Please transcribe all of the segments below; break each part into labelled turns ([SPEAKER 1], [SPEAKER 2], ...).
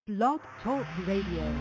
[SPEAKER 1] Blog Talk Radio.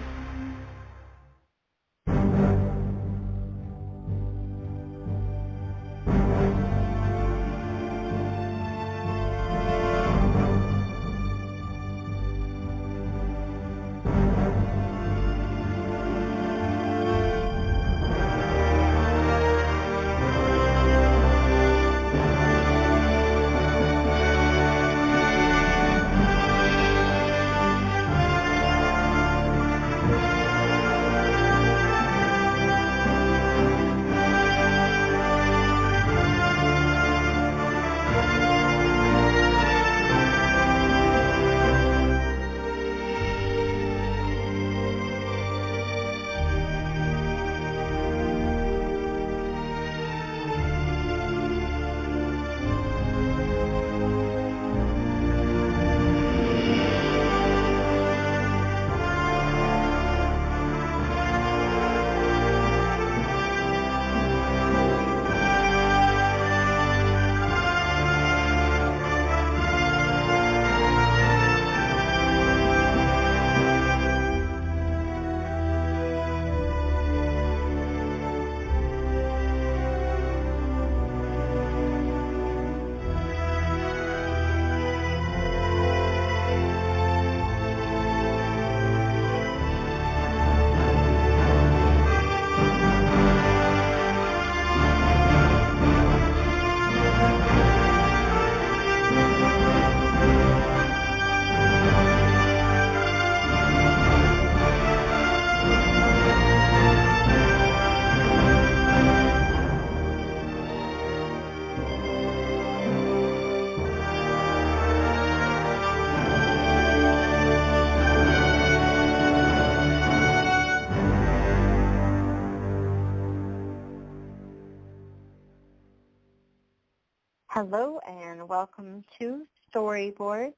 [SPEAKER 2] Hello and welcome to Storyboards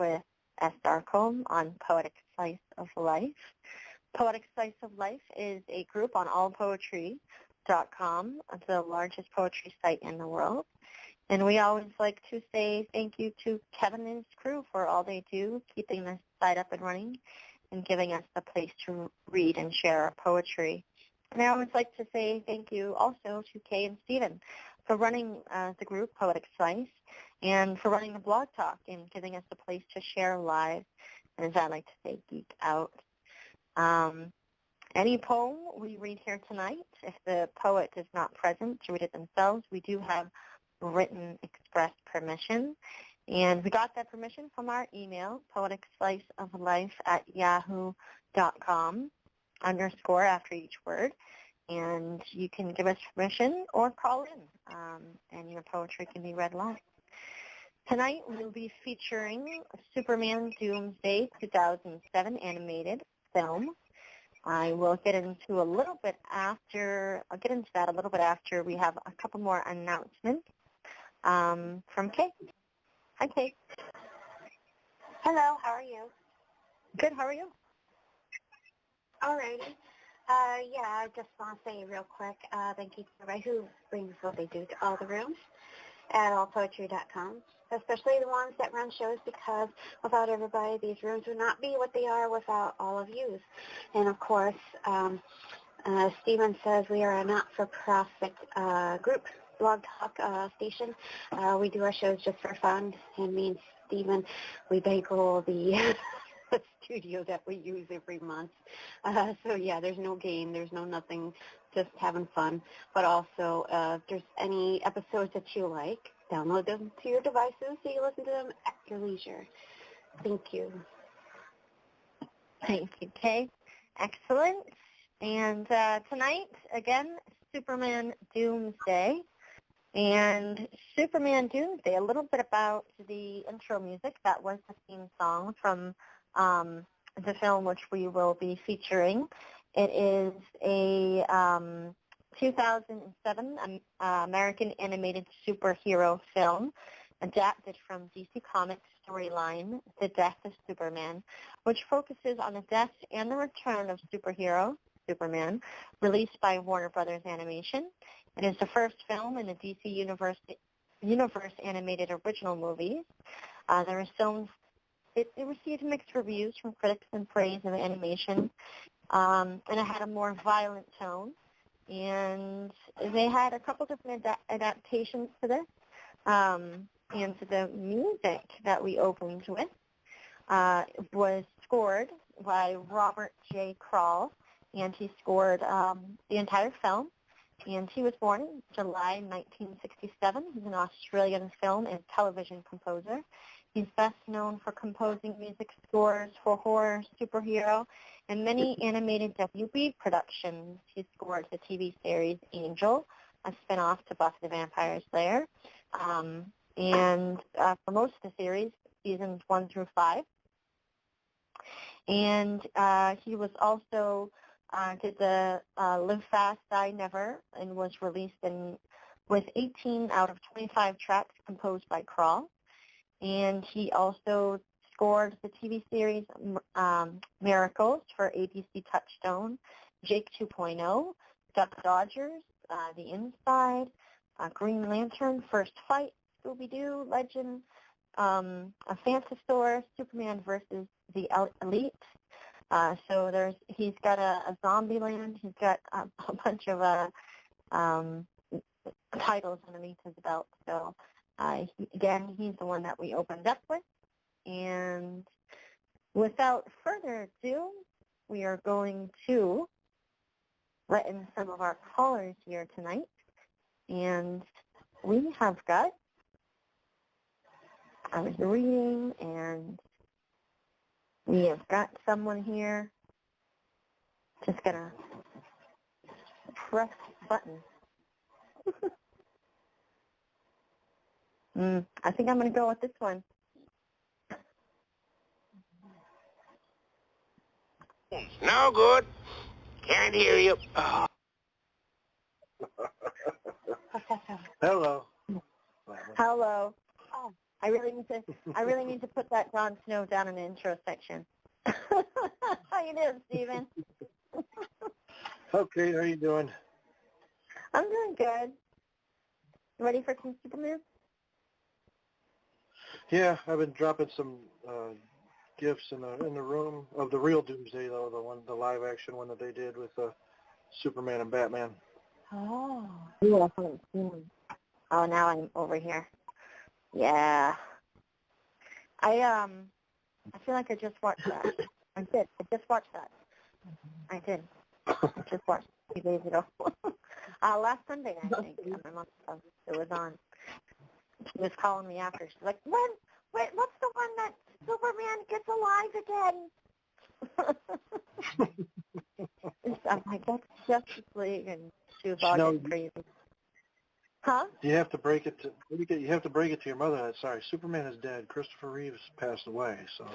[SPEAKER 2] with S.Darkholme on Poetic Slice of Life. Poetic Slice of Life is a group on allpoetry.com, the largest poetry site in the world. And we always like to say thank you to Kevin and his crew for all they do, keeping this site up and running and giving us the place to read and share our poetry. And I always like to say thank you also to Kay and Stephen for running the group Poetic Slice and for running the blog talk and giving us a place to share live, and as I like to say, geek out. Any poem we read here tonight, if the poet is not present to read it themselves, we do have written express permission. And we got that permission from our email, poeticsliceoflife@yahoo.com, _ after each word. And you can give us permission or call in, and your poetry can be read live. Tonight we'll be featuring Superman Doomsday 2007 animated film. I will get into a little bit after. I'll get into that a little bit after we have a couple more announcements from Kate. Hi, Kate.
[SPEAKER 3] Hello, how are you?
[SPEAKER 2] Good. How are you?
[SPEAKER 3] Alrighty. I just want to say real quick, thank you to everybody who brings what they do to all the rooms at allpoetry.com, especially the ones that run shows, because without everybody, these rooms would not be what they are without all of you. And of course, Stephen says we are a not-for-profit group, blog talk station. We do our shows just for fun, and me and Stephen, we bankroll the the studio that we use every month. So yeah, there's no gain, there's no nothing, just having fun. But also, if there's any episodes that you like, download them to your devices so you listen to them at your leisure. Thank you.
[SPEAKER 2] Thank you, Kay. Excellent. And tonight, again, Superman Doomsday. And Superman Doomsday, a little bit about the intro music. That was the theme song from the film which we will be featuring. It is a 2007 American animated superhero film adapted from DC Comics storyline, The Death of Superman, which focuses on the death and the return of superhero Superman, released by Warner Brothers Animation. It is the first film in the DC Universe animated original movies. There is films it received mixed reviews from critics and praise of animation, and it had a more violent tone. And they had a couple different adaptations to this, and to the music that we opened with was scored by Robert J. Krall, and he scored the entire film. And he was born in July 1967. He's an Australian film and television composer. He's best known for composing music scores for horror, superhero, and many animated WB productions. He scored the TV series Angel, a spinoff to Buffy the Vampire Slayer, and for most of the series, seasons 1 through 5. And he was also did the Live Fast, Die Never, and was released with 18 out of 25 tracks composed by Krall. And he also scored the TV series Miracles for ABC Touchstone, Jake 2.0, Duck Dodgers, The Inside, Green Lantern, First Fight, Scooby-Doo, Legend, a Phantasaur, Superman versus the Elite. So he's got a Zombieland. He's got a bunch of titles underneath his belt. So he's the one that we opened up with. And without further ado, we are going to let in some of our callers here tonight. And we have got, I was reading, and we have got someone here. Just going to press the button. I think I'm going to go with this one.
[SPEAKER 4] No good. Can't hear you. Oh.
[SPEAKER 5] Hello.
[SPEAKER 2] Hello. Oh, I really need to put that Jon Snow down in the intro section. How you doing, Steven?
[SPEAKER 5] Okay, how you doing?
[SPEAKER 2] I'm doing good. You ready for some Superman?
[SPEAKER 5] Yeah, I've been dropping some gifts in the room of the real Doomsday, though, the live action one that they did with Superman and Batman.
[SPEAKER 2] Oh. Yeah, I haven't seen them. Oh, now I'm over here. Yeah. I feel like I just watched that. I did. I just watched that. I did. I just watched it 2 days ago. Last Sunday, I think. My mom it was on. She was calling me after. She's like, what's the one that Superman gets alive again? I'm like, that's Justice League, and she was all getting crazy. Huh?
[SPEAKER 5] You have to break it to your mother. Sorry, Superman is dead. Christopher Reeves passed away, so,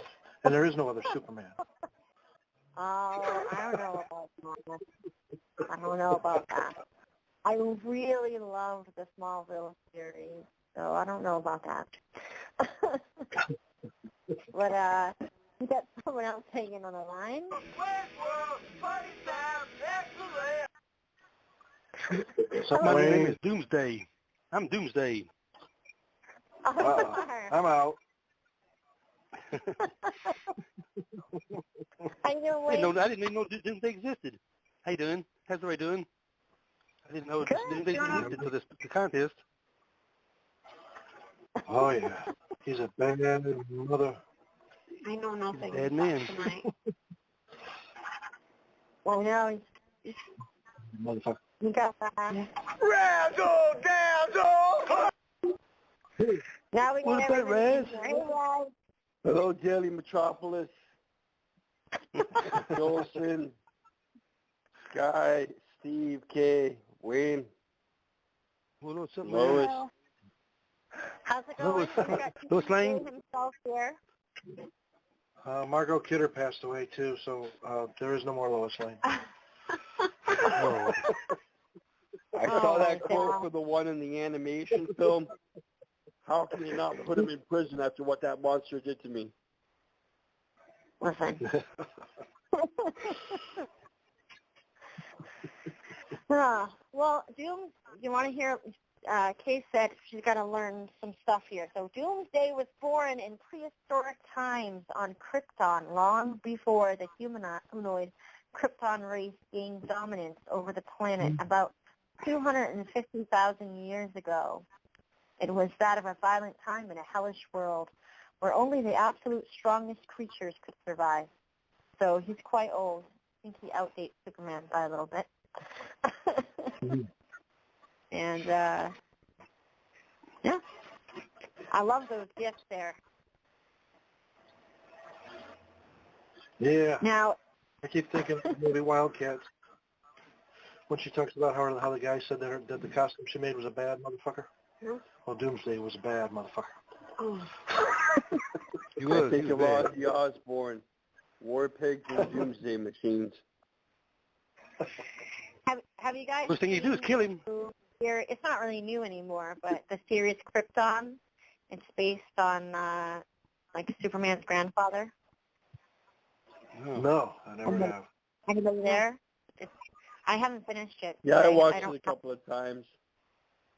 [SPEAKER 5] and there is no other Superman.
[SPEAKER 2] Oh, I don't know about that. I don't know about that. I really loved the Smallville series, so I don't know about that. But we got someone else hanging on the line.
[SPEAKER 6] My name is Doomsday. I'm Doomsday.
[SPEAKER 5] I'm out.
[SPEAKER 2] I
[SPEAKER 6] didn't even know Doomsday existed. How you doing? How's everybody doing? I didn't know Doomsday existed for this contest.
[SPEAKER 5] Oh, yeah. He's a bad mother.
[SPEAKER 3] I know nothing
[SPEAKER 6] Bad man.
[SPEAKER 3] tonight.
[SPEAKER 2] Well, now he's
[SPEAKER 5] Motherfucker.
[SPEAKER 2] you got that.
[SPEAKER 4] Razzle dazzle!
[SPEAKER 2] Now we
[SPEAKER 6] What's
[SPEAKER 2] get
[SPEAKER 6] that,
[SPEAKER 2] everybody.
[SPEAKER 6] Raz?
[SPEAKER 2] Hey, guys.
[SPEAKER 7] Hello, Jelly Metropolis. Jolson, Sky, Steve, Kay, Wayne,
[SPEAKER 6] What's up,
[SPEAKER 7] Lois.
[SPEAKER 6] man?
[SPEAKER 2] How's it going? We got
[SPEAKER 6] Lois Lane.
[SPEAKER 2] himself here.
[SPEAKER 5] Margot Kidder passed away, too, so there is no more Lois Lane.
[SPEAKER 6] Oh.
[SPEAKER 7] I saw that
[SPEAKER 2] my
[SPEAKER 7] quote
[SPEAKER 2] God.
[SPEAKER 7] for the one in the animation film. How can you not put him in prison after what that monster did to me?
[SPEAKER 2] Listen. Well, Doom, you want to hear? Kay said she's got to learn some stuff here. So Doomsday was born in prehistoric times on Krypton, long before the humanoid Krypton race gained dominance over the planet about 250,000 years ago. It was that of a violent time in a hellish world where only the absolute strongest creatures could survive. So he's quite old. I think he outdates Superman by a little bit. And, yeah, I love those gifts there.
[SPEAKER 5] Yeah.
[SPEAKER 2] Now,
[SPEAKER 5] I keep thinking of maybe Wildcats when she talks about how the guy said that the costume she made was a bad motherfucker.
[SPEAKER 3] Hmm?
[SPEAKER 5] Well, Doomsday was a bad motherfucker.
[SPEAKER 3] Oh.
[SPEAKER 6] He was.
[SPEAKER 7] I think
[SPEAKER 6] He
[SPEAKER 7] of
[SPEAKER 6] was bad.
[SPEAKER 7] Ozzy Osbourne, War Pigs and Doomsday Machines.
[SPEAKER 2] have you guys
[SPEAKER 6] First thing you do is kill him.
[SPEAKER 2] Here, it's not really new anymore, but the series Krypton, it's based on like Superman's grandfather.
[SPEAKER 5] No, I never have.
[SPEAKER 2] Anybody there? I haven't finished it.
[SPEAKER 7] Yeah, I watched
[SPEAKER 2] don't
[SPEAKER 7] it a couple of times.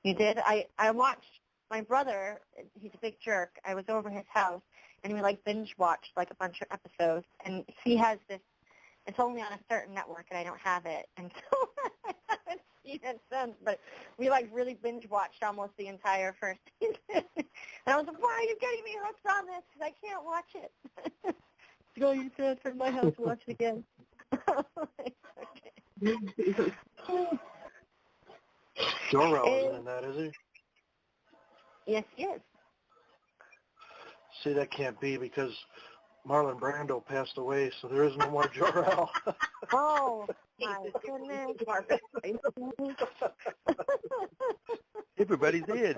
[SPEAKER 2] You did? I watched, my brother, he's a big jerk. I was over his house, and we binge watched a bunch of episodes, and he has this, it's only on a certain network, and I don't have it, and so I haven't seen it since, but we really binge watched almost the entire first season. And I was like, why are you getting me hooked on this? Because I can't watch it. Go, you said, from my house, watch it again. Okay.
[SPEAKER 5] Jor-El isn't in that, is he?
[SPEAKER 2] Yes, he is.
[SPEAKER 5] See, that can't be because Marlon Brando passed away, so there is no more Jor-El.
[SPEAKER 2] Oh, my goodness.
[SPEAKER 6] Everybody's dead.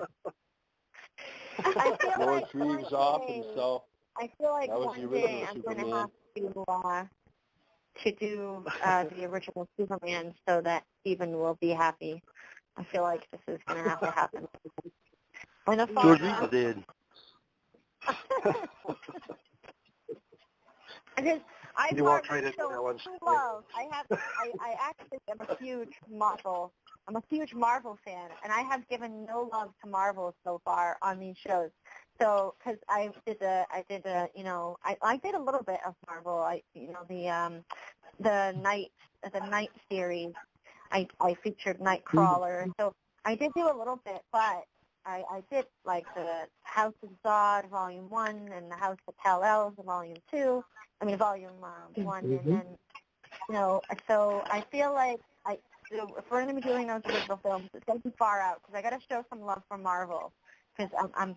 [SPEAKER 2] I feel
[SPEAKER 7] George
[SPEAKER 2] like
[SPEAKER 7] Reeves
[SPEAKER 2] one
[SPEAKER 7] off
[SPEAKER 2] day-
[SPEAKER 7] himself.
[SPEAKER 2] I feel like
[SPEAKER 7] That was the
[SPEAKER 2] one day
[SPEAKER 7] original
[SPEAKER 2] I'm going to
[SPEAKER 7] Superman.
[SPEAKER 2] have to do the original Superman so that Stephen will be happy. I feel like this is going to have to happen. When the
[SPEAKER 6] George
[SPEAKER 2] father-
[SPEAKER 6] Reeves is dead.
[SPEAKER 2] Because I
[SPEAKER 5] You walked right into that one.
[SPEAKER 2] love. I actually am a huge Marvel. I'm a huge Marvel fan, and I have given no love to Marvel so far on these shows. So, because I did a little bit of Marvel. The Night series. I featured Nightcrawler. So I did do a little bit, but I did the House of Zod Volume 1 and the House of Kal-El Volume 2. Volume 1, and then, so I feel like if we're going to be doing those original films, it's going to be far out because I got to show some love for Marvel because I'm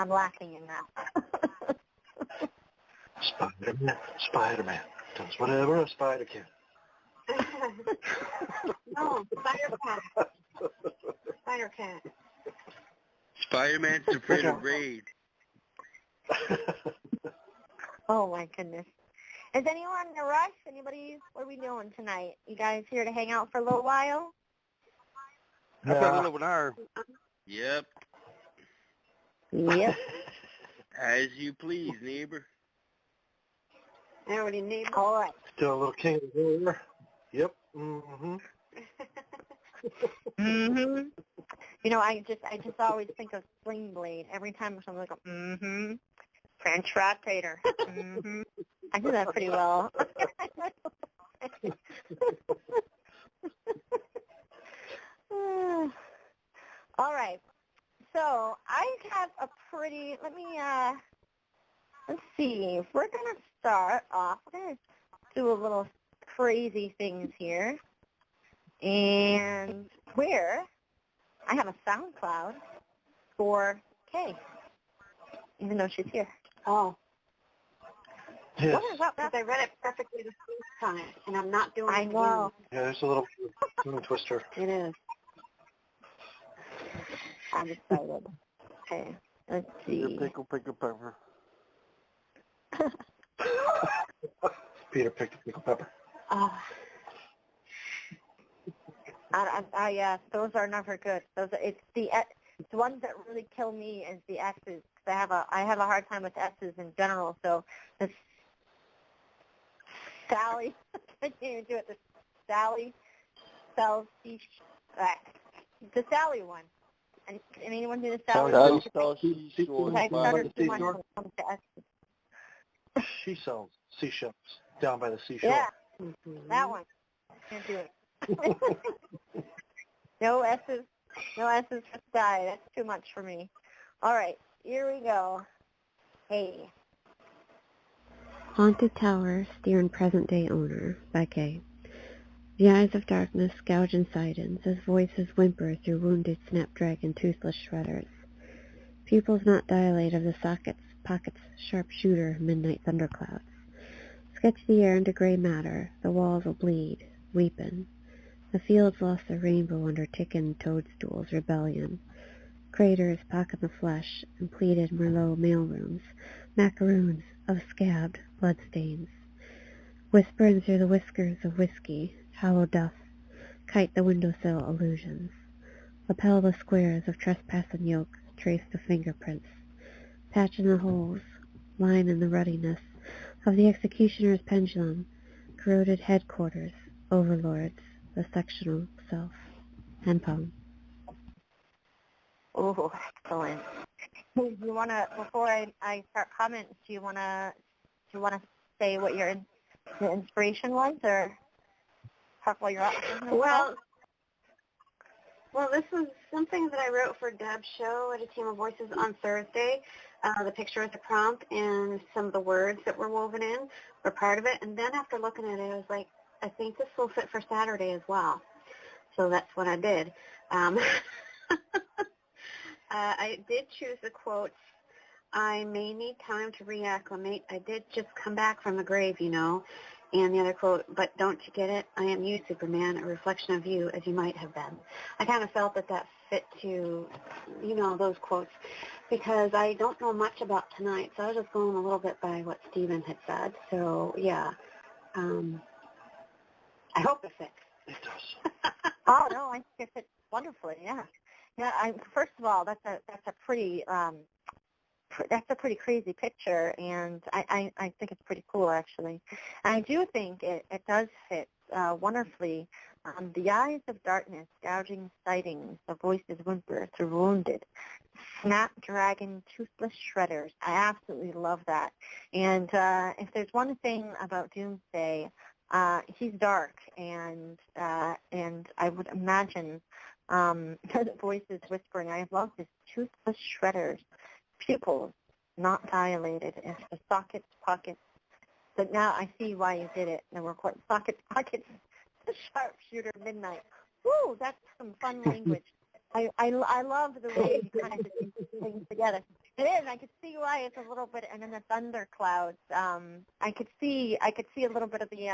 [SPEAKER 2] lacking in that.
[SPEAKER 5] Spider-Man does whatever a spider can.
[SPEAKER 3] Oh, Spider-Cat. Spider-Cat.
[SPEAKER 4] Spider-Man's afraid of raid.
[SPEAKER 2] Oh my goodness. Is anyone in a rush? Anybody? What are we doing tonight? You guys here to hang out for a little while?
[SPEAKER 6] I've got a little over an hour.
[SPEAKER 4] Yep.
[SPEAKER 2] Yep.
[SPEAKER 4] As you please, neighbor.
[SPEAKER 3] I already named it.
[SPEAKER 2] All right.
[SPEAKER 5] Still a little king of the hill there. Yep. Mm-hmm.
[SPEAKER 2] Mhm. I just always think of Sling Blade every time someone goes, mm-hmm. French fry tater. Mm-hmm. I do that pretty well. All right. So I have a pretty. Let's see. We're gonna start off. We're gonna do a little crazy things here, and where I have a SoundCloud for Kay, even though she's here.
[SPEAKER 3] Oh,
[SPEAKER 5] Yes.
[SPEAKER 2] What is that?
[SPEAKER 3] because I read it perfectly the first time, and I'm not doing
[SPEAKER 2] I
[SPEAKER 3] it
[SPEAKER 2] know.
[SPEAKER 5] Yeah, there's a little tongue twister.
[SPEAKER 3] again. It is.
[SPEAKER 2] I'm excited. Okay. Let's see.
[SPEAKER 7] Pickle, pepper.
[SPEAKER 5] Peter picked a pickle pepper.
[SPEAKER 3] Oh,
[SPEAKER 2] Those are never good. It's the ones that really kill me is the S's. 'Cause I have a hard time with S's in general. So this Sally, I can't even do it. The Sally, the Sally one. Can anyone do the
[SPEAKER 5] Oh,
[SPEAKER 2] salad?
[SPEAKER 7] Seashore
[SPEAKER 2] I
[SPEAKER 7] by
[SPEAKER 2] started
[SPEAKER 7] the
[SPEAKER 2] too much
[SPEAKER 7] seashore.
[SPEAKER 2] when it comes to S's.
[SPEAKER 5] She sells seashells down by the seashore.
[SPEAKER 2] Yeah, that one. Can't do it. No S's. No S's for die. That's too much for me. All right, here we go. Hey.
[SPEAKER 8] Haunted Tower, Steer and Present-Day Owner, by Kay. The eyes of darkness gouge inside as voices whimper through wounded snapdragon toothless shredders. Pupils not dilate of the sockets, pockets, sharpshooter, midnight thunderclouds. Sketch the air into gray matter, the walls will bleed, weepin'. The fields lost their rainbow under tickin' toadstools, rebellion. Craters pocket the flesh, and pleated Merlot mailrooms, macaroons of scabbed bloodstains. Whispering through the whiskers of whiskey, hollow duff, kite the windowsill illusions. Lapel the squares of trespassing yoke, trace the fingerprints. Patch in the holes, line in the ruddiness of the executioner's pendulum, corroded headquarters, overlords, the sectional self. End poem.
[SPEAKER 2] Oh, excellent. Hey, do you want to, before I start comments, do you want to say what your inspiration was, or talk while you're out?
[SPEAKER 3] Well, this was something that I wrote for Deb's show at A Team of Voices on Thursday. The picture with the prompt and some of the words that were woven in were part of it. And then after looking at it, I was like, I think this will fit for Saturday as well. So that's what I did. I did choose the quote, I may need time to reacclimate. I did just come back from the grave, you know. And the other quote, but don't you get it? I am you, Superman, a reflection of you as you might have been. I kind of felt that fit to, you know, those quotes because I don't know much about tonight, so I was just going a little bit by what Stephen had said. So, yeah, I hope it fits.
[SPEAKER 5] It does.
[SPEAKER 2] Oh, no, I think it fits wonderfully, yeah. Yeah, first of all, that's a pretty crazy picture, and I think it's pretty cool, actually. And I do think it does fit wonderfully. The eyes of darkness, gouging sightings, the voices whimper through wounded, snapdragon, toothless shredders. I absolutely love that. And if there's one thing about Doomsday, he's dark, and I would imagine the voices whispering. I love this toothless shredders. Pupils not dilated into the sockets, pockets. But now I see why you did it. There were sockets, pockets, sharpshooter, midnight. Woo, that's some fun language. I love the way you kind of put things together. It is. I could see why it's a little bit, and then the thunder clouds. I could see a little bit of the.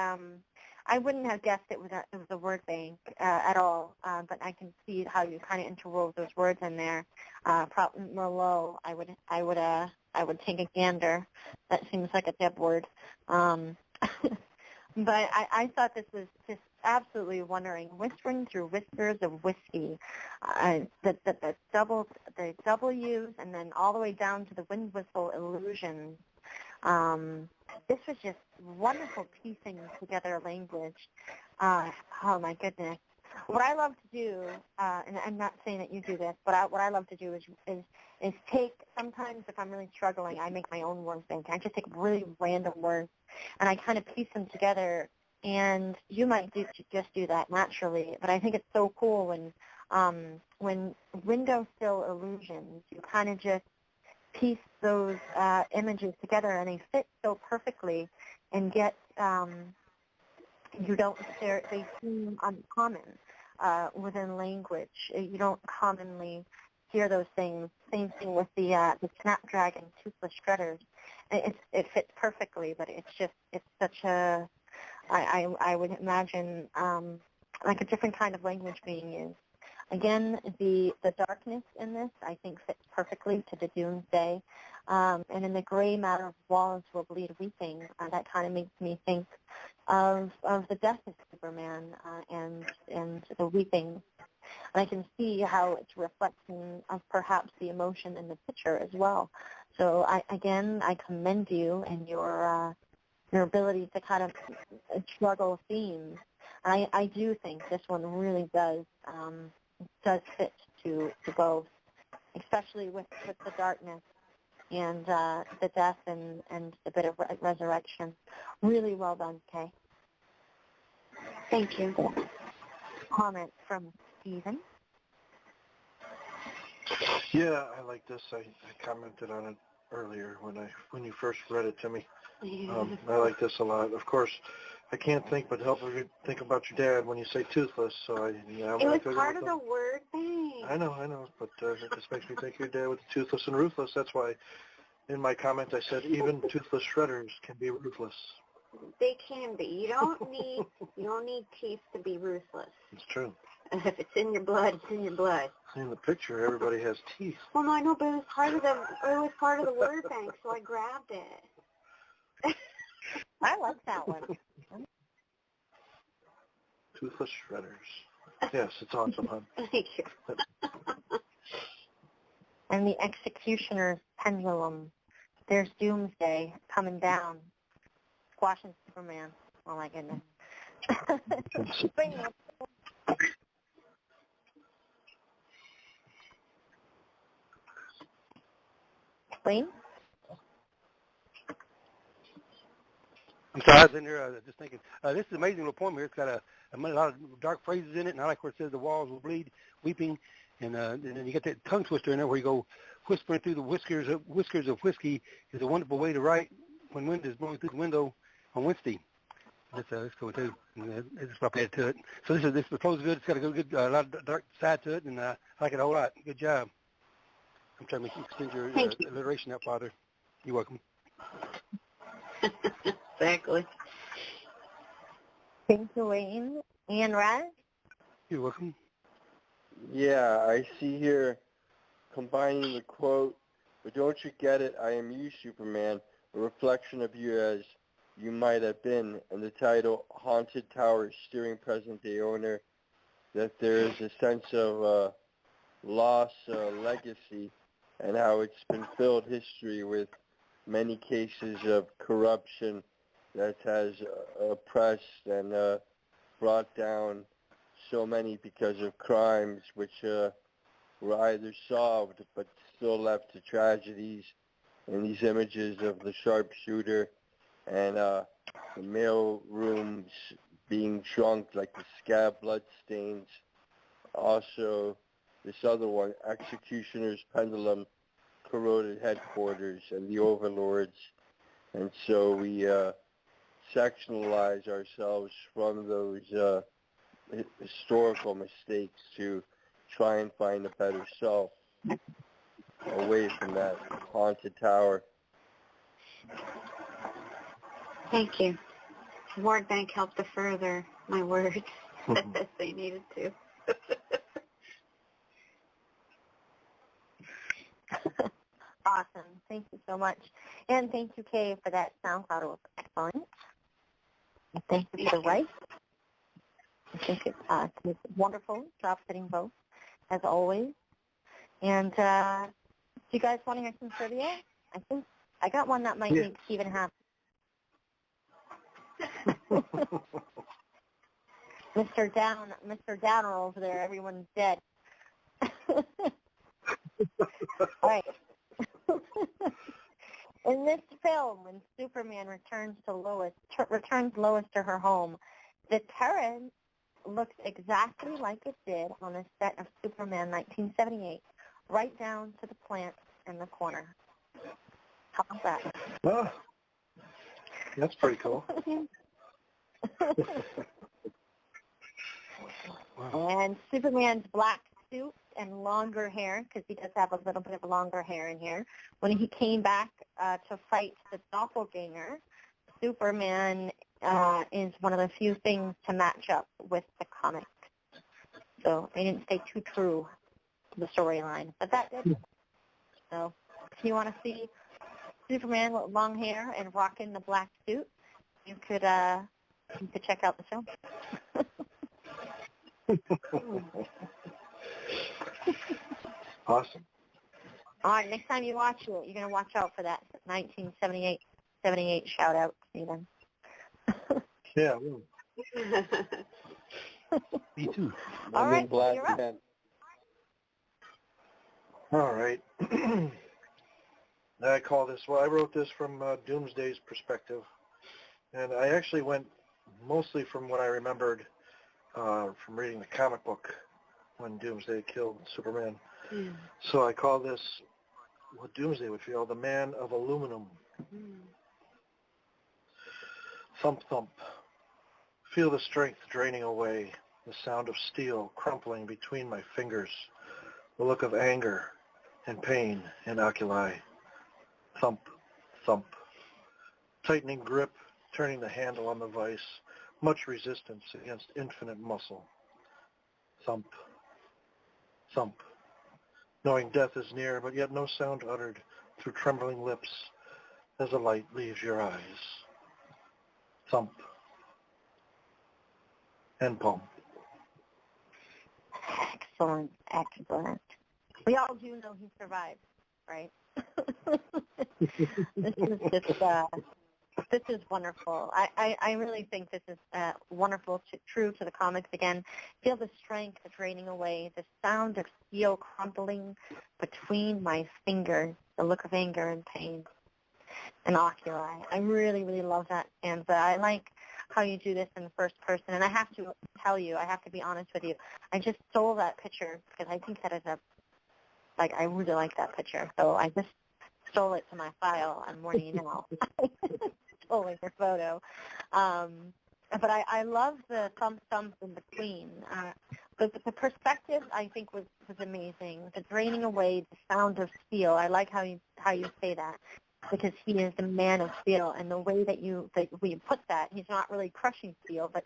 [SPEAKER 2] I wouldn't have guessed it was a word bank at all, but I can see how you kind of interwove those words in there. Merlot, I would take a gander. That seems like a Deb word. But I thought this was just absolutely wondering, whispering through whispers of whiskey, the W's, and then all the way down to the wind whistle illusions. This was just wonderful piecing together language. Oh my goodness. What I love to do, and I'm not saying that you do this, but what I love to do is take, sometimes if I'm really struggling, I make my own word bank. I just take really random words, and I kind of piece them together, and you might just do that naturally, but I think it's so cool when windowsill illusions, you kind of just piece those images together, and they fit so perfectly, and get they seem uncommon within language. You don't commonly hear those things. Same thing with the snapdragon toothless shredders. It fits perfectly, but it's such a, I would imagine like a different kind of language being used. Again, the darkness in this, I think, fits perfectly to the Doomsday. And in the gray matter of walls will bleed weeping, that kind of makes me think of the death of Superman and the weeping. And I can see how it's reflecting of perhaps the emotion in the picture as well. So I commend you and your ability to kind of juggle themes. I do think this one really does fit to both. especially with the darkness and the death and a bit of resurrection. Really well done, Kay.
[SPEAKER 3] Thank you.
[SPEAKER 2] Comment from Stephen.
[SPEAKER 5] Yeah, I like this. I commented on it earlier when you first read it to me. I like this a lot. Of course, I can't think but help you think about your dad when you say toothless. So
[SPEAKER 3] it was part of the word thing.
[SPEAKER 5] I know, but it just makes me think of your dad with the toothless and ruthless. That's why in my comment I said even toothless shredders can be ruthless.
[SPEAKER 3] They can be. You don't need teeth to be ruthless.
[SPEAKER 5] It's true.
[SPEAKER 3] If it's in your blood, it's in your blood.
[SPEAKER 5] In the picture, everybody has teeth.
[SPEAKER 3] Well, no, I know, but it was part of the word bank, so I grabbed it.
[SPEAKER 2] I like that one.
[SPEAKER 5] Toothless shredders. Yes, it's awesome, hon.
[SPEAKER 3] Thank you.
[SPEAKER 2] And the executioner's pendulum. There's Doomsday coming down, squashing Superman. Oh my goodness. Explain.
[SPEAKER 6] I'm sorry, I was in there just thinking. This is an amazing little poem here. It's got a lot of dark phrases in it, and I like where it says the walls will bleed, weeping, and then you get that tongue twister in there where you go whispering through the whiskers of whiskey is a wonderful way to write when wind is blowing through the window on Wednesday. That's cool too. And it's just added to it. So this prose good. It's got a good lot of dark side to it, and I like it a whole lot. Good job. I'm trying to extend your alliteration out, Father. You're welcome.
[SPEAKER 3] Exactly.
[SPEAKER 2] Thank you, Wayne. Ian Raz?
[SPEAKER 6] You're welcome.
[SPEAKER 7] Yeah, I see here combining the quote, "But don't you get it, I am you, Superman, a reflection of you as you might have been," and the title, Haunted Tower, steering present-day owner, that there is a sense of loss, legacy, and how it's been filled history with many cases of corruption that has oppressed and brought down so many because of crimes which were either solved but still left to tragedies. And these images of the sharpshooter and the mail rooms being shrunk like the scab blood stains. Also, this other one, executioner's pendulum, corroded headquarters, and the overlords. And so we sectionalize ourselves from those historical mistakes to try and find a better self away from that haunted tower.
[SPEAKER 3] Thank you. Word bank helped to further my words as they needed to.
[SPEAKER 2] Awesome. Thank you so much. And thank you, Kay, for that SoundCloud. It was excellent. And thank you for the right. I think it's wonderful. Job fitting both, as always. And do you guys want to hear some trivia? I think I got one that might make Stephen happy. Mr. Downer over there, everyone's dead. All right. In this film, when Superman returns Lois to her home, the Terran looks exactly like it did on the set of Superman 1978, right down to the plant in the corner. How about that?
[SPEAKER 5] Oh, that's pretty cool.
[SPEAKER 2] And Superman's black suit and longer hair, because he does have a little bit of longer hair in here, when he came back to fight the doppelganger, Superman is one of the few things to match up with the comic. So they didn't stay too true to the storyline, but that did. So if you want to see Superman with long hair and rocking the black suit, you could check out the film.
[SPEAKER 5] Awesome.
[SPEAKER 2] All right, next time you watch it, you're going to watch out for that 1978 shout-out, Stephen.
[SPEAKER 5] Yeah, I will.
[SPEAKER 6] Me too.
[SPEAKER 2] All right,
[SPEAKER 7] Black
[SPEAKER 2] you're up.
[SPEAKER 7] Man.
[SPEAKER 5] All right. I call this, well, I wrote this from Doomsday's perspective. And I actually went mostly from what I remembered from reading the comic book when Doomsday killed Superman.
[SPEAKER 8] Mm.
[SPEAKER 5] So I call this what Doomsday would feel, the man of aluminum.
[SPEAKER 8] Mm.
[SPEAKER 5] Thump, thump. Feel the strength draining away, the sound of steel crumpling between my fingers, the look of anger and pain in oculi. Thump, thump. Tightening grip, turning the handle on the vise, much resistance against infinite muscle. Thump, thump. Knowing death is near, but yet no sound uttered through trembling lips as the light leaves your eyes. Thump. End poem.
[SPEAKER 2] Excellent, excellent. We all do know he survived, right? This is wonderful. I really think this is wonderful, true to the comics again. Feel the strength draining away, the sound of steel crumpling between my fingers, the look of anger and pain and oculi. I really, really love that. And I like how you do this in the first person. And I have to tell you, I have to be honest with you, I just stole that picture because I think that is I really like that picture. So I just stole it to my file on Morning Now. Stolen your photo. But I love the thump in between. The perspective I think was amazing. The draining away, the sound of steel. I like how you say that, because he is the man of steel, and the way that we put that, he's not really crushing steel, but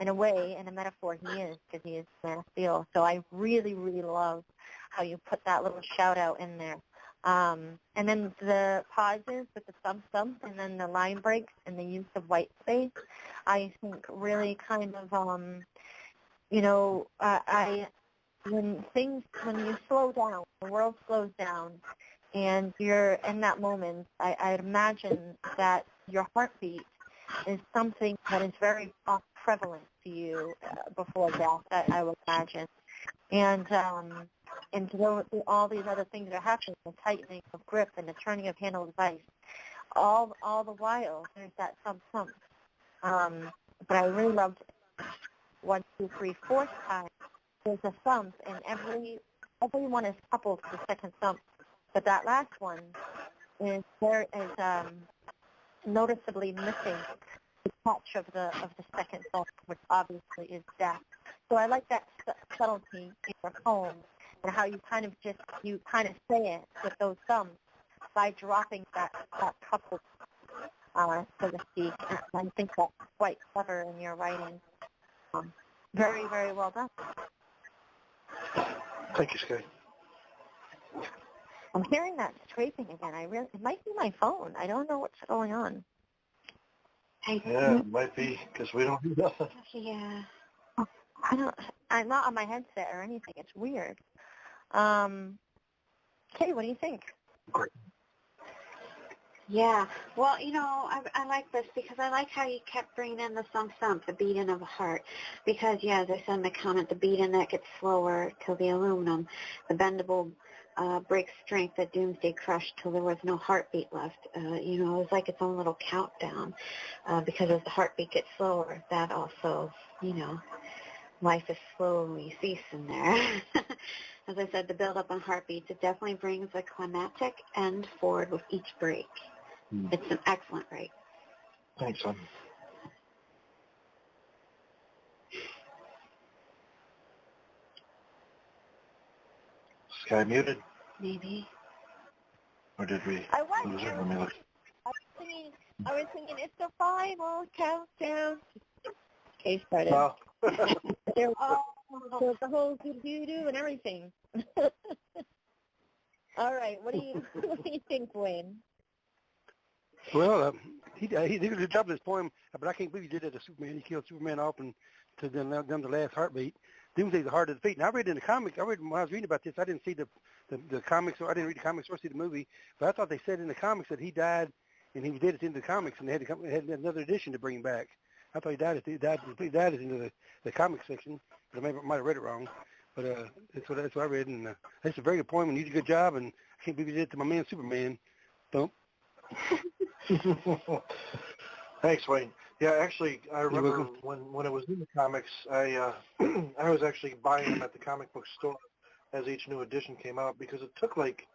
[SPEAKER 2] in a way, in a metaphor, he is, because he is the man of steel. So I really, really love how you put that little shout out in there. And then the pauses with the thump, and then the line breaks and the use of white space, I think really kind of, when you slow down, the world slows down, and you're in that moment, I'd imagine that your heartbeat is something that is very prevalent to you before death, I would imagine. And all these other things are happening, the tightening of grip and the turning of handle of device. All the while, there's that thump. But I really loved 1, 2, 3, 4th time. There's a thump, and everyone is coupled to the second thump. But that last one is noticeably missing the touch of the second thump, which obviously is death. So I like that subtlety in your poem, and how you kind of say it with those thumbs by dropping that couple, so to speak. And I think that's quite clever in your writing. Very, very well done.
[SPEAKER 5] Thank you, Sky.
[SPEAKER 2] I'm hearing that scraping again. It might be my phone. I don't know what's going on.
[SPEAKER 5] Yeah, it might be, because we don't do nothing.
[SPEAKER 3] Yeah.
[SPEAKER 2] I'm not on my headset or anything. It's weird. Kay, what do you think?
[SPEAKER 5] Great.
[SPEAKER 3] Yeah. Well, I like this because I like how you kept bringing in the thump, the beating of the heart. Because, as I said in the comment, the beating that gets slower till the aluminum, the bendable breaks strength that Doomsday crushed till there was no heartbeat left. It was like its own little countdown. Because as the heartbeat gets slower, that also, life is slowly ceasing there. As I said, the build-up on heartbeats, it definitely brings a climactic end forward with each break. It's an excellent break.
[SPEAKER 5] Thanks, son. Sky muted?
[SPEAKER 3] Maybe.
[SPEAKER 5] Or did we
[SPEAKER 2] I was.
[SPEAKER 5] lose her? Let me look.
[SPEAKER 2] I was thinking it's the final countdown. Kay started.
[SPEAKER 5] Oh.
[SPEAKER 2] There was the whole doo-doo and everything. All right, what do you think, Wayne?
[SPEAKER 6] Well, he did a good job with this poem, but I can't believe he did it to Superman. He killed Superman off and to them the last heartbeat. Doomsday's the hard to defeat. And I read in the comics. When I was reading about this, I didn't see the comics, or I didn't read the comics or see the movie. But I thought they said in the comics that he died, and he was dead at the end of the comics, and they had another edition to bring him back. I thought he died at the end of the comic section, but I might have read it wrong. But that's what I read, and that's a very good point. You did a good job, and I can't believe you did it to my man Superman. Thump.
[SPEAKER 5] Thanks, Wayne. Yeah, actually, I remember when it was in the comics, I I was actually buying them at the comic book store as each new edition came out because it took like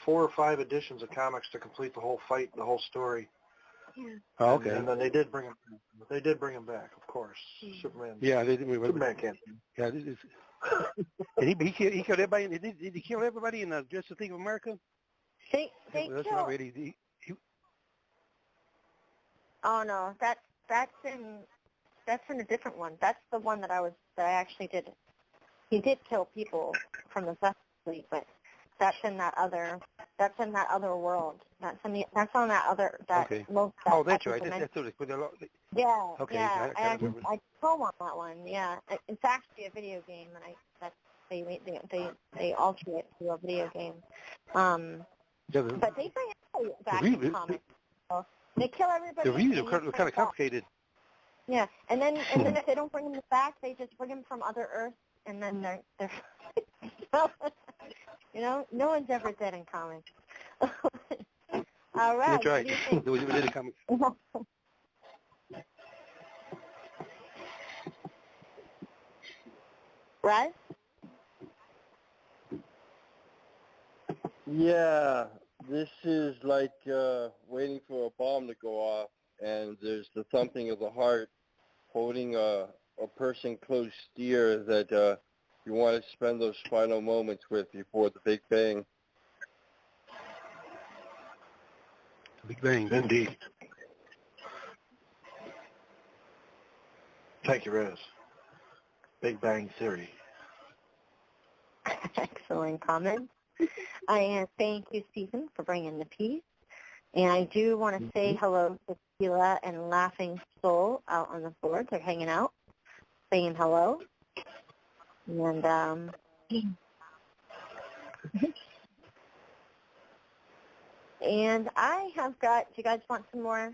[SPEAKER 5] 4 or 5 editions of comics to complete the whole fight, the whole story.
[SPEAKER 3] Yeah.
[SPEAKER 6] Oh, okay.
[SPEAKER 5] And then they did bring him. They did bring him back, of course. Superman.
[SPEAKER 6] Yeah, they did.
[SPEAKER 5] Superman can't.
[SPEAKER 6] Yeah, and he killed everybody. Did he kill everybody in the Justice League of America?
[SPEAKER 2] They
[SPEAKER 6] That's
[SPEAKER 2] kill.
[SPEAKER 6] what I read. He,
[SPEAKER 2] Oh no, that's in a different one. That's the one that I actually did. He did kill people from the Justice League, but that's in that other world. That's on that other
[SPEAKER 6] okay.
[SPEAKER 2] most.
[SPEAKER 6] Oh, that's right. That's what
[SPEAKER 2] Yeah.
[SPEAKER 6] Okay.
[SPEAKER 2] Yeah.
[SPEAKER 6] I remember.
[SPEAKER 2] I told on that one. Yeah. It's actually a video game, and they alter it to a video game. But they bring it back in comics. So they kill everybody.
[SPEAKER 6] The reviews are kind of complicated.
[SPEAKER 2] Yeah, and then if they don't bring them back, they just bring them from other Earths, and then they're no one's ever dead in comics. All right.
[SPEAKER 6] That's right.
[SPEAKER 2] What do you think?
[SPEAKER 6] We did in comics.
[SPEAKER 2] Right?
[SPEAKER 7] Yeah, this is like waiting for a bomb to go off, and there's the thumping of the heart, holding a person close dear that you want to spend those final moments with before the Big Bang.
[SPEAKER 6] Big Bang.
[SPEAKER 5] Indeed. Thank you, Rez. Big Bang Theory.
[SPEAKER 2] Excellent comment. I thank you, Stephen, for bringing the piece. And I do want to say hello to Sheila and Laughing Soul out on the board. They're hanging out, saying hello. And and I have got. Do you guys want some more?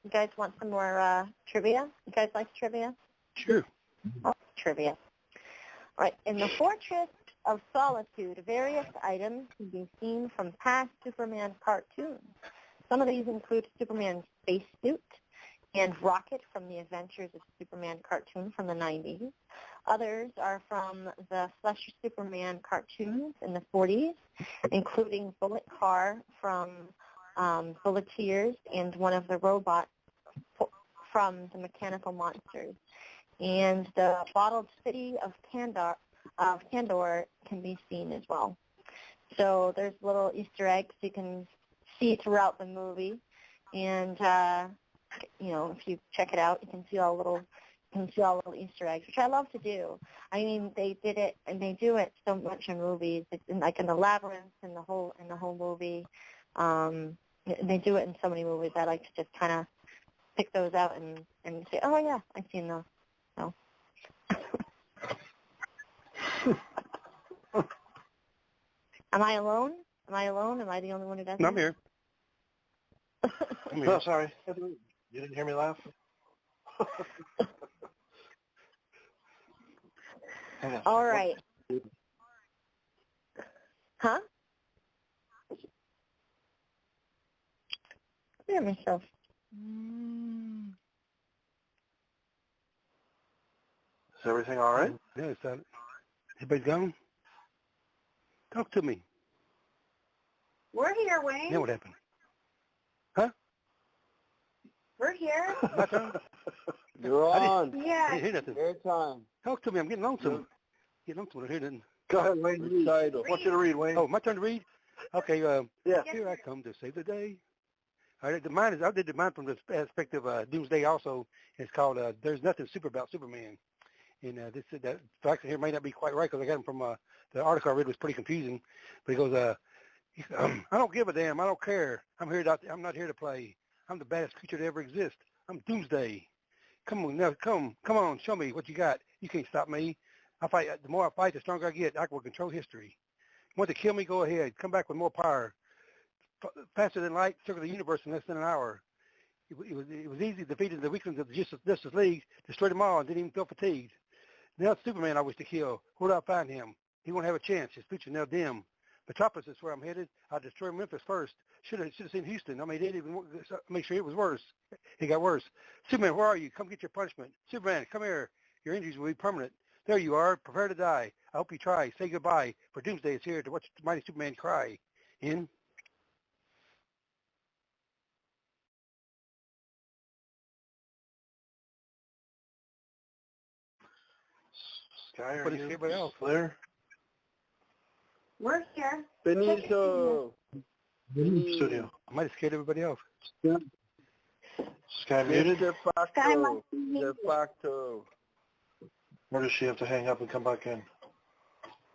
[SPEAKER 2] You guys want some more trivia? You guys like trivia?
[SPEAKER 6] Sure.
[SPEAKER 2] Oh, trivia. All right. In the Fortress of Solitude, various items can be seen from past Superman cartoons. Some of these include Superman's spacesuit and Rocket from the Adventures of Superman cartoon from the 90s. Others are from the Fleischer Superman cartoons in the 40s, including Bullet Car from Bulleteers and one of the robots from the Mechanical Monsters. And the bottled city of Kandor can be seen as well. So there's little Easter eggs you can see throughout the movie, and if you check it out, you can see all little Easter eggs, which I love to do. I mean, they did it, and they do it so much in movies, like in the Labyrinth and the whole movie. They do it in so many movies. I like to just kind of pick those out and say, oh yeah, I've seen those. So. Am I alone? Am I the only one who doesn't?
[SPEAKER 6] No, I'm here.
[SPEAKER 5] Oh, sorry. You didn't hear me laugh?
[SPEAKER 2] All right. Huh? Hear myself.
[SPEAKER 5] Is everything all right?
[SPEAKER 6] Yeah, it's everybody's gone? Talk to me.
[SPEAKER 3] We're here, Wayne.
[SPEAKER 6] Yeah, what happened? Huh?
[SPEAKER 3] We're here.
[SPEAKER 6] My turn?
[SPEAKER 7] You're on.
[SPEAKER 6] I
[SPEAKER 3] Yeah.
[SPEAKER 6] didn't hear nothing.
[SPEAKER 7] Your time.
[SPEAKER 6] Talk to me. I'm getting lonesome. I don't hear nothing.
[SPEAKER 5] Go ahead, Wayne.
[SPEAKER 7] Recital.
[SPEAKER 5] I want you to read, Wayne.
[SPEAKER 6] Oh, my turn to read? Okay,
[SPEAKER 5] Yeah.
[SPEAKER 6] Here I come to save the day. I did mine from the aspect of Doomsday also. It's called There's Nothing Super About Superman. And that fact here may not be quite right because I got him from the article I read was pretty confusing. But he goes, I don't give a damn. I don't care. I'm not here to play. I'm the baddest creature to ever exist. I'm Doomsday. Come on, now, come on, show me what you got. You can't stop me. I fight. The more I fight, the stronger I get. I will control history. Want to kill me? Go ahead. Come back with more power. Faster than light, circle the universe in less than an hour. It was easy defeating the weaklings of the Justice League, destroyed them all, and didn't even feel fatigued. Now it's Superman I wish to kill. Where do I find him? He won't have a chance. His future now dim. Metropolis is where I'm headed. I'll destroy Memphis first. Should have seen Houston. I mean, they didn't even make sure it was worse. It got worse. Superman, where are you? Come get your punishment. Superman, come here. Your injuries will be permanent. There you are. Prepare to die. I hope you try. Say goodbye, for Doomsday is here to watch the mighty Superman cry. In.
[SPEAKER 5] Sky, are you there?
[SPEAKER 3] We're here.
[SPEAKER 7] Benito.
[SPEAKER 5] Studio.
[SPEAKER 6] I might have scared everybody off.
[SPEAKER 5] Sky muted?
[SPEAKER 7] De facto. De facto.
[SPEAKER 5] Or does she have to hang up and come back in?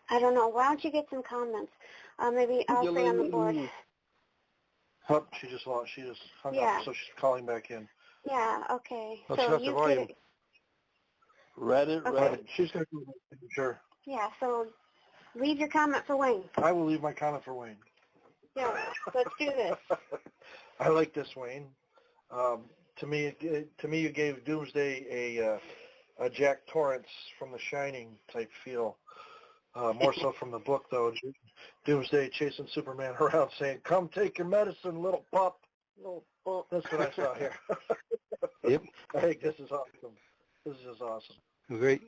[SPEAKER 3] I don't know. Why don't you get some comments? Maybe I'll stay on the board.
[SPEAKER 5] Oh, she just hung up, so she's calling back in.
[SPEAKER 3] Yeah, okay.
[SPEAKER 6] Oh,
[SPEAKER 3] so you get it.
[SPEAKER 7] Reddit.
[SPEAKER 5] She's going to go, sure.
[SPEAKER 3] Yeah, so leave your comment for Wayne.
[SPEAKER 5] I will leave my comment for Wayne.
[SPEAKER 3] Yeah, let's do this.
[SPEAKER 5] I like this, Wayne. To me, you gave Doomsday a Jack Torrance from The Shining type feel. More so from the book, though. Doomsday chasing Superman around saying, "Come take your medicine, little pup." That's what I saw here.
[SPEAKER 6] Yep.
[SPEAKER 5] I think this is awesome. This is just awesome.
[SPEAKER 6] Great.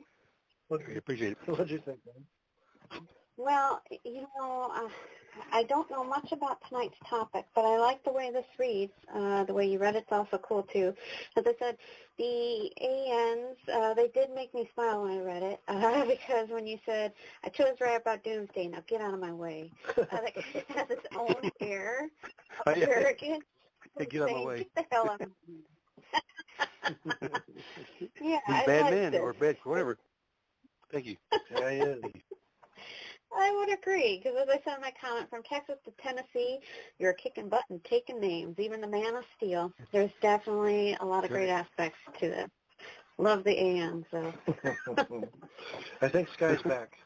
[SPEAKER 6] I appreciate it.
[SPEAKER 5] What did you think, man?
[SPEAKER 3] Well, I don't know much about tonight's topic, but I like the way this reads. The way you read it's also cool, too. As I said, the ANs, they did make me smile when I read it, because when you said, I chose to write about Doomsday, now get out of my way. It has its own air of arrogance.
[SPEAKER 6] Hey, get out of my way.
[SPEAKER 3] Get the hell out of my way. Yeah,
[SPEAKER 6] he's a bad man, or bad, whatever. Thank you.
[SPEAKER 5] Yeah, he is.
[SPEAKER 3] I would agree, because as I said in my comment, from Texas to Tennessee, you're kicking butt and taking names, even the Man of Steel. There's definitely a lot of great aspects to this. Love the AN, so.
[SPEAKER 5] I think Sky's back.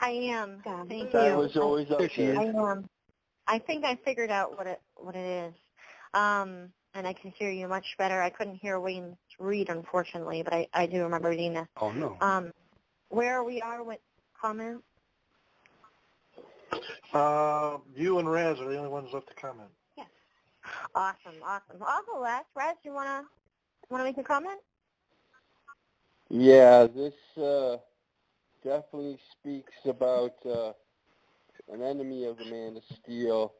[SPEAKER 2] I am. Thank
[SPEAKER 7] That
[SPEAKER 2] you.
[SPEAKER 7] was always up there.
[SPEAKER 2] I am. I think I figured out what it is. And I can hear you much better. I couldn't hear Wayne read, unfortunately, but I do remember reading this.
[SPEAKER 6] Oh, no.
[SPEAKER 2] Where we are with comments?
[SPEAKER 5] You and Raz are the only ones left to comment.
[SPEAKER 2] Yes. Awesome. I'll go last. Raz, you wanna make a comment?
[SPEAKER 7] Yeah, this definitely speaks about an enemy of the Man of Steel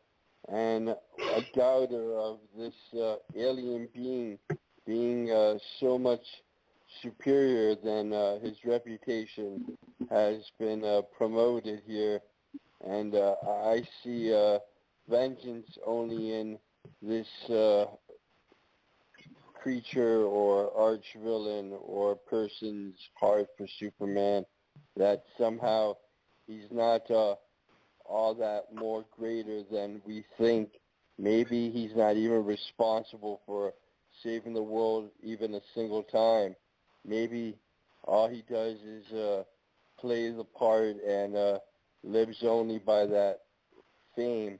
[SPEAKER 7] and a doubter of this alien being so much superior than his reputation has been promoted here. And I see vengeance only in this creature or arch-villain or person's heart for Superman, that somehow he's not all that more greater than we think. Maybe he's not even responsible for saving the world even a single time. Maybe all he does is play the part and lives only by that fame.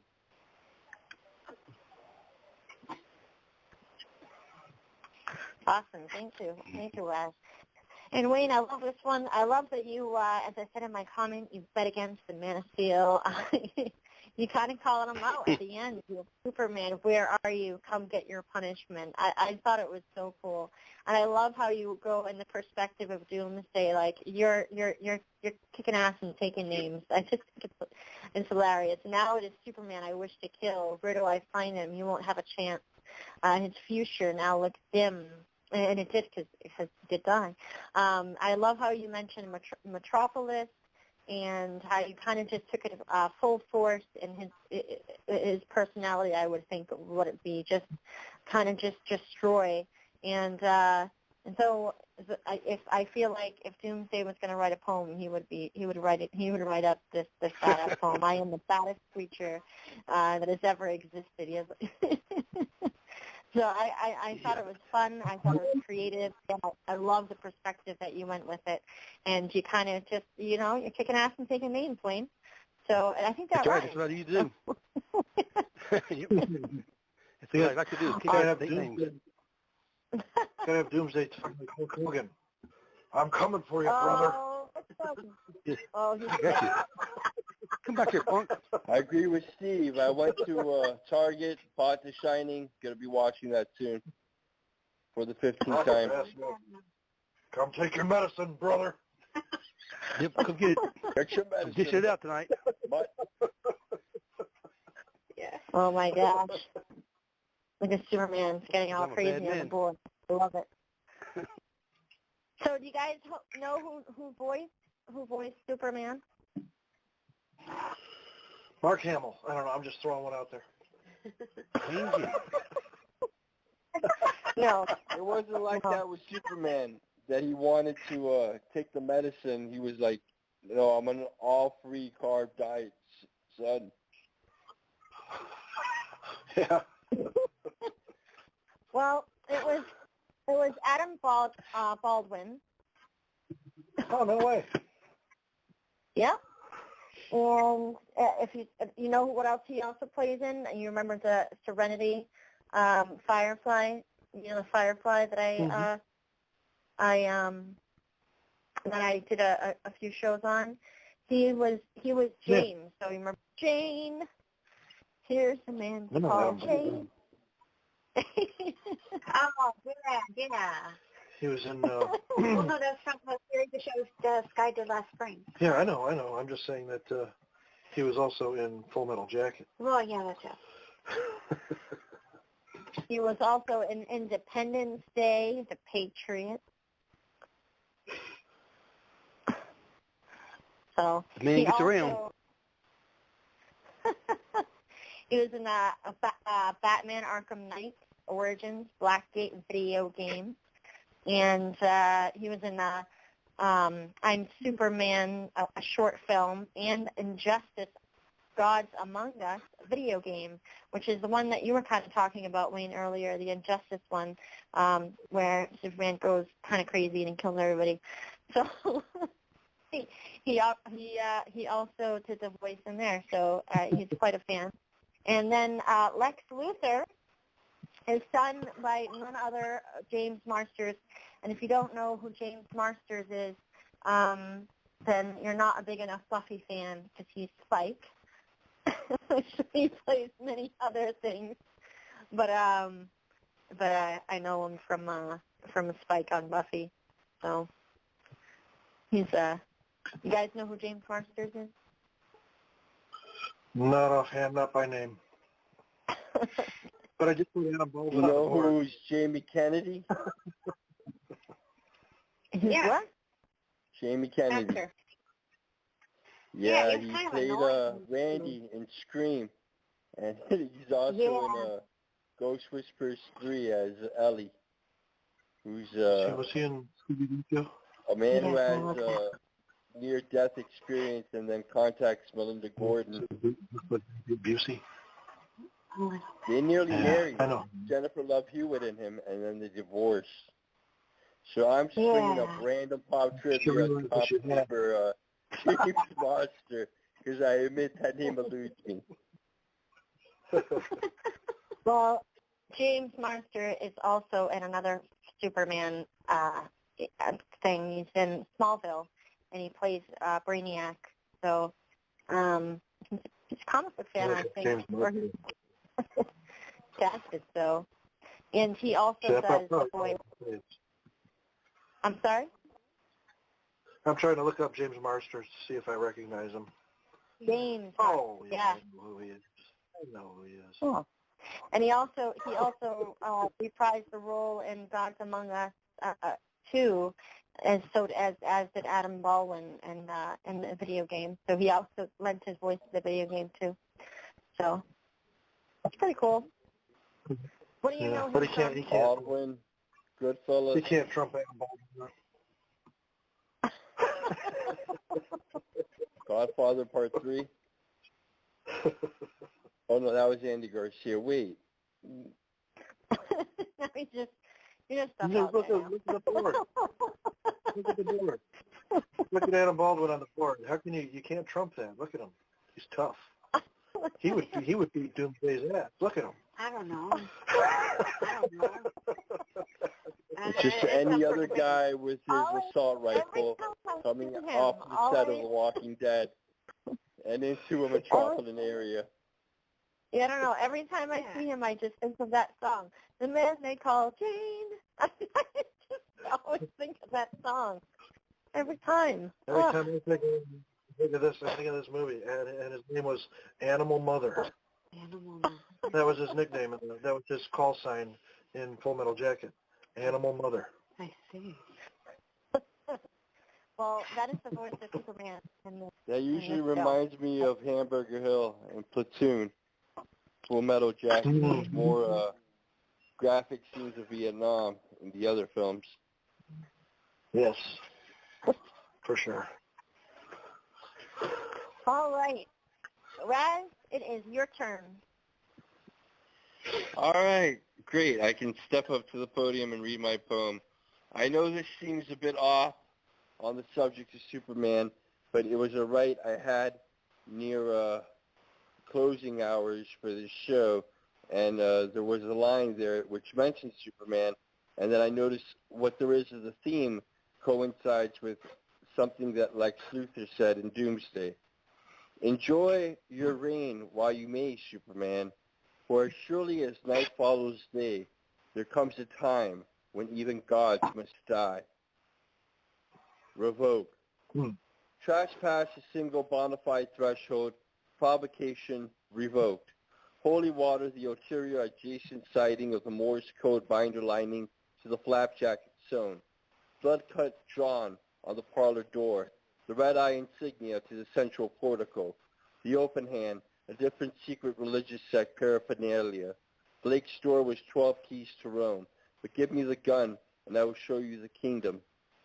[SPEAKER 2] Awesome. Thank you, Wes. And Wayne, I love this one. I love that you, as I said in my comment, you bet against the Man of Steel. You kind of calling him out at the end. Superman, where are you? Come get your punishment. I thought it was so cool, and I love how you go in the perspective of Doomsday. Like you're kicking ass and taking names. I just think it's hilarious. Now it is Superman I wish to kill. Where do I find him? You won't have a chance. His future now looks dim. And it did because it did die. I love how you mentioned Metropolis and how you kind of just took it full force in his personality. I would think would it be just kind of just destroy and so if I feel like if Doomsday was going to write a poem, he would write up this badass poem. I am the baddest creature that has ever existed. He has, so I thought it was fun. I thought it was creative. I love the perspective that you went with it. And you kind of just, you're kicking ass and taking names, Wayne. So I think that's right.
[SPEAKER 6] That's what you do. That's what I like to do. Kick ass and take names.
[SPEAKER 5] Gotta have Doomsday talk like Hulk Hogan. I'm coming for you, brother.
[SPEAKER 2] Oh, he's
[SPEAKER 6] I got you. Come back here, punk.
[SPEAKER 7] I agree with Steve. I went to Target, bought The Shining. Gonna be watching that soon for the 15th time.
[SPEAKER 5] Come take your medicine, brother.
[SPEAKER 6] Yep, come get it.
[SPEAKER 7] Get your medicine.
[SPEAKER 6] Dish it out tonight.
[SPEAKER 7] But
[SPEAKER 3] Yeah.
[SPEAKER 2] Oh my gosh. Look at Superman's getting all
[SPEAKER 6] I'm a
[SPEAKER 2] crazy
[SPEAKER 6] bad
[SPEAKER 2] on the
[SPEAKER 6] man.
[SPEAKER 2] board. I love it. So do you guys know who voiced Superman?
[SPEAKER 5] Mark Hamill. I don't know. I'm just throwing one out there.
[SPEAKER 6] Change it.
[SPEAKER 2] No.
[SPEAKER 7] it wasn't like that with Superman, that he wanted to take the medicine. He was like, no, I'm on an all-free carb diet, son.
[SPEAKER 5] Yeah.
[SPEAKER 2] Well, it was Adam Baldwin.
[SPEAKER 5] Oh, no way.
[SPEAKER 2] Yep. And if you know what else he also plays in, you remember the Serenity Firefly, the Firefly that I did a few shows on. He was James. Yeah. So you remember Jane? Here's a man called Jane.
[SPEAKER 3] Oh, yeah.
[SPEAKER 5] He was in.
[SPEAKER 3] Well, no, that's from the series of shows Sky did last spring.
[SPEAKER 5] Yeah, I know. I'm just saying that he was also in Full Metal Jacket.
[SPEAKER 3] Well, yeah, that's it.
[SPEAKER 2] He was also in Independence Day, The Patriot. So
[SPEAKER 6] Man
[SPEAKER 2] he
[SPEAKER 6] gets
[SPEAKER 2] also,
[SPEAKER 6] around.
[SPEAKER 2] he was in a Batman Arkham Knight Origins Blackgate video game, and he was in I'm Superman, a short film, and Injustice: Gods Among Us video game, which is the one that you were kind of talking about, Wayne, earlier, the Injustice one, where Superman goes kind of crazy and kills everybody. So he also did the voice in there, so he's quite a fan. And then Lex Luthor is done by none other James Marsters. And if you don't know who James Marsters is, then you're not a big enough Buffy fan, because he's Spike. He plays many other things, but I know him from Spike on Buffy. So he's you guys know who James Marsters is?
[SPEAKER 5] Not offhand, not by name. But I just put Adam Baldwin.
[SPEAKER 7] You know who's Jamie Kennedy?
[SPEAKER 2] Yeah. What?
[SPEAKER 7] Jamie Kennedy.
[SPEAKER 3] Actor.
[SPEAKER 7] Yeah,
[SPEAKER 3] Yeah,
[SPEAKER 7] he
[SPEAKER 3] kind of
[SPEAKER 7] played
[SPEAKER 3] annoying.
[SPEAKER 7] Randy in Scream, and he's also in Ghost Whisperers 3 as Ellie, who's
[SPEAKER 5] was he in Scooby-Doo too?
[SPEAKER 7] a man who has near-death experience and then contacts Melinda Gordon.
[SPEAKER 5] Busey.
[SPEAKER 7] They nearly married.
[SPEAKER 5] I know.
[SPEAKER 7] Jennifer Love Hewitt and him, and then they divorced. So I'm just bringing up random pop trivia on top for James Monster, because I admit that name eludes me.
[SPEAKER 2] Well, James Marster is also in another Superman thing. He's in Smallville, and he plays Brainiac. So he's a comic book fan, I think. Or he's casted, so. And he also does the voice. I'm sorry?
[SPEAKER 5] I'm trying to look up James Marsters to see if I recognize him.
[SPEAKER 2] James.
[SPEAKER 5] Oh,
[SPEAKER 2] yeah.
[SPEAKER 5] I know who he is. I know who he is.
[SPEAKER 2] Oh. And he also reprised the role in Gods Among Us 2, as did Adam Baldwin in the video game. So he also lent his voice to the video game too. So that's pretty cool. What do you know?
[SPEAKER 5] But he can't.
[SPEAKER 7] Baldwin, Goodfellas.
[SPEAKER 5] He can't trump Adam Baldwin.
[SPEAKER 7] Godfather Part 3. Oh no, that was Andy Garcia. Wait.
[SPEAKER 2] you just stuff
[SPEAKER 5] Look
[SPEAKER 2] out there.
[SPEAKER 5] at the board. Look at the board. Look at Adam Baldwin on the board. How can you can't trump that? Look at him. He's tough. He would beat Doomsday's ass. Look at him.
[SPEAKER 3] I don't know. I don't know.
[SPEAKER 7] It's just any other guy with his assault rifle coming off the set of The Walking Dead and into a metropolitan area.
[SPEAKER 2] Yeah, I don't know. Every time I see him, I just think of that song. The man they call Jane. I just always think of that song. Every time.
[SPEAKER 5] Every time I think of this, I think of this movie, and his name was Animal Mother.
[SPEAKER 3] Animal Mother.
[SPEAKER 5] That was his nickname. That was his call sign in Full Metal Jacket. Animal Mother.
[SPEAKER 3] I see.
[SPEAKER 2] Well, that is the voice of Superman.
[SPEAKER 7] That usually reminds me of Hamburger Hill and Platoon. Full Metal Jacket. There's more graphic scenes of Vietnam in the other films.
[SPEAKER 5] Yes, for sure.
[SPEAKER 2] All right. Raz, it is your turn.
[SPEAKER 7] All right, great. I can step up to the podium and read my poem. I know this seems a bit off on the subject of Superman, but it was a right I had near closing hours for this show, and there was a line there which mentioned Superman, and then I noticed what there is as a theme coincides with something that Lex Luthor said in Doomsday. Enjoy your reign while you may, Superman, for as surely as night follows day, there comes a time when even gods must die. Revoke. Trespass a single bona fide threshold, provocation revoked. Holy water, the ulterior adjacent siding of the Morse code binder lining to the flapjacket sewn. Blood cut drawn on the parlor door. The red eye insignia to the central portico. The open hand, a different secret religious sect paraphernalia. Blake's door was 12 keys to Rome. But give me the gun, and I will show you the kingdom.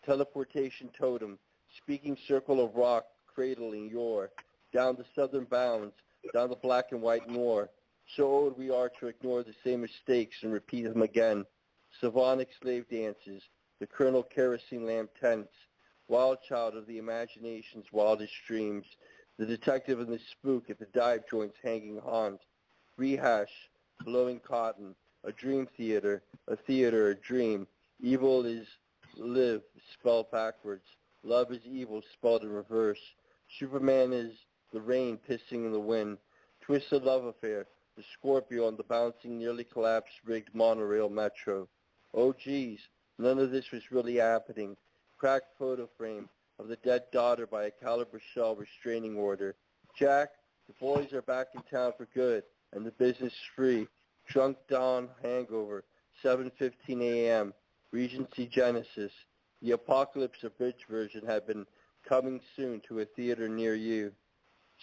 [SPEAKER 7] Teleportation totem, speaking circle of rock, cradling yore. Down the southern bounds, down the black and white moor. So old we are to ignore the same mistakes and repeat them again. Slavonic slave dances, the Colonel kerosene lamp tents. Wild child of the imagination's wildest dreams. The detective and the spook at the dive joint's hanging haunt. Rehash, blowing cotton, a dream theater, a dream. Evil is live, spelled backwards. Love is evil, spelled in reverse. Superman is the rain pissing in the wind. Twisted love affair, the Scorpio on the bouncing, nearly collapsed rigged monorail metro. Oh geez, none of this was really happening. Cracked photo frame of the dead daughter by a caliber shell restraining order. Jack, the boys are back in town for good, and the business free. Drunk dawn hangover, 7:15 a.m. Regency Genesis. The apocalypse abridged version had been coming soon to a theater near you.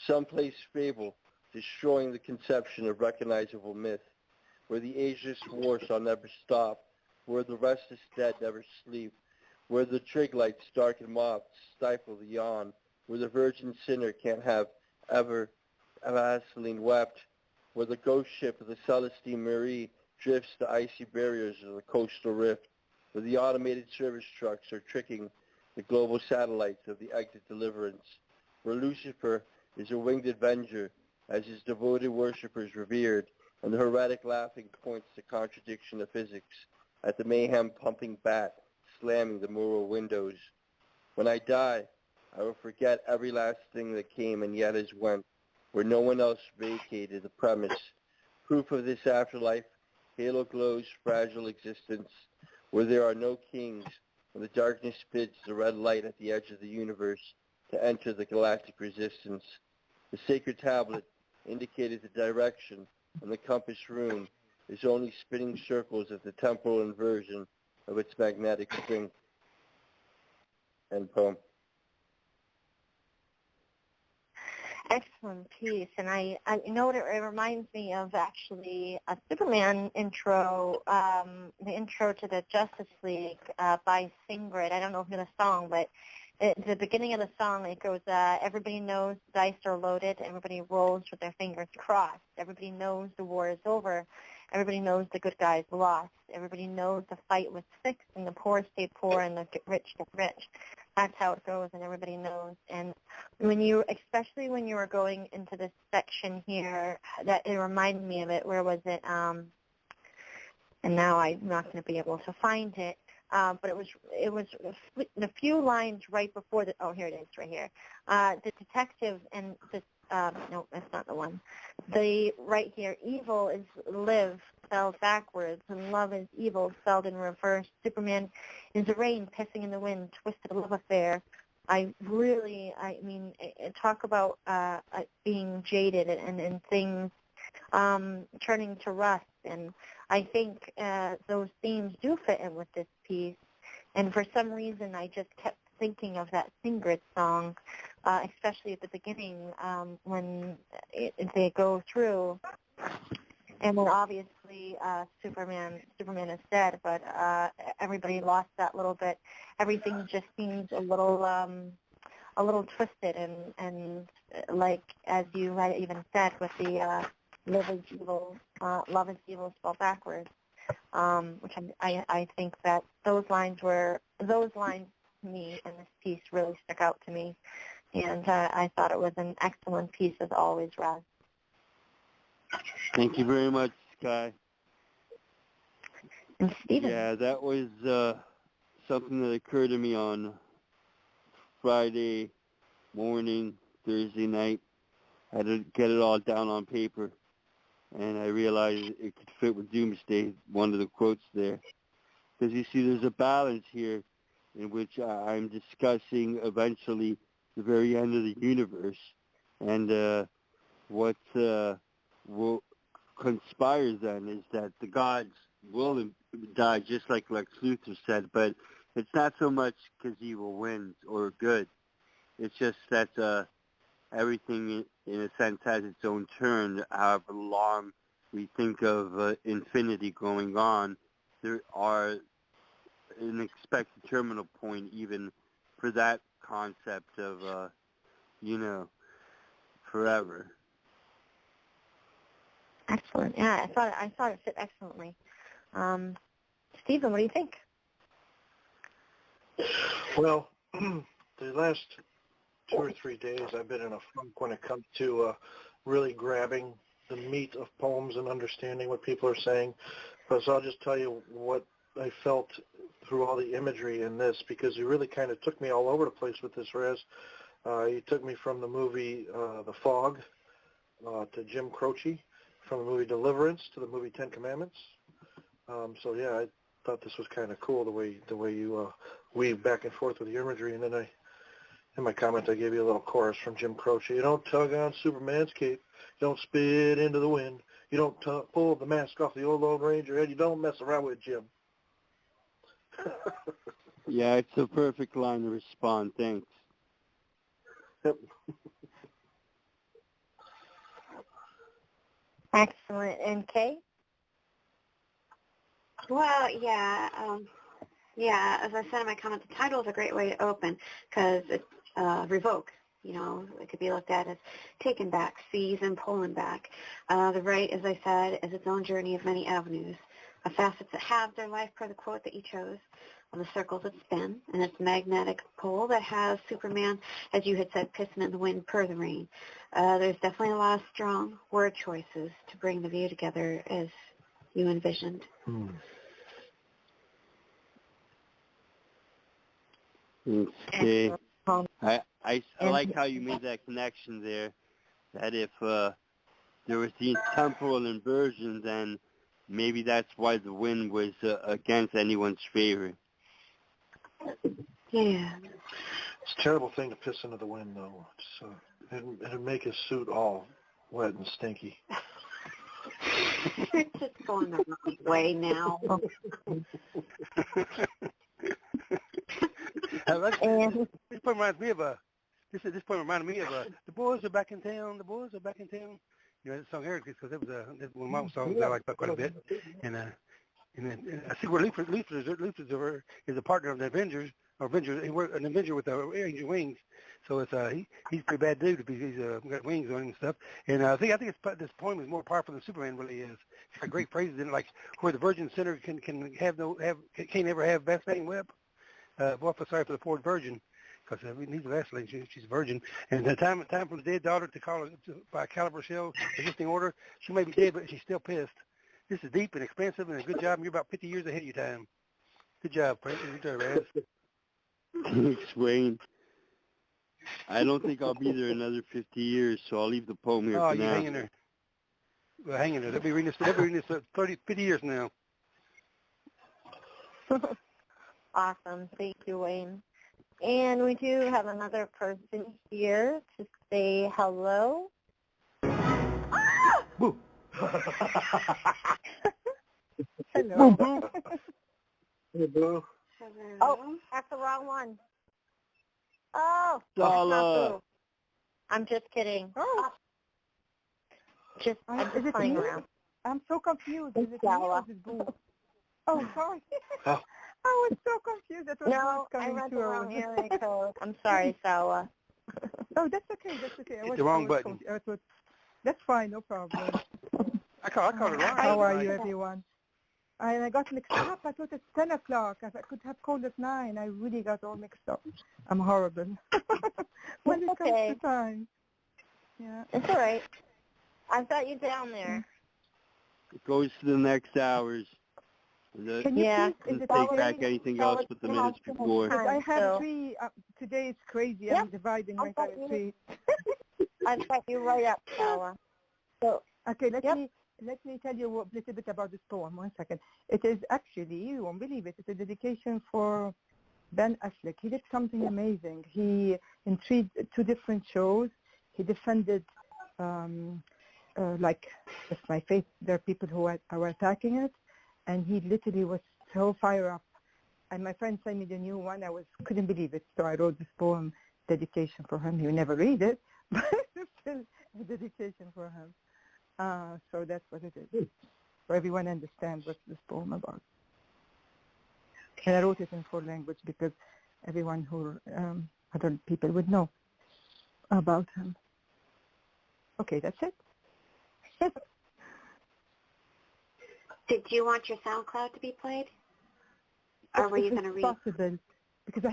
[SPEAKER 7] Someplace fable, destroying the conception of recognizable myth, where the ageless war shall never stop, where the restless dead never sleep, where the trig lights darken moths stifle the yawn, where the virgin sinner can't have ever Vaseline wept, where the ghost ship of the Celestine Marie drifts the icy barriers of the coastal rift, where the automated service trucks are tricking the global satellites of the exit deliverance, where Lucifer is a winged avenger as his devoted worshippers revered, and the heretic laughing points to contradiction of physics at the mayhem pumping bat slamming the mural windows. When I die, I will forget every last thing that came and yet has went, where no one else vacated the premise. Proof of this afterlife, halo glows fragile existence, where there are no kings, and the darkness bids the red light at the edge of the universe to enter the galactic resistance. The sacred tablet indicated the direction, and the compass rune is only spinning circles at the temporal inversion of its magnetic string. End poem.
[SPEAKER 2] Excellent piece, and I you know what it reminds me of, actually, a Superman intro, the intro to the Justice League by Singrid. I don't know if you know the song, but at the beginning of the song it goes, everybody knows the dice are loaded, everybody rolls with their fingers crossed, everybody knows the war is over, everybody knows the good guys lost, everybody knows the fight was fixed and the poor stay poor and the rich get rich. that's how it goes, and everybody knows. And especially when you were going into this section here, that it reminded me of it. Where was it? And now I'm not going to be able to find it. But it was a few lines right before the. Oh, here it is, right here. The detective and the. No, that's not the one. Right here, evil is live spelled backwards, and love is evil spelled in reverse. Superman is the rain pissing in the wind, twisted love affair. I mean, talk about being jaded and things turning to rust. And I think those themes do fit in with this piece. And for some reason, I just kept thinking of that Ingrid song, especially at the beginning when they go through. And then obviously Superman is dead, but everybody lost that little bit. Everything just seems a little twisted, and like as you had even said with the love is evil spelled backwards, which I think that those lines to me in this piece really stuck out to me, and I thought it was an excellent piece as always, Roz.
[SPEAKER 7] Thank you very much, Sky.
[SPEAKER 2] And Stephen.
[SPEAKER 7] Yeah, that was something that occurred to me on Friday morning, Thursday night. I had to get it all down on paper, and I realized it could fit with Doomsday, one of the quotes there. Because you see, there's a balance here in which I'm discussing eventually the very end of the universe, and what conspires then is that the gods will die, just like Lex Luthor said, but it's not so much because evil wins or good. It's just that everything, in a sense, has its own turn. However long we think of infinity going on, there are an expected terminal point even for that concept of, forever.
[SPEAKER 2] Excellent. Yeah, I thought it fit excellently. Stephen, what do you think?
[SPEAKER 5] Well, the last 2 or 3 days I've been in a funk when it comes to really grabbing the meat of poems and understanding what people are saying. So I'll just tell you what I felt through all the imagery in this, because you really kind of took me all over the place with this, Rez. You took me from the movie The Fog to Jim Croce, from the movie Deliverance to the movie Ten Commandments. So yeah, I thought this was kind of cool the way you weave back and forth with your imagery. And then in my comment, I gave you a little chorus from Jim Croce. You don't tug on Superman's cape. You don't spit into the wind. You don't pull the mask off the old Lone Ranger head. You don't mess around with Jim.
[SPEAKER 7] Yeah, it's a perfect line to respond. Thanks.
[SPEAKER 5] Yep.
[SPEAKER 2] Excellent. And Kay?
[SPEAKER 3] Well, yeah, as I said in my comment, the title is a great way to open because it's revoke. It could be looked at as taken back, seize, and pulling back. The right, as I said, is its own journey of many avenues, of facets that have their life per the quote that you chose, of the circles that spin, and its magnetic pole that has Superman, as you had said, pissing in the wind per the rain. There's definitely a lot of strong word choices to bring the view together as you envisioned.
[SPEAKER 7] Okay. I like how you made that connection there, that if there was the temporal inversion, then maybe that's why the wind was against anyone's favor.
[SPEAKER 3] Yeah.
[SPEAKER 5] It's a terrible thing to piss into the wind, though. It'd make his suit all wet and stinky.
[SPEAKER 3] You're just going the wrong way now.
[SPEAKER 6] This point reminded me of the boys are back in town. The boys are back in town. That song Eric, because it was one of my songs I like quite a bit. And I see where Luthor is a partner of the Avengers. He worked an Avenger with angel wings, so it's he's a pretty bad dude if he's got wings on him and stuff. And I think this poem is more powerful than Superman really is. It's got great phrases in it, like where the Virgin Sinner can't ever have best name whip. Sorry for the Ford Virgin. because he's vacillating. She's a virgin. And the time for the dead daughter to call her by a caliber shell, existing order, she may be dead, but she's still pissed. This is deep and expensive, and a good job. You're about 50 years ahead of your time. Good job, Frank. Good job, Raz.
[SPEAKER 7] Thanks, Wayne. I don't think I'll be there another 50 years, so I'll leave the poem here
[SPEAKER 6] Oh,
[SPEAKER 7] for
[SPEAKER 6] you're
[SPEAKER 7] now.
[SPEAKER 6] hanging there. Well, hanging there. They'll be reading this 30, 50 years now.
[SPEAKER 2] Awesome. Thank you, Wayne. And we do have another person here to say hello.
[SPEAKER 6] Boo.
[SPEAKER 2] Hello.
[SPEAKER 5] Hey, Boo.
[SPEAKER 2] Oh, that's the wrong one. Oh, that's
[SPEAKER 7] Sala.
[SPEAKER 2] not Boo. I'm just kidding.
[SPEAKER 1] Oh,
[SPEAKER 2] I'm
[SPEAKER 1] is
[SPEAKER 2] just
[SPEAKER 1] it
[SPEAKER 2] playing
[SPEAKER 1] me?
[SPEAKER 2] around.
[SPEAKER 1] I'm so confused. Is
[SPEAKER 2] It's
[SPEAKER 1] it me or
[SPEAKER 2] Sala.
[SPEAKER 1] is it Boo? Oh, sorry.
[SPEAKER 5] Oh.
[SPEAKER 1] I was so confused. That was
[SPEAKER 2] No,
[SPEAKER 1] Boo's
[SPEAKER 2] I
[SPEAKER 1] coming
[SPEAKER 2] read the
[SPEAKER 1] too.
[SPEAKER 2] wrong area code. I'm sorry, Sala.
[SPEAKER 1] Oh, that's okay. That's okay.
[SPEAKER 6] Hit the wrong button.
[SPEAKER 1] That's fine. No problem.
[SPEAKER 6] I called it wrong.
[SPEAKER 1] How are you, everyone? I got mixed up. I thought it's 10 o'clock. I could have called at 9. I really got all mixed up. I'm horrible. When it comes to time. Yeah.
[SPEAKER 2] It's all right. I've got you down there.
[SPEAKER 7] It goes to the next hours.
[SPEAKER 1] Can you
[SPEAKER 2] Yeah.
[SPEAKER 1] please,
[SPEAKER 7] Doesn't take back anything else but the minutes before.
[SPEAKER 1] because I have
[SPEAKER 2] So-
[SPEAKER 1] 3, today it's crazy.
[SPEAKER 2] Yep.
[SPEAKER 1] I'm dividing my time in 3.
[SPEAKER 2] I've got you right up, Sala. So,
[SPEAKER 1] Okay, let
[SPEAKER 2] Yep.
[SPEAKER 1] me tell you a little bit about this poem. 1 second. It is actually, you won't believe it, it's a dedication for Ben Affleck. He did something amazing. He intrigued 2 different shows. He defended, like, with my faith, there are people who are attacking it, and he literally was so fired up. And my friend sent me the new one. I couldn't believe it, so I wrote this poem dedication for him. He would never read it, but it's still a dedication for him. So that's what it is. So everyone understands what's this poem about. And I wrote it in 4 languages because everyone who other people would know about him. Okay, that's it.
[SPEAKER 3] Did you want your SoundCloud to be played? Or were you going to read?
[SPEAKER 1] It's possible, because I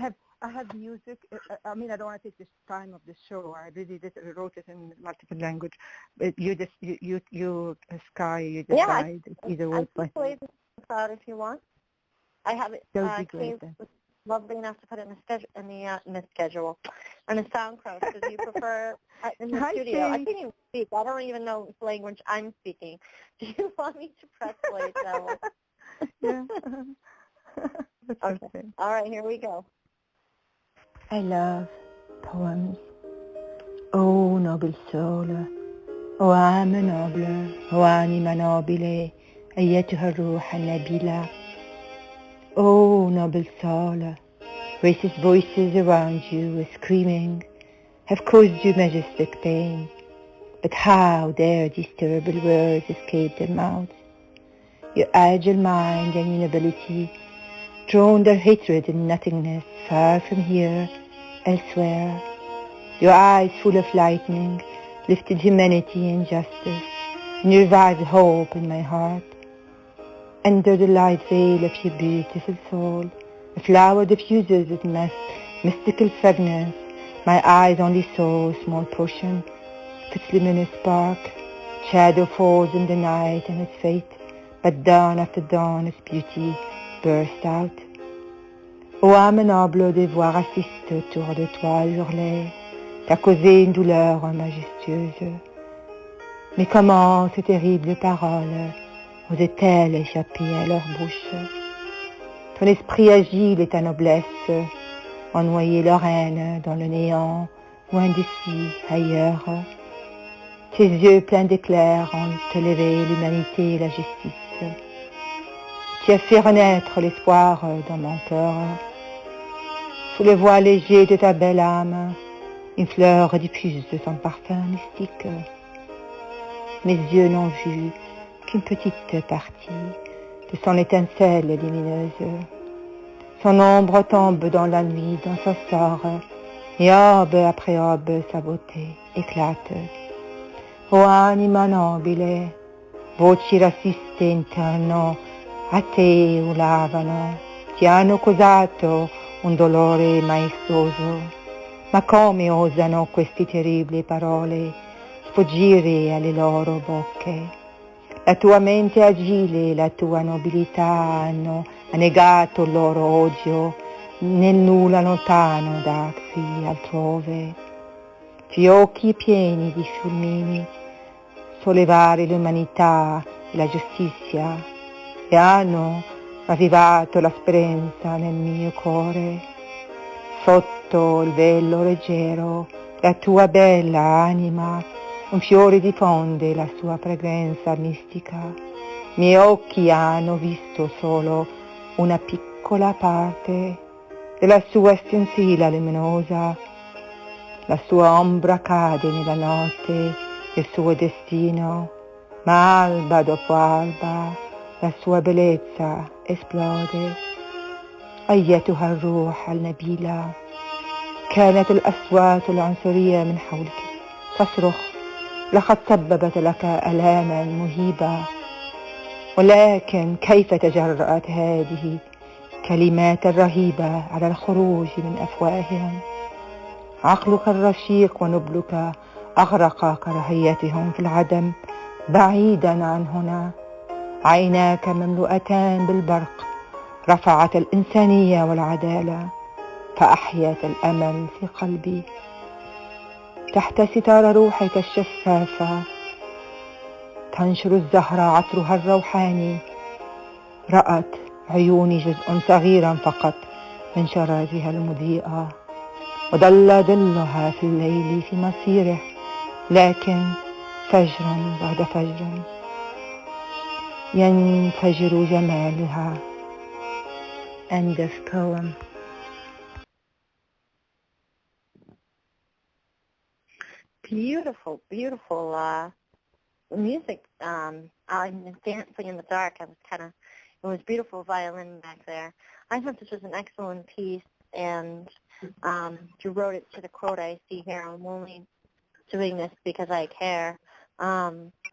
[SPEAKER 1] have music. I mean, I don't want to take this time of the show. I really wrote it in multiple language. But you Sky, you decide. It's either way.
[SPEAKER 2] I can play this out if you want. I have it.
[SPEAKER 1] That would be great,
[SPEAKER 2] Kate
[SPEAKER 1] then.
[SPEAKER 2] was lovely enough to put it in the schedule, on the SoundCloud. So do you prefer in the
[SPEAKER 1] Hi,
[SPEAKER 2] studio? I
[SPEAKER 1] Kate.
[SPEAKER 2] can't even speak. I don't even know what language I'm speaking. Do you want me to press play, Sala?
[SPEAKER 1] Yeah. That's
[SPEAKER 2] Okay. All right, here we go.
[SPEAKER 1] I love poems. Oh, noble soul. Oh, âme noble. Oh, anima nobile. أيتها الروح النبيلة. Oh, noble soul. Racist voices around you are screaming, have caused you majestic pain. But how dare these terrible words escape their mouths? Your agile mind and inability drowned their hatred in nothingness far from here, elsewhere. Your eyes full of lightning lifted humanity and justice, and you revived hope in my heart. Under the light veil of your beautiful soul, a flower diffuses its mystical fragrance. My eyes only saw a small portion of its luminous spark. Shadow falls in the night and its fate, but dawn after dawn its beauty burst out. Ô âme noble, des voix racistes autour de toi hurlaient, t'as causé une douleur majestueuse. Mais comment ces terribles paroles osaient-elles échapper à leur bouche? Ton esprit agile et ta noblesse ont noyé leur haine dans le néant, loin d'ici, ailleurs. Tes yeux pleins d'éclairs ont élevé l'humanité et la justice. Tu as fait renaître l'espoir dans mon cœur. Sous le voile léger de ta belle âme, une fleur diffuse son parfum mystique. Mes yeux n'ont vu qu'une petite partie de son étincelle lumineuse. Son ombre tombe dans la nuit, dans son sort, et orbe après orbe sa beauté éclate. O anima nobile, voci razziste interno a te ulavano, ti hanno causato un dolore maestoso. Ma come osano queste terribili parole sfuggire alle loro bocche? La tua mente agile e la tua nobiltà hanno annegato il loro odio nel nulla lontano da qui altrove. Gli occhi pieni di fulmini sollevare l'umanità e la giustizia e hanno ravvivato la speranza nel mio cuore. Sotto il velo leggero la tua bella anima un fiore diffonde la sua fragranza mistica. I miei occhi hanno visto solo una piccola parte della sua stensila luminosa. La sua ombra cade nella notte del suo destino, ma alba dopo alba la sua bellezza esplode. أيتها الروح النبيلة كانت الأصوات العنصرية من حولك تصرخ لقد سببت لك آلاما مهيبة، ولكن كيف تجرأت هذه الكلمات الرهيبة على الخروج من أفواههم؟ عقلك الرشيق ونبلك أغرق كراهيتهم في العدم بعيدا عن هنا. عيناك مملوءتان بالبرق رفعت الإنسانية والعدالة فأحيت الأمل في قلبي. تحت ستار روحك الشفافة تنشر الزهرة عطرها الروحاني. رأت عيوني جزء صغيرا فقط من شرارها المضيئة، وظل ظلها في الليل في مسيره، لكن فجرا بعد فجر ينفجر جمالها. End of poem.
[SPEAKER 2] Beautiful, beautiful music. I'm dancing in the dark. It was beautiful violin back there. I thought this was an excellent piece, and you wrote it to the quote I see here, I'm only doing this because I care.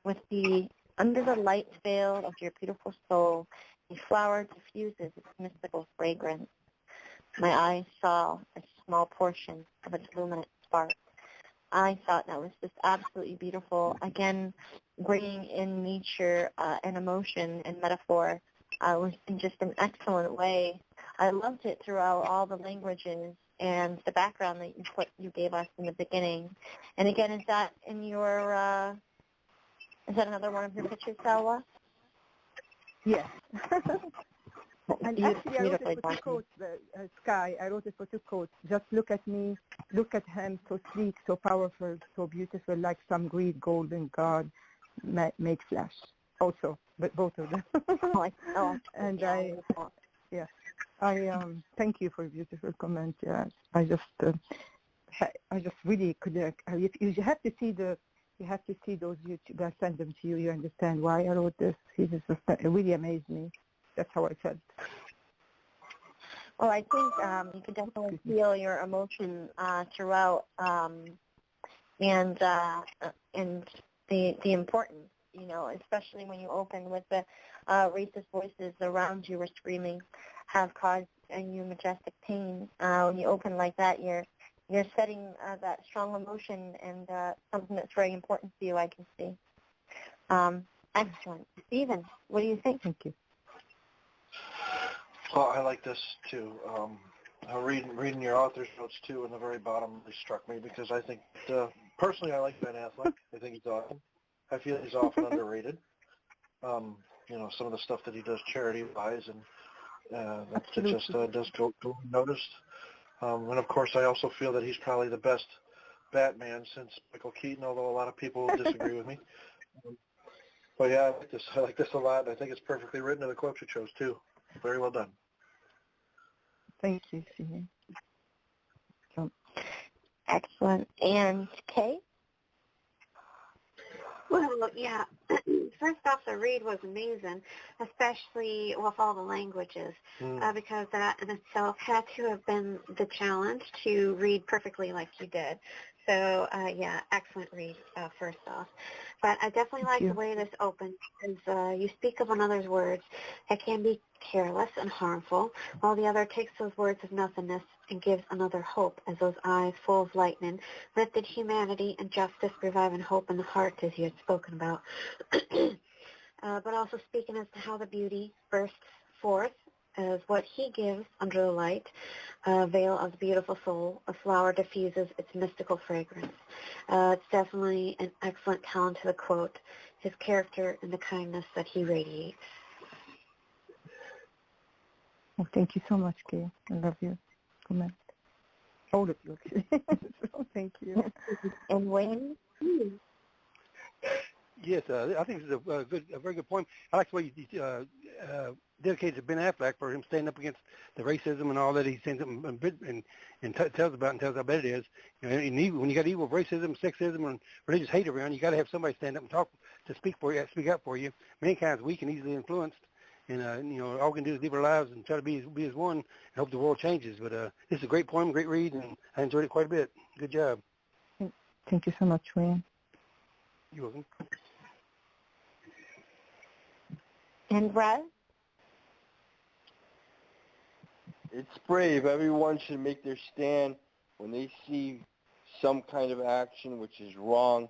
[SPEAKER 2] With the under the light veil of your beautiful soul, a flower diffuses its mystical fragrance. My eyes saw a small portion of its luminous spark. I thought that was just absolutely beautiful. Again, bringing in nature and emotion and metaphor was in just an excellent way. I loved it throughout all the languages and the background that you gave us in the beginning. And again, is that in your is that another one of your pictures, Salwa?
[SPEAKER 1] Yes. And actually, I wrote it for 2 quotes, Sky. I wrote it for 2 quotes. Just look at me, look at him, so sleek, so powerful, so beautiful, like some great golden god made flesh. Also, but both of them. And I thank you for a beautiful comment. Yeah, I just really could. You have to see those YouTube. I send them to you. You understand why I wrote this? It really amazed me. That's how I felt.
[SPEAKER 2] Well, I think you can definitely feel your emotion throughout, and the importance, especially when you open with the racist voices around you were screaming, have caused you majestic pain. When you open like that, you're setting that strong emotion and something that's very important to you, I can see. Excellent. Stephen, what do you think?
[SPEAKER 1] Thank you.
[SPEAKER 5] Well, I like this too. Reading your author's notes too in the very bottom really struck me because I think, personally, I like Ben Affleck. I think he's awesome. I feel he's often underrated. Some of the stuff that he does charity-wise, and that just does go unnoticed. And of course, I also feel that he's probably the best Batman since Michael Keaton, although a lot of people will disagree with me. But yeah, I like this a lot. I think it's perfectly written in the quotes you chose too. Very well done.
[SPEAKER 1] Thank you, Stephen.
[SPEAKER 2] Excellent. And Kay?
[SPEAKER 3] Well, yeah. First off, the read was amazing, especially with all the languages, because that in itself had to have been the challenge to read perfectly like you did. So, excellent read, first off. But I definitely like the way this opens, because you speak of another's words. It can be careless and harmful, while the other takes those words of nothingness and gives another hope, as those eyes full of lightning lifted humanity and justice, reviving hope in the heart, as you had spoken about. But also speaking as to how the beauty bursts forth as what he gives under the light, a veil of the beautiful soul, a flower diffuses its mystical fragrance. It's definitely an excellent talent to the quote, his character and the kindness that he radiates.
[SPEAKER 1] Well, thank you so much, Kay. I love your comment. All of you, actually. So thank you.
[SPEAKER 2] And Wayne?
[SPEAKER 6] Yes, I think this is a very good point. I like the way you dedicated to Ben Affleck for him standing up against the racism and all that he stands up and tells about and tells how bad it is. You know, when you got evil racism, sexism, and religious hate around, you got to have somebody stand up and talk to speak up for you. Mankind's weak and easily influenced, and all we can do is live our lives and try to be as one and hope the world changes. But this is a great poem, great read, and I enjoyed it quite a bit. Good job.
[SPEAKER 1] Thank you so much, Wayne.
[SPEAKER 6] You're welcome.
[SPEAKER 2] And Brad?
[SPEAKER 7] It's brave. Everyone should make their stand when they see some kind of action which is wrong,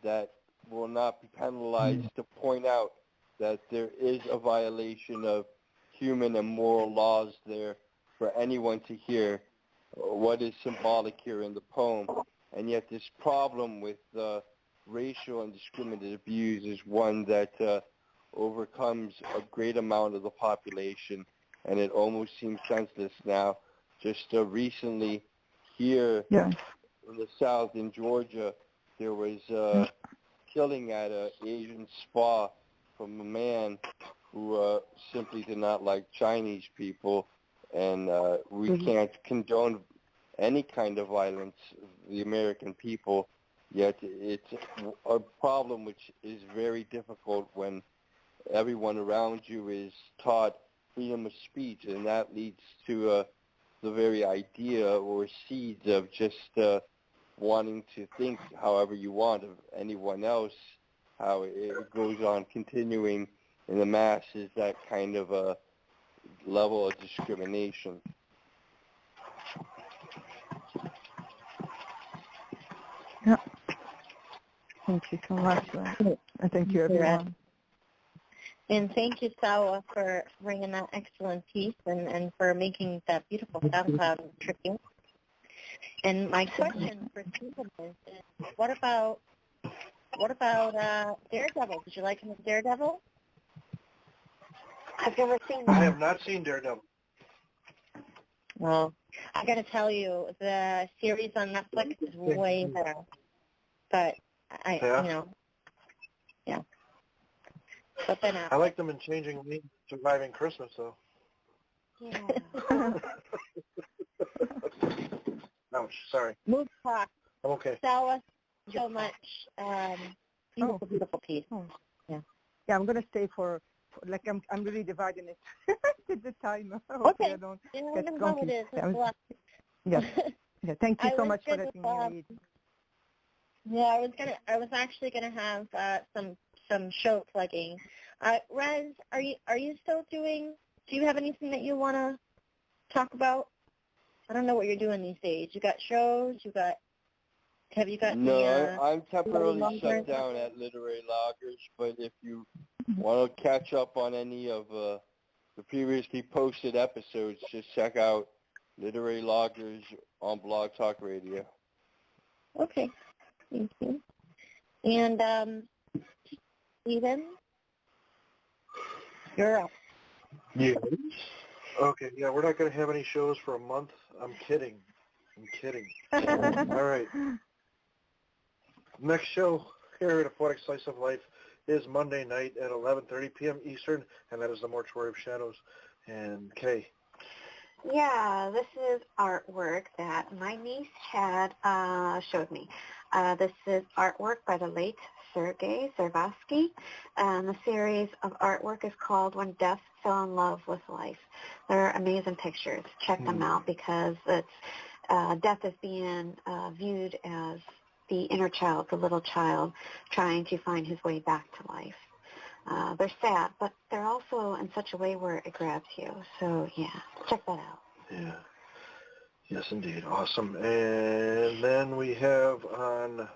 [SPEAKER 7] that will not be penalized, to point out that there is a violation of human and moral laws there for anyone to hear what is symbolic here in the poem. And yet this problem with racial and discriminative abuse is one that overcomes a great amount of the population, and it almost seems senseless now. Just recently here in the South, in Georgia, there was killing at an Asian spa from a man who simply did not like Chinese people, and we can't condone any kind of violence of the American people, yet it's a problem which is very difficult when everyone around you is taught freedom of speech, and that leads to the very idea or seeds of just wanting to think however you want of anyone else, how it goes on continuing in the masses, that kind of a level of discrimination.
[SPEAKER 1] Yeah. Thank you so much, and thank you, everyone.
[SPEAKER 2] And thank you, Sawa, for bringing that excellent piece and for making that beautiful SoundCloud tribute. And my question for Stephen is what about Daredevil? Did you like him as Daredevil?
[SPEAKER 3] I've never seen that.
[SPEAKER 5] I have not seen Daredevil.
[SPEAKER 2] Well, I got to tell you, the series on Netflix is way better. But yeah. But then
[SPEAKER 5] I like them in Changing League, Surviving Christmas, though.
[SPEAKER 3] Yeah.
[SPEAKER 5] Ouch, sorry.
[SPEAKER 2] Move talk.
[SPEAKER 5] I'm okay.
[SPEAKER 2] Sawa, so much. Beautiful piece.
[SPEAKER 1] Oh.
[SPEAKER 2] Yeah.
[SPEAKER 1] Yeah, I'm gonna stay for like I'm really dividing it at the time.
[SPEAKER 2] Okay.
[SPEAKER 1] I don't
[SPEAKER 2] We're
[SPEAKER 1] get
[SPEAKER 2] gonna go with
[SPEAKER 1] grumpy.
[SPEAKER 2] it. It's a lot.
[SPEAKER 1] Yeah. Thank you so much for
[SPEAKER 2] good
[SPEAKER 1] letting me read.
[SPEAKER 2] Yeah, I was actually gonna have some show plugging. Rez, are you still doing? Do you have anything that you want to talk about? I don't know what you're doing these days. You got shows? Have you got?
[SPEAKER 7] No, I'm temporarily shut down at Literary Loggers, but if you want to catch up on any of the previously posted episodes, just check out Literary Loggers on Blog Talk Radio.
[SPEAKER 2] Okay, thank you. And Stephen, you're up.
[SPEAKER 5] Yeah. Okay, yeah, we're not going to have any shows for a month. I'm kidding. All right. Next show here at A Poetic Slice of Life is Monday night at 11:30 p.m. Eastern, and that is the Mortuary of Shadows. And Kay.
[SPEAKER 3] Yeah, this is artwork that my niece had showed me. This is artwork by the late Sergei Zervasky. The series of artwork is called When Death Fell in Love with Life. They're amazing pictures. Check them out because it's death is being viewed as the inner child, the little child, trying to find his way back to life. They're sad, but they're also in such a way where it grabs you. So, yeah, check that out.
[SPEAKER 5] Yeah. Yes, indeed. Awesome. And then we have on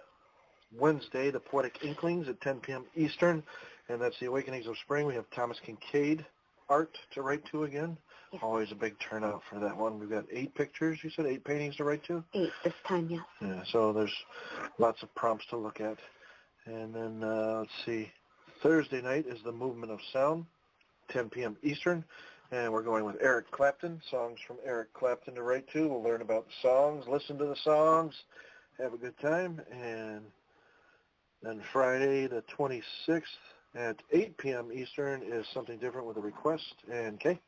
[SPEAKER 5] Wednesday, The Poetic Inklings at 10 p.m. Eastern, and that's The Awakenings of Spring. We have Thomas Kincaid art to write to again.
[SPEAKER 3] Yes.
[SPEAKER 5] Always a big turnout for that one. We've got 8 pictures, you said, 8 paintings to write to?
[SPEAKER 3] 8 this time, yes.
[SPEAKER 5] Yeah, so there's lots of prompts to look at. And then, let's see, Thursday night is The Movement of Sound, 10 p.m. Eastern, and we're going with Eric Clapton, songs from Eric Clapton to write to. We'll learn about the songs, listen to the songs, have a good time, and then Friday the 26th at 8 p.m. Eastern is Something Different with a Request. And Kay?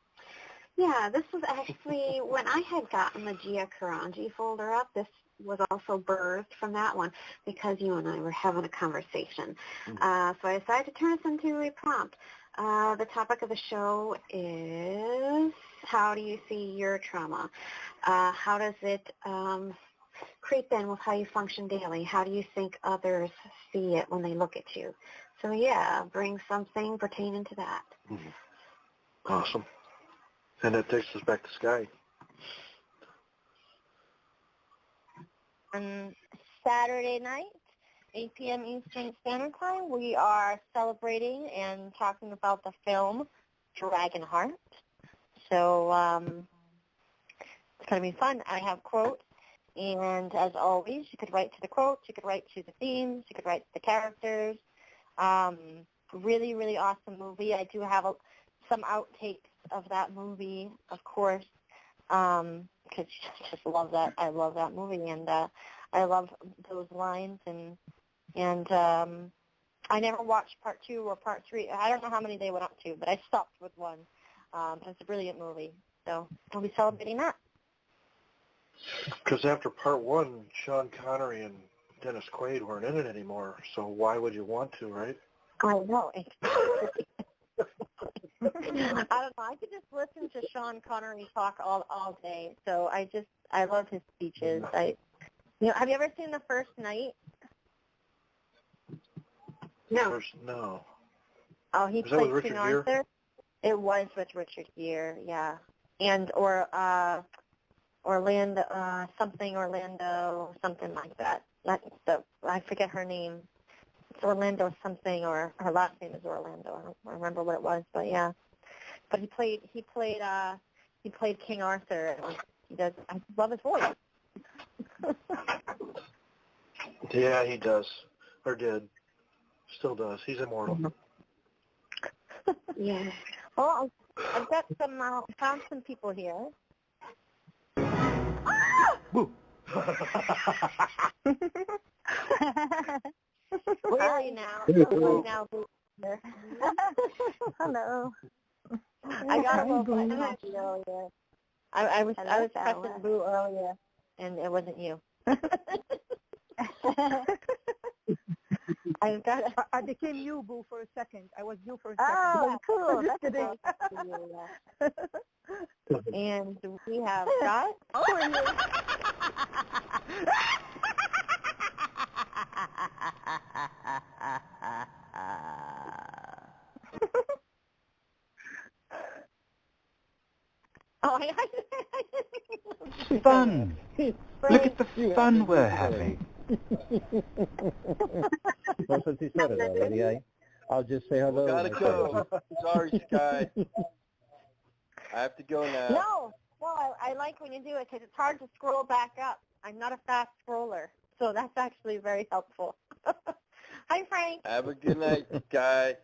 [SPEAKER 3] Yeah, this was actually, when I had gotten the Gia Karanji folder up, this was also birthed from that one because you and I were having a conversation. So I decided to turn this into a prompt. The topic of the show is, how do you see your trauma? How does it creep in with how you function daily? How do you think others see it when they look at you? So yeah, bring something pertaining to that.
[SPEAKER 5] Mm-hmm. Awesome. And that takes us back to Sky.
[SPEAKER 2] On Saturday night, 8 p.m. Eastern Standard Time, we are celebrating and talking about the film Dragonheart. So it's going to be fun. I have quotes, and as always, you could write to the quotes, you could write to the themes, you could write to the characters. Really, really awesome movie. I do have some outtakes of that movie, of course, because I just love that. I love that movie, and I love those lines, and I never watched part 2 or part 3. I don't know how many they went up to, but I stopped with 1. It's a brilliant movie, so we'll be celebrating that.
[SPEAKER 5] Because after part 1, Sean Connery and Dennis Quaid weren't in it anymore, so why would you want to, right?
[SPEAKER 2] I know. I don't know. I could just listen to Sean Connery talk all day. So I love his speeches. Have you ever seen The First Night?
[SPEAKER 3] No.
[SPEAKER 5] No.
[SPEAKER 2] Oh, he
[SPEAKER 5] Was that with
[SPEAKER 2] played King
[SPEAKER 5] Richard Gere?
[SPEAKER 2] Arthur. It was with Richard Gere, yeah, and or Orlando, something like that. I forget her name. It's Orlando something, or her last name is Orlando. I don't remember what it was, but yeah. But he played King Arthur. And I love his voice.
[SPEAKER 5] Yeah, he does. Or did. Still does. He's immortal.
[SPEAKER 3] Yeah.
[SPEAKER 2] Well, I've got found some people here.
[SPEAKER 6] Woo.
[SPEAKER 2] Really now. Hello. I got a little button happy earlier. I was pressing boo earlier, and it wasn't you.
[SPEAKER 1] I became you, Boo, for a second. I was you for a second.
[SPEAKER 2] Oh, cool.
[SPEAKER 1] Just
[SPEAKER 2] That's
[SPEAKER 1] kidding.
[SPEAKER 2] Cool. And we have Scott. Oh, and
[SPEAKER 9] Fun. Look at the fun we're having.
[SPEAKER 10] Well, since he said it already, I'll just say hello.
[SPEAKER 7] Gotta go. Sorry, Sky. I have to go now.
[SPEAKER 2] No, I like when you do it because it's hard to scroll back up. I'm not a fast scroller, so that's actually very helpful. Hi, Frank.
[SPEAKER 7] Have a good night, Sky.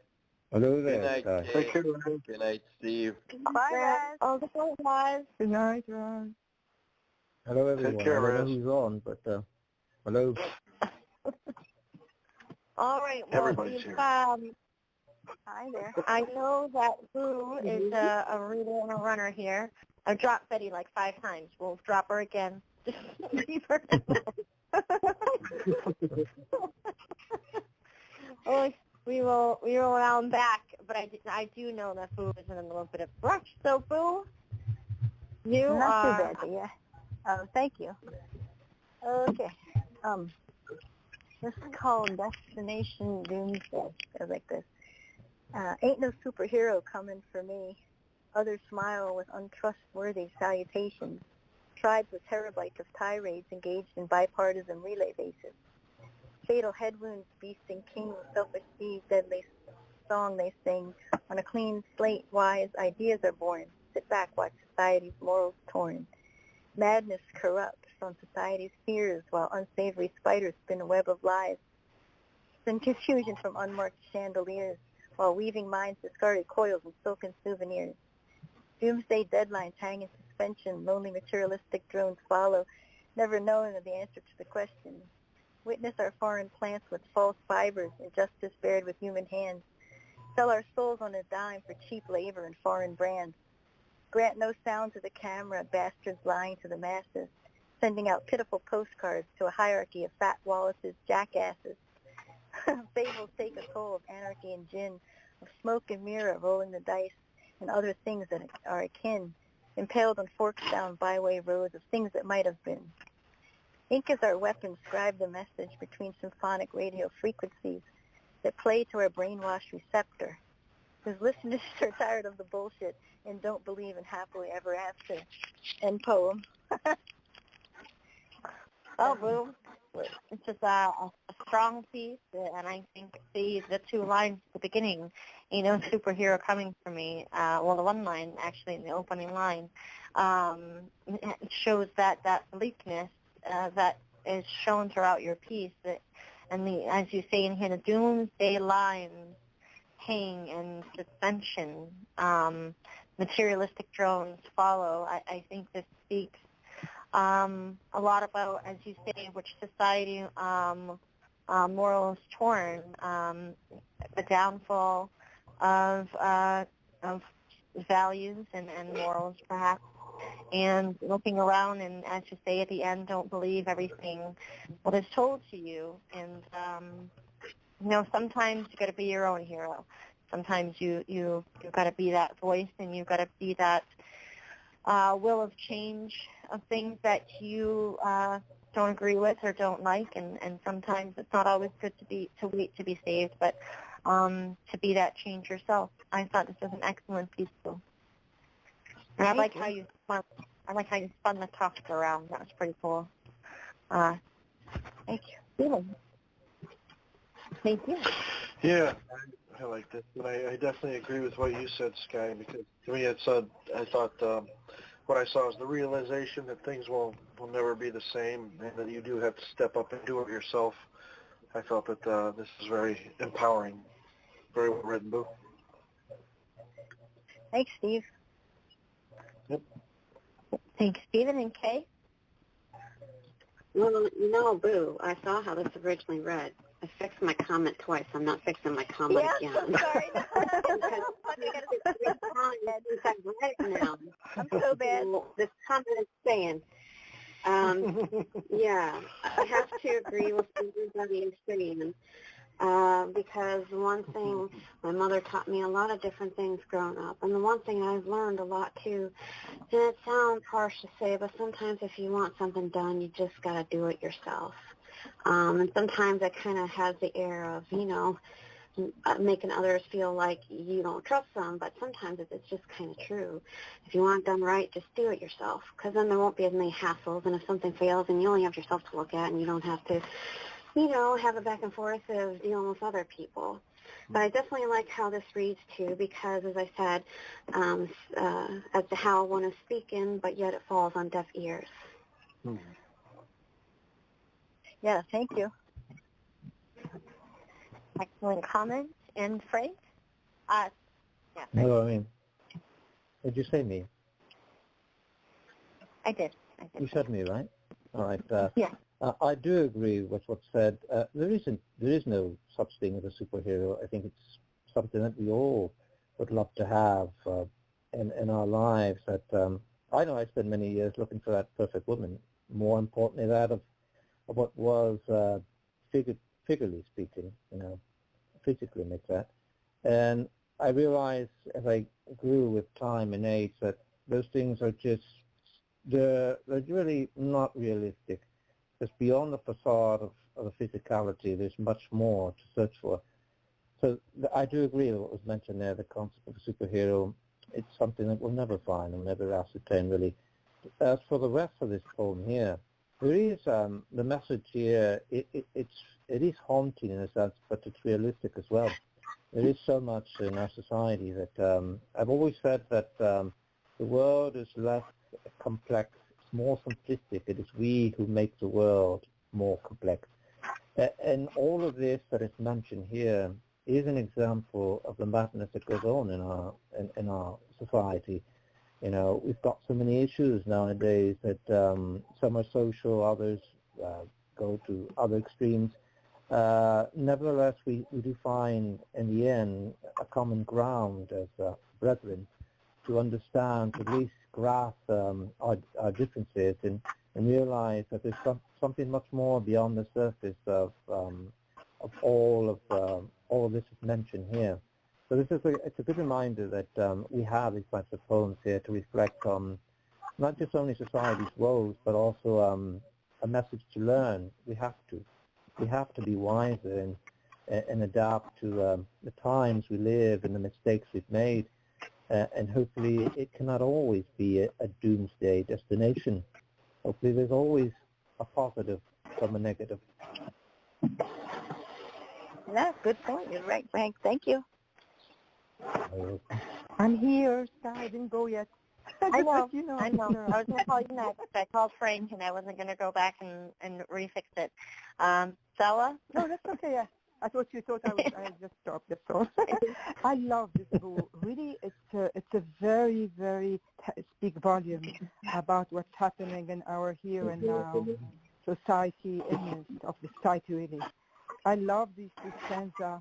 [SPEAKER 10] Hello there.
[SPEAKER 7] Good night,
[SPEAKER 10] Sky.
[SPEAKER 7] Kay. Good night, Steve.
[SPEAKER 2] Bye, guys. Oh, good night, guys.
[SPEAKER 1] Good night, Ron.
[SPEAKER 10] Hello, everyone.
[SPEAKER 5] Take care,
[SPEAKER 10] I don't know
[SPEAKER 5] Raz.
[SPEAKER 10] who's on, but hello.
[SPEAKER 2] All right. Well,
[SPEAKER 5] Everybody's here.
[SPEAKER 2] hi there. I know that Boo is a reader and a runner here. I've dropped Betty like 5 times. We'll drop her again. Just leave her alone. We will round back, but I do know that Boo is in a little bit of rush. So Boo, you
[SPEAKER 3] Not
[SPEAKER 2] are
[SPEAKER 3] too bad, yeah.
[SPEAKER 11] Oh, thank you. Okay. This is called Destination Doomsday. It goes like this. Ain't no superhero coming for me. Others smile with untrustworthy salutations. Tribes with terabytes of tirades engaged in bipartisan relay bases. Fatal head wounds, beast and king with selfish steeds, deadly song they sing. On a clean slate, wise ideas are born. Sit back, watch society's morals torn. Madness corrupts from society's fears, while unsavory spiders spin a web of lies. Send confusion from unmarked chandeliers, while weaving minds discarded coils and silken souvenirs. Doomsday deadlines hang in suspension, lonely materialistic drones follow, never knowing the answer to the question. Witness our foreign plants with false fibers, injustice bared with human hands. Sell our souls on a dime for cheap labor and foreign brands. Grant no sound to the camera, bastards lying to the masses, sending out pitiful postcards to a hierarchy of fat Wallaces, jackasses. Fables take a toll of anarchy and gin, of smoke and mirror rolling the dice, and other things that are akin, impaled on forks down byway roads of things that might have been. Ink is our weapon, scribe the message between symphonic radio frequencies that play to our brainwashed receptor, whose listeners are tired of the bullshit and don't believe in happily ever after. End poem.
[SPEAKER 2] Oh, Boo. It's just a strong piece, and I think the two lines at the beginning, ain't no superhero coming for me, well, the one line, actually, in the opening line, it shows that bleakness that is shown throughout your piece, and as you say in here, the doomsday lines hang in suspension. Materialistic drones follow. I think this speaks a lot about, as you say, which society moral is torn, the downfall of values and morals, perhaps, and looking around and, as you say at the end, don't believe everything what is told to you. And sometimes you got to be your own hero. Sometimes you've got to be that voice, and you've got to be that will of change of things that you don't agree with or don't like, and sometimes it's not always good to wait to be saved, but to be that change yourself. I thought this was an excellent piece too. And I like how you spun the topic around. That was pretty cool. Thank you. Thank you.
[SPEAKER 5] Yeah, I like that. And I definitely agree with what you said, Sky, because to me I thought what I saw is the realization that things will never be the same, and that you do have to step up and do it yourself. I felt that this is very empowering. Very well written, Boo.
[SPEAKER 11] Thanks, Steve.
[SPEAKER 5] Yep.
[SPEAKER 2] Thanks, Stephen and Kay.
[SPEAKER 3] Well, Boo, I saw how this originally read. I fixed my comment twice. I'm not fixing my comment again.
[SPEAKER 11] I'm sorry.
[SPEAKER 3] I've read it now.
[SPEAKER 11] I'm so bad.
[SPEAKER 3] This comment is saying, yeah, I have to agree with everybody is saying, because one thing, my mother taught me a lot of different things growing up, and the one thing I've learned a lot too, and it sounds harsh to say, but sometimes if you want something done, you just got to do it yourself. And sometimes it kind of has the air of, making others feel like you don't trust them, but sometimes it's just kind of true. If you want it done right, just do it yourself, because then there won't be as many hassles, and if something fails, then you only have yourself to look at, and you don't have to, have a back and forth of dealing with other people. But I definitely like how this reads, too, because, as I said, as to how one is speaking, but yet it falls on deaf ears.
[SPEAKER 5] Mm-hmm.
[SPEAKER 11] Yeah, thank you.
[SPEAKER 2] Excellent comment. And Frank? Yeah.
[SPEAKER 10] No, did you say me?
[SPEAKER 2] I did.
[SPEAKER 10] You said me, right? All right.
[SPEAKER 2] Yeah.
[SPEAKER 10] I do agree with what's said. There is no such thing as a superhero. I think it's something that we all would love to have in our lives. That I know I spent many years looking for that perfect woman. More importantly, that of what was figuratively speaking, physically like that. And I realized as I grew with time and age that those things are just they're really not realistic. Because beyond the facade of the physicality, there's much more to search for. So I do agree with what was mentioned there, the concept of a superhero. It's something that we'll never find and never ascertain, really. As for the rest of this poem here, there is the message here, it is haunting in a sense, but it's realistic as well. There is so much in our society that I've always said that the world is less complex, it's more simplistic. It is we who make the world more complex. And all of this that is mentioned here is an example of the madness that goes on in our society. You know, we've got so many issues nowadays that some are social, others go to other extremes. Nevertheless, we do find in the end a common ground as brethren to understand, to at least grasp our differences and realize that there's something much more beyond the surface of all of this is mentioned here. So it's a good reminder that we have these types of poems here to reflect on not just only society's woes, but also a message to learn. We have to be wiser and adapt to the times we live and the mistakes we've made. And hopefully it cannot always be a doomsday destination. Hopefully there's always a positive from a negative.
[SPEAKER 11] Yeah, good point. You're right, Frank. Thank you.
[SPEAKER 1] I'm here, so I didn't go yet.
[SPEAKER 2] I know.
[SPEAKER 1] You know.
[SPEAKER 2] I was going to call you next. I called Frank, and I wasn't going to go back and refix it. Stella?
[SPEAKER 1] No, that's okay. Yeah. I thought you thought I just stopped. That's all. I love this book. Really, it's a very, very speak volume about what's happening in our here and now society, image of the society. Really, I love these stanza.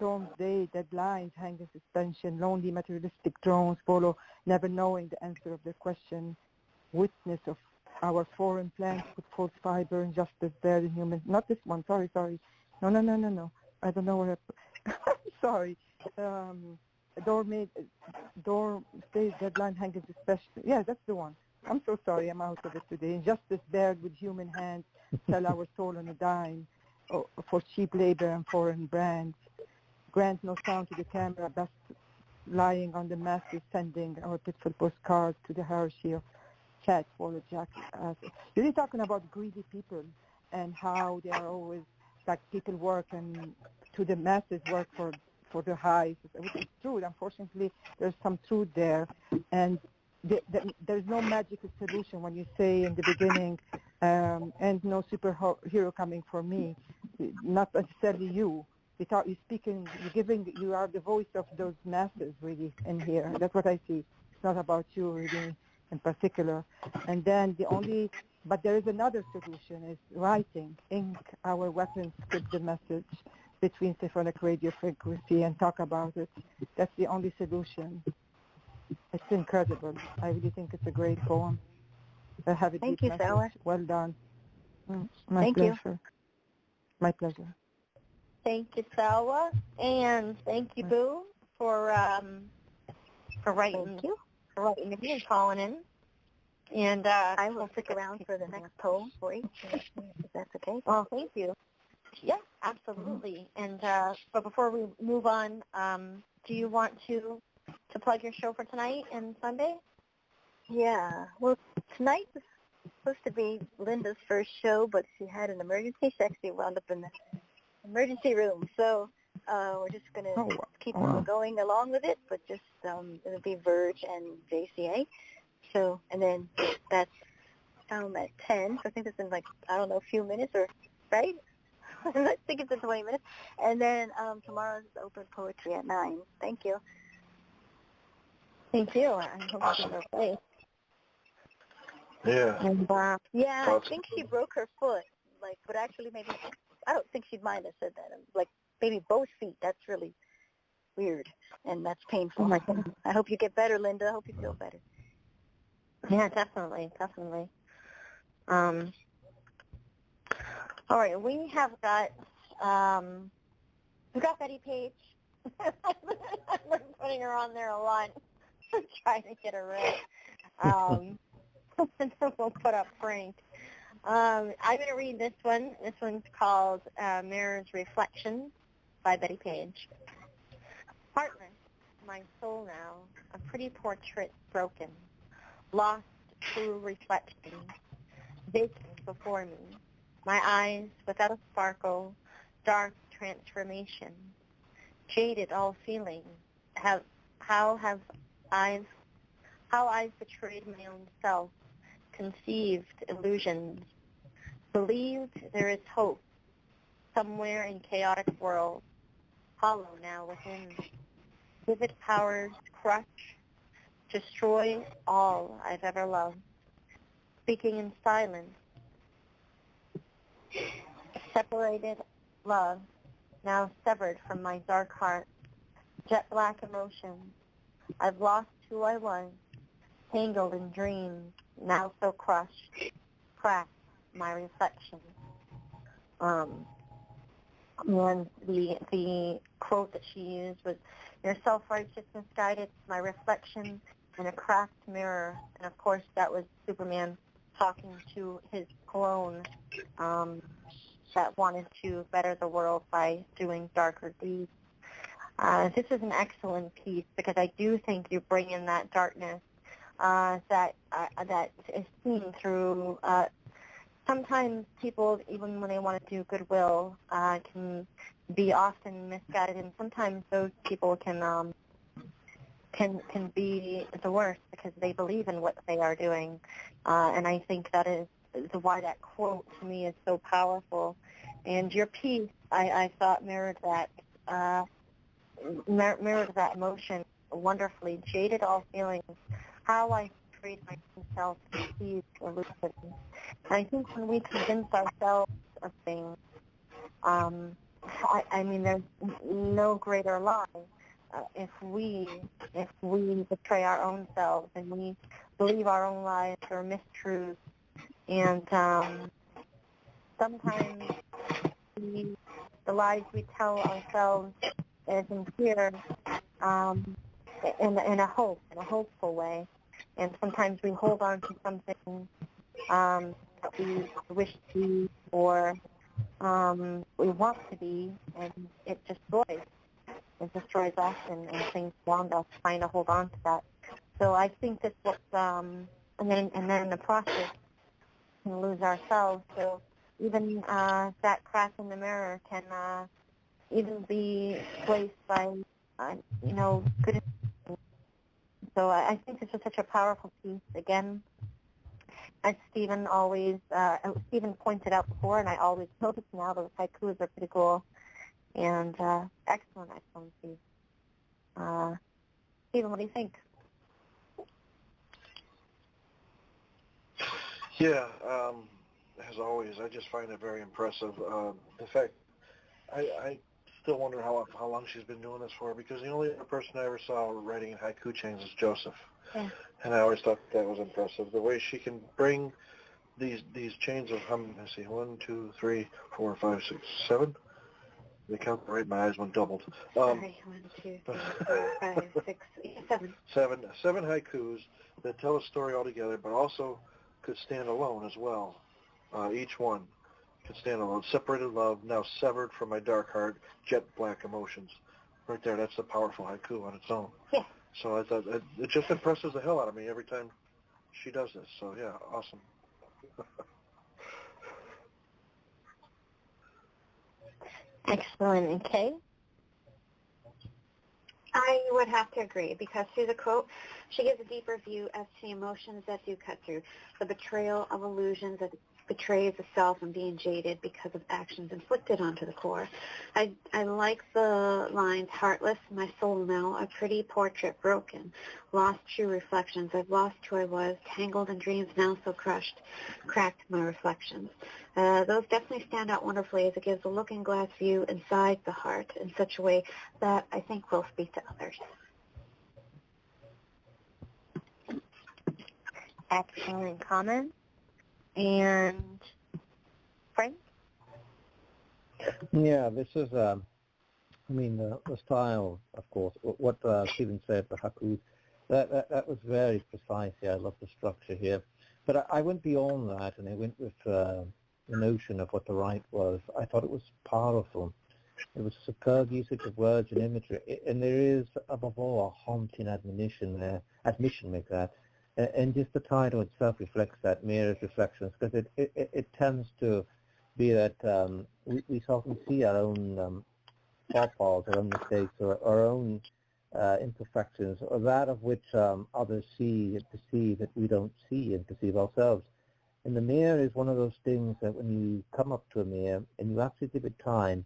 [SPEAKER 1] Doomsday, deadlines, hang in suspension, lonely materialistic drones follow, never knowing the answer of their question. Witness of our foreign plans with false fiber, injustice there in humans. Not this one, sorry. No. I don't know where sorry. Doomsday, deadline, hang in suspension. Yeah, that's the one. I'm so sorry, I'm out of it today. Injustice bared with human hands, sell our soul on a dime for cheap labor and foreign brands. Grant no sound to the camera, best lying on the masses, sending our pitiful postcards to the hierarchy of chat for the jack. You're talking about greedy people and how they are always, like people work and to the masses work for the highs, which is true. Unfortunately, there's some truth there. And there's no magical solution when you say in the beginning, and no superhero coming for me, not necessarily you. You're speaking, you are the voice of those masses really in here. That's what I see. It's not about you really in particular. And then but there is another solution, is writing, ink our weapons, script the message between symphonic radio frequency and talk about it. That's the only solution. It's incredible. I really think it's a great poem. I have a
[SPEAKER 11] Thank
[SPEAKER 1] deep
[SPEAKER 11] you,
[SPEAKER 1] message.
[SPEAKER 11] Sarah.
[SPEAKER 1] Well done.
[SPEAKER 11] Thank you.
[SPEAKER 1] My pleasure.
[SPEAKER 2] Thank you, Salwa, and thank you, Boo, for writing.
[SPEAKER 11] Thank you.
[SPEAKER 2] For writing me and calling in. And
[SPEAKER 11] I will stick around for the next poem for you, if that's okay.
[SPEAKER 2] Well, thank you. Yeah, absolutely. And but before we move on, do you want to plug your show for tonight and Sunday?
[SPEAKER 11] Yeah. Well, tonight is supposed to be Linda's first show, but she had an emergency. She actually wound up in the emergency room. So we're just going to keep going along with it, but just it'll be Verge and JCA. So, and then that's at 10. So I think it's in a few minutes, or right? I think it's in 20 minutes. And then tomorrow's open poetry at 9. Thank you.
[SPEAKER 2] Thank you. I hope you feel safe.
[SPEAKER 5] Yeah.
[SPEAKER 2] And,
[SPEAKER 11] I think she broke her foot. But actually maybe, I don't think she'd mind I said that. Maybe both feet. That's really weird. And that's painful.
[SPEAKER 2] Oh my God.
[SPEAKER 11] I hope you get better, Linda. I hope you feel better.
[SPEAKER 2] Yeah, definitely. All right, we have got Betty Page I've been putting her on there a lot, trying to get her right. And then we'll put up Frank. I'm going to read this one. This one's called Mirror's Reflections by Betty Page. Heartless, my soul now, a pretty portrait broken, lost true reflection, vacant before me, my eyes without a sparkle, dark transformation, jaded all feeling, how I've betrayed my own self, conceived illusions, believed there is hope somewhere in chaotic world, hollow now within. Vivid powers crush, destroy all I've ever loved. Speaking in silence, separated love, now severed from my dark heart, jet black emotions. I've lost who I was, tangled in dreams, now so crushed, cracked my reflection. And the quote that she used was, your self-righteousness guided my reflection in a cracked mirror. And of course that was Superman talking to his clone that wanted to better the world by doing darker deeds. This is an excellent piece because I do think you bring in that darkness that is seen through. Sometimes people, even when they want to do goodwill, can be often misguided, and sometimes those people can be the worst because they believe in what they are doing. And I think that is why that quote to me is so powerful. And your piece, I thought mirrored that emotion wonderfully. Jaded all feelings. How I betrayed myself, conceived illusions. And I think when we convince ourselves of things, I mean, there's no greater lie. If we betray our own selves and we believe our own lies or mistruths, and sometimes the lies we tell ourselves is in fear, in a hopeful way, and sometimes we hold on to something that we wish to be or we want to be, and it destroys. It destroys us and things around us, trying to hold on to that. So I think this was, and then in the process, we can lose ourselves. So even that crack in the mirror can even be placed by, good. So I think this is such a powerful piece. Again, as Stephen pointed out before, and I always notice now, those haikus are pretty cool. And excellent piece. Stephen, what do you think?
[SPEAKER 5] Yeah, as always, I just find it very impressive. In fact, I still wonder how long she's been doing this for, because the only other person I ever saw writing in haiku chains is Joseph.
[SPEAKER 2] Yeah.
[SPEAKER 5] And I always thought that was impressive. The way she can bring these chains of, let's see, 1, 2, 3, 4, 5, 6, 7. They count right. My eyes went doubled.
[SPEAKER 3] Sorry, 1, 2, 3, 4, 5, 6, 7.
[SPEAKER 5] Seven haikus that tell a story altogether, but also could stand alone as well. Each one could stand alone. Separated love, now severed from my dark heart, jet black emotions. Right there, that's a powerful haiku on its own.
[SPEAKER 3] Yeah.
[SPEAKER 5] So I thought it just impresses the hell out of me every time she does this. So yeah, awesome.
[SPEAKER 2] Excellent. And Kay?
[SPEAKER 3] I would have to agree, because through the quote, she gives a deeper view as to the emotions that do cut through. The betrayal of illusions that betrays the self and being jaded because of actions inflicted onto the core. I like the lines, heartless, my soul now, a pretty portrait broken, lost true reflections, I've lost who I was, tangled in dreams now so crushed, cracked my reflections. Those definitely stand out wonderfully, as it gives a looking glass view inside the heart in such a way that I think will speak to others.
[SPEAKER 2] Excellent comment. And Frank?
[SPEAKER 10] Yeah, this is I mean, the style, of course, what Stephen said, the haku, that was very precise. Yeah, I love the structure here. But I went beyond that, and I went with the notion of what the right was. I thought it was powerful. It was superb usage of words and imagery, and there is, above all, a haunting admonition there, and just the title itself reflects that, mirrors reflections, because it tends to be that we often see our own faults, our own mistakes, or our own imperfections, or that of which others see and perceive that we don't see and perceive ourselves. And the mirror is one of those things that when you come up to a mirror and you actually give it time,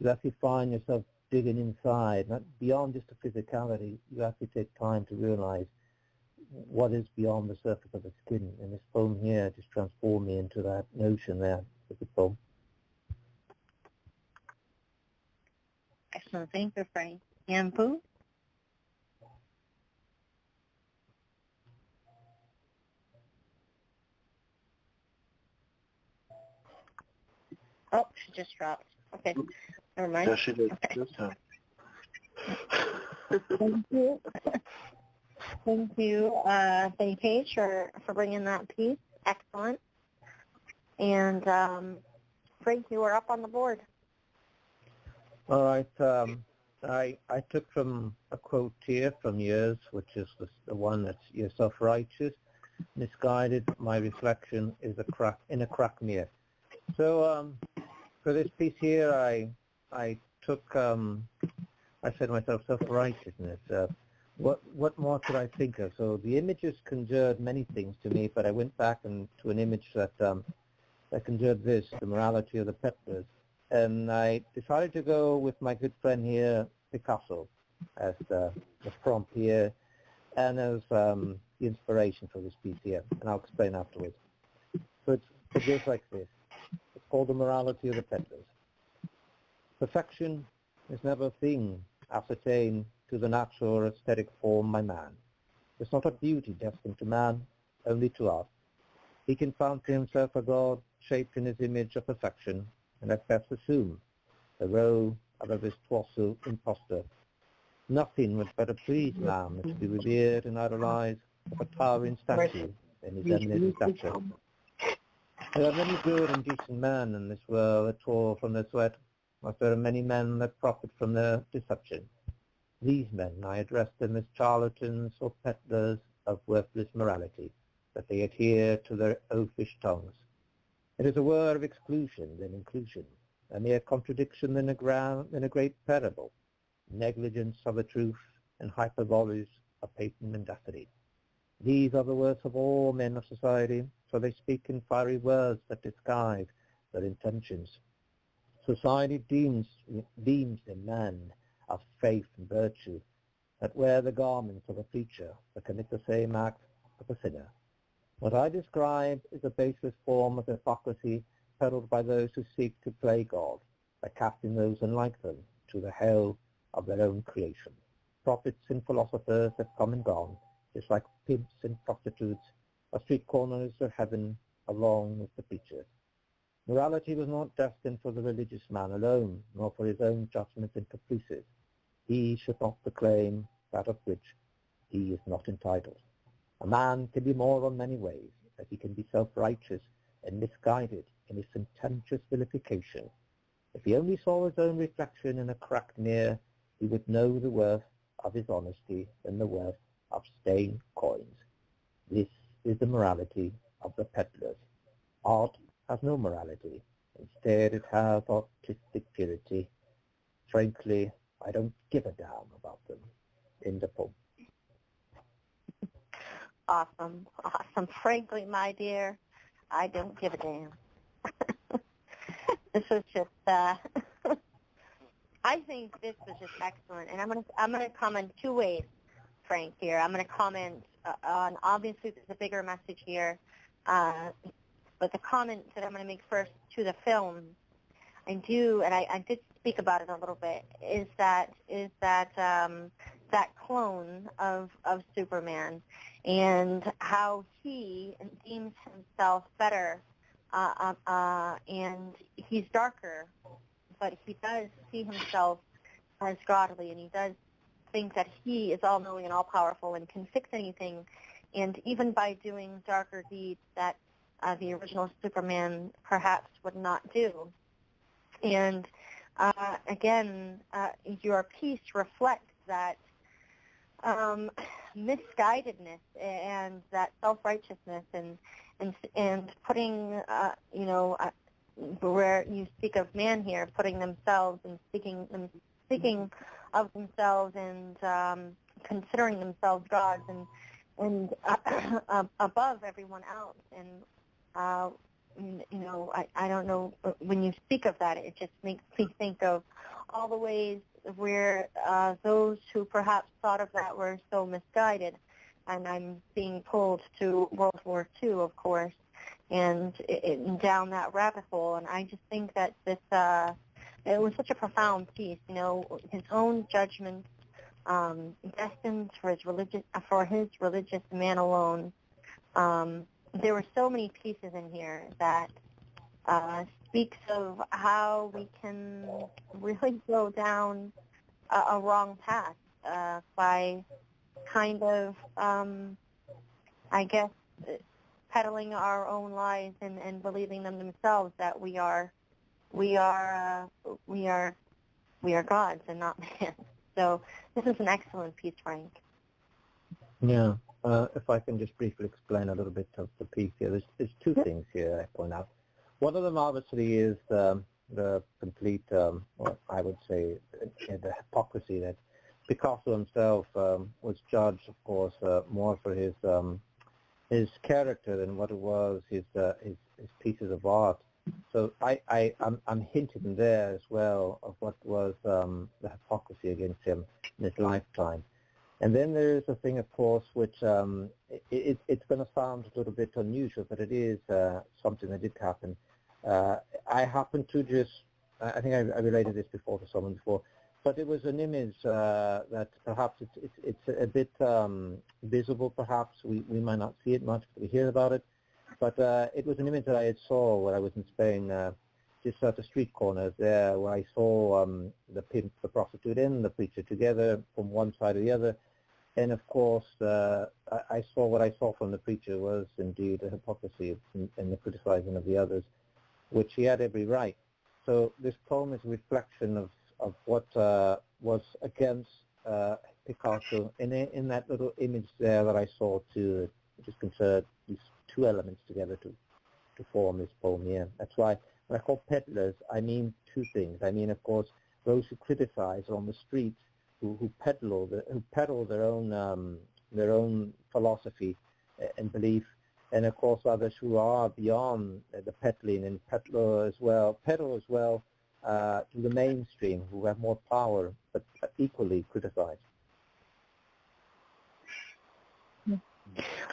[SPEAKER 10] you actually find yourself digging inside, not beyond just the physicality. You actually take time to realize what is beyond the surface of the skin. And this poem here just transformed me into that notion there with the poem.
[SPEAKER 2] Excellent. Thank you, Frank. Yampu? Oh, she just dropped. Okay. Never mind.
[SPEAKER 5] Yeah, she did.
[SPEAKER 2] Okay.
[SPEAKER 5] This time.
[SPEAKER 2] Thank you. Thank you, Benny Page, for bringing that piece. Excellent. And Frank, you are up on the board.
[SPEAKER 10] All right. I took from a quote here from yours, which is the one that's "You're self-righteous, misguided. My reflection is in a crack mirror." So for this piece here, I took I said to myself, self-righteousness. What more could I think of? So the images conjured many things to me, but I went back to an image that conjured this, the morality of the peddlers. And I decided to go with my good friend here, Picasso, as the prompt here, and as the inspiration for this piece here. And I'll explain afterwards. So it goes like this. It's called the morality of the peddlers. Perfection is never a thing ascertained to the natural or aesthetic form by man. It's not a beauty destined to man, only to art. He can fancy himself a god, shaped in his image of perfection, and at best assume the role of a virtuoso impostor. Nothing would better please man than to be revered and idolized of a towering statue in his eminent stature. There are many good and decent men in this world that toil from their sweat, but there are many men that profit from their deception. These men I address them as charlatans or peddlers of worthless morality, that they adhere to their oafish tongues. It is a word of exclusion than inclusion, a mere contradiction than a great parable, negligence of the truth and hyperboles of patent mendacity. These are the worst of all men of society, for they speak in fiery words that disguise their intentions. Society deems in man of faith and virtue that wear the garments of a preacher that commit the same act of a sinner. What I describe is a baseless form of hypocrisy peddled by those who seek to play God by casting those unlike them to the hell of their own creation. Prophets and philosophers have come and gone, just like pimps and prostitutes are street corners of heaven along with the preachers. Morality was not destined for the religious man alone, nor for his own judgments and caprices. He should not proclaim that of which he is not entitled. A man can be moral in many ways, but he can be self-righteous and misguided in his sententious vilification. If he only saw his own reflection in a cracked mirror, he would know the worth of his honesty and the worth of stained coins. This is the morality of the peddlers. Art has no morality. Instead, it has artistic purity. Frankly, I don't give a damn about them. In the poem.
[SPEAKER 2] Awesome. Frankly, my dear, I don't give a damn. This was just, I think this was just excellent. And I'm gonna comment two ways, Frank, here. I'm gonna comment on, obviously there's a bigger message here, but the comment that I'm gonna make first to the film, I did speak about it a little bit, is that that clone of Superman and how he deems himself better, and he's darker, but he does see himself as godly, and he does think that he is all-knowing and all-powerful and can fix anything. And even by doing darker deeds that the original Superman perhaps would not do. And again, your piece reflects that misguidedness and that self-righteousness and putting, where you speak of man here, putting themselves and speaking of themselves and considering themselves gods and above everyone else. And I don't know, when you speak of that, it just makes me think of all the ways where those who perhaps thought of that were so misguided. And I'm being pulled to World War II, of course, and down that rabbit hole. And I just think that this, it was such a profound piece, his own judgment, destined for his religious man alone. There were so many pieces in here that speaks of how we can really go down a wrong path by kind of, I guess, peddling our own lies and believing them themselves that we are gods and not man. So this is an excellent piece, Frank.
[SPEAKER 10] Yeah. If I can just briefly explain a little bit of the piece here. There's two things here I point out. One of them obviously is the complete, I would say, the hypocrisy that Picasso himself was judged, of course, more for his character than what it was his pieces of art. So I'm hinting there as well of what was the hypocrisy against him in his lifetime. And then there is a thing, of course, which it's going to sound a little bit unusual, but it is something that did happen. I happened to just, I think I related this before to someone before, but it was an image that perhaps it's a bit visible, perhaps. We might not see it much, but we hear about it. But it was an image that I had saw when I was in Spain, just at the street corners there, where I saw the pimp, the prostitute, and the preacher together from one side or the other. And of course, I saw what I saw from the preacher was indeed a hypocrisy and the criticizing of the others, which he had every right. So this poem is a reflection of what was against Picasso in that little image there that I saw too, just concerned these two elements together to form this poem here. That's why when I call peddlers, I mean two things. I mean, of course, those who criticize on the streets, who peddle their own philosophy and belief, and of course others who are beyond the peddling and peddle as well to the mainstream, who have more power but equally criticize.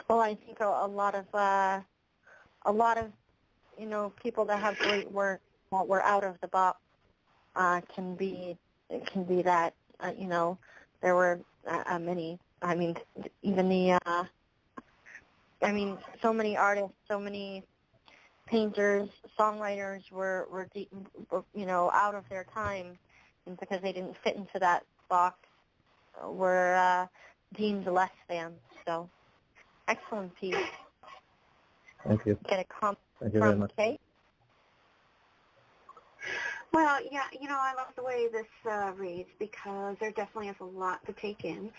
[SPEAKER 2] Well, I think a lot of people that have great work that were out of the box can be that. There were many. I mean, even so many artists, so many painters, songwriters were out of their time, and because they didn't fit into that box, were deemed less than. So, excellent piece.
[SPEAKER 10] Thank you.
[SPEAKER 2] Get a comment
[SPEAKER 10] Thank you very much.
[SPEAKER 2] Kate?
[SPEAKER 3] Well, yeah, I love the way this reads because there definitely is a lot to take in.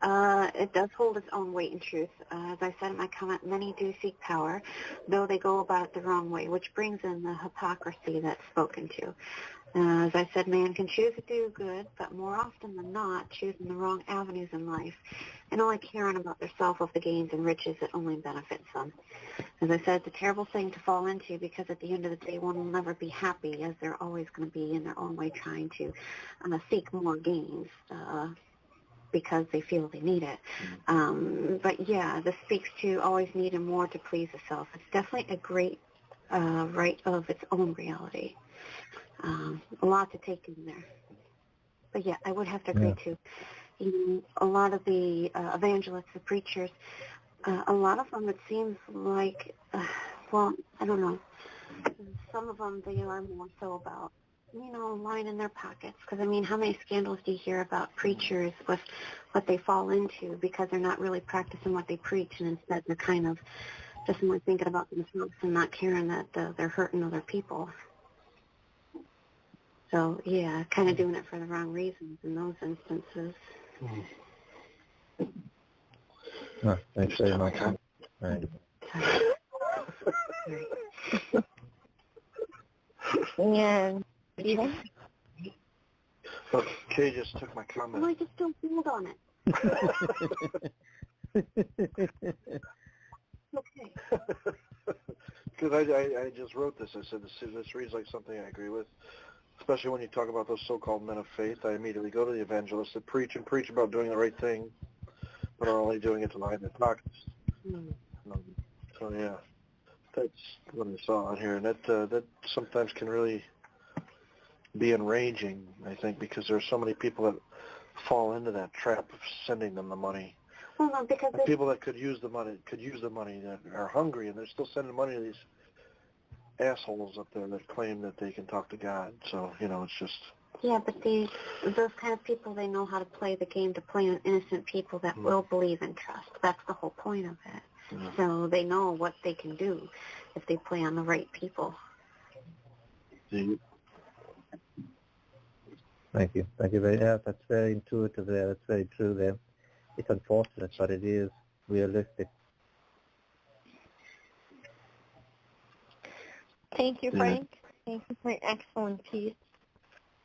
[SPEAKER 3] It does hold its own weight and truth. As I said in my comment, many do seek power, though they go about it the wrong way, which brings in the hypocrisy that's spoken to. As I said, man can choose to do good, but more often than not, choosing the wrong avenues in life and only caring about themselves of the gains and riches that only benefits them. As I said, it's a terrible thing to fall into because at the end of the day, one will never be happy as they're always going to be in their own way trying to seek more gains because they feel they need it. But yeah, this speaks to always needing more to please the self. It's definitely a great right of its own reality. A lot to take in there. But yeah, I would have to agree too. A lot of the evangelists, the preachers, a lot of them, it seems like, I don't know. Some of them, they are more so about line in their pockets. Because, I mean, how many scandals do you hear about preachers with what they fall into because they're not really practicing what they preach, and instead they're kind of just more thinking about themselves and not caring that they're hurting other people. So, yeah, kind of doing it for the wrong reasons in those instances.
[SPEAKER 10] No, thanks very much. Right.
[SPEAKER 2] And
[SPEAKER 5] Kay just took my comment.
[SPEAKER 3] Well, I just don't build on it. Okay.
[SPEAKER 5] Because I just wrote this. I said this reads like something I agree with, especially when you talk about those so-called men of faith. I immediately go to the evangelists that preach about doing the right thing, but are only doing it to line their pockets. So yeah, that's what I saw on here, and that sometimes can really be enraging, I think, because there are so many people that fall into that trap of sending them the money.
[SPEAKER 3] Well, no, because
[SPEAKER 5] people that could use the money that are hungry, and they're still sending money to these assholes up there that claim that they can talk to God. So, it's just...
[SPEAKER 3] Yeah, but those kind of people, they know how to play the game, to play on innocent people that will believe and trust. That's the whole point of it. Yeah. So they know what they can do if they play on the right people.
[SPEAKER 10] Thank you. Yeah, that's very intuitive there. That's very true there. It's unfortunate, but it is realistic.
[SPEAKER 2] Thank you, Frank. Thank you for an excellent piece.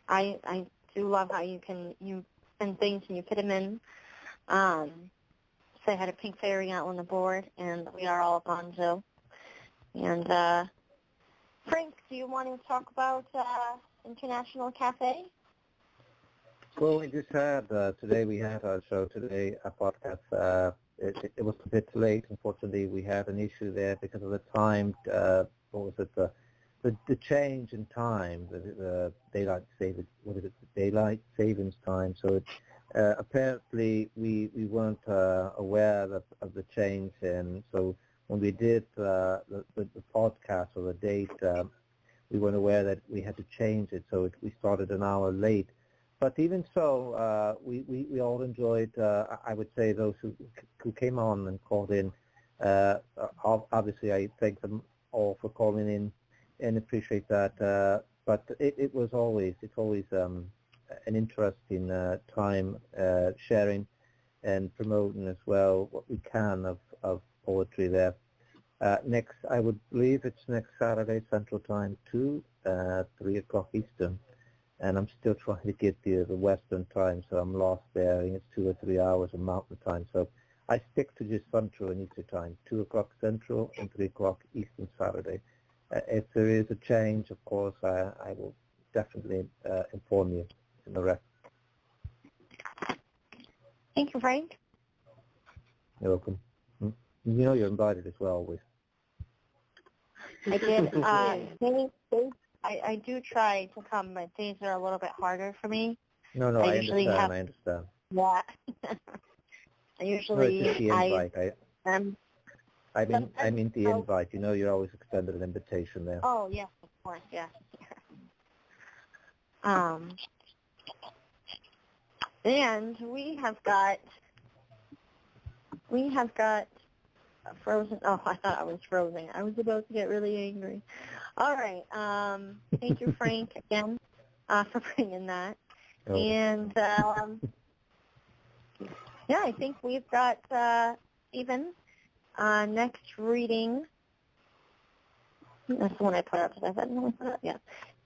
[SPEAKER 2] I do love how you send things and you put them in. So I had a pink fairy out on the board, and we are all gonzo. And Frank, do you want to talk about International Cafe?
[SPEAKER 10] Well, we just had, today we had our show today, a podcast. It was a bit late, unfortunately. We had an issue there because of the time, the change in time, the daylight savings time. So apparently we weren't aware of the change, and so when we did the podcast or the date, we weren't aware that we had to change it, so we started an hour late. But even so, we all enjoyed, I would say, those who came on and called in. Obviously, I thank them all for calling in and appreciate that. But it's always an interesting time sharing and promoting as well what we can of poetry there. Next, I would believe it's next Saturday Central Time, 3 o'clock Eastern. And I'm still trying to get the Western time, so I'm lost there. I think it's 2 or 3 hours of Mountain time. So I stick to just Central and Eastern time, 2 o'clock Central and 3 o'clock Eastern Saturday. If there is a change, of course, I will definitely inform you in the rest.
[SPEAKER 2] Thank you, Frank.
[SPEAKER 10] You're welcome. You're invited as well, always.
[SPEAKER 2] I did. I do try to come, but days are a little bit harder for me.
[SPEAKER 10] No, I understand.
[SPEAKER 2] Yeah. I usually...
[SPEAKER 10] No, it's just the invite. I mean the invite. You're always extended an invitation there.
[SPEAKER 2] Oh, yes, of course, yes. And we have got frozen. Oh, I thought I was frozen. I was about to get really angry. All right. Thank you, Frank, again, for bringing that. Oh. And, yeah, I think we've got Stephen next reading. That's the one I put up. Did I put it up? Yeah.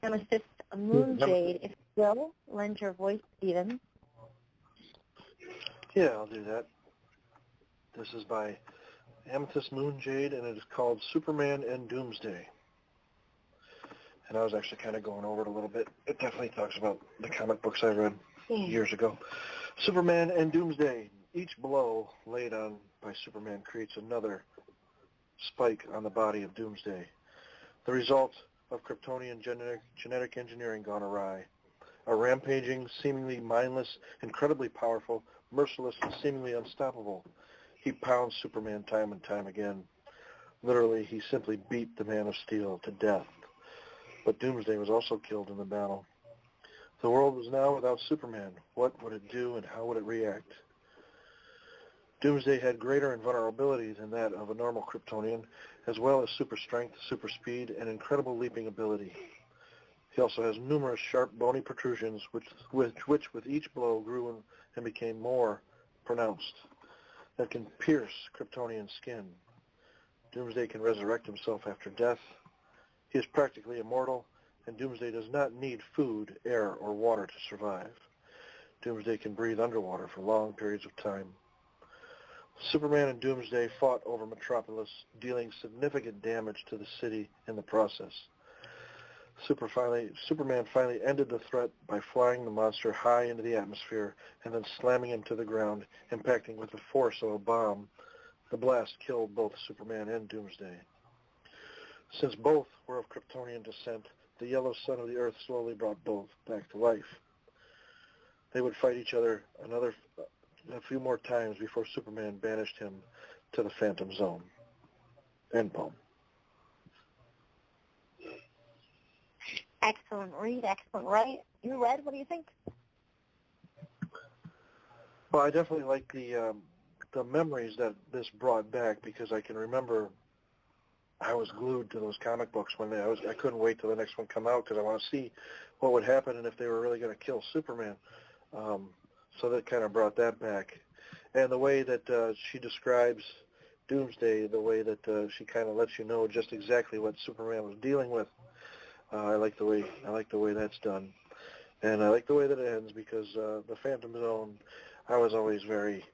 [SPEAKER 2] Amethyst Moonjade. If you will, lend your voice, Stephen.
[SPEAKER 5] Yeah, I'll do that. This is by Amethyst Moonjade, and it is called Superman and Doomsday. And I was actually kind of going over it a little bit. It definitely talks about the comic books I read years ago. Superman and Doomsday. Each blow laid on by Superman creates another spike on the body of Doomsday. The result of Kryptonian genetic engineering gone awry. A rampaging, seemingly mindless, incredibly powerful, merciless, and seemingly unstoppable. He pounds Superman time and time again. Literally, he simply beat the Man of Steel to death. But Doomsday was also killed in the battle. The world was now without Superman. What would it do and how would it react? Doomsday had greater invulnerability than that of a normal Kryptonian, as well as super strength, super speed, and incredible leaping ability. He also has numerous sharp, bony protrusions, which with each blow grew and became more pronounced, that can pierce Kryptonian skin. Doomsday can resurrect himself after death. He is practically immortal, and Doomsday does not need food, air, or water to survive. Doomsday can breathe underwater for long periods of time. Superman and Doomsday fought over Metropolis, dealing significant damage to the city in the process. Superman finally ended the threat by flying the monster high into the atmosphere and then slamming him to the ground, impacting with the force of a bomb. The blast killed both Superman and Doomsday. Since both were of Kryptonian descent, the yellow sun of the Earth slowly brought both back to life. They would fight each other a few more times before Superman banished him to the Phantom Zone. End poem.
[SPEAKER 2] Excellent read, excellent write. You read, what do you think?
[SPEAKER 5] Well, I definitely like the memories that this brought back, because I can remember I was glued to those comic books when I couldn't wait till the next one come out because I want to see what would happen and if they were really going to kill Superman. So that kind of brought that back. And the way that she describes Doomsday, the way that she kind of lets you know just exactly what Superman was dealing with, I like the way that's done. And I like the way that it ends, because the Phantom Zone, I was always very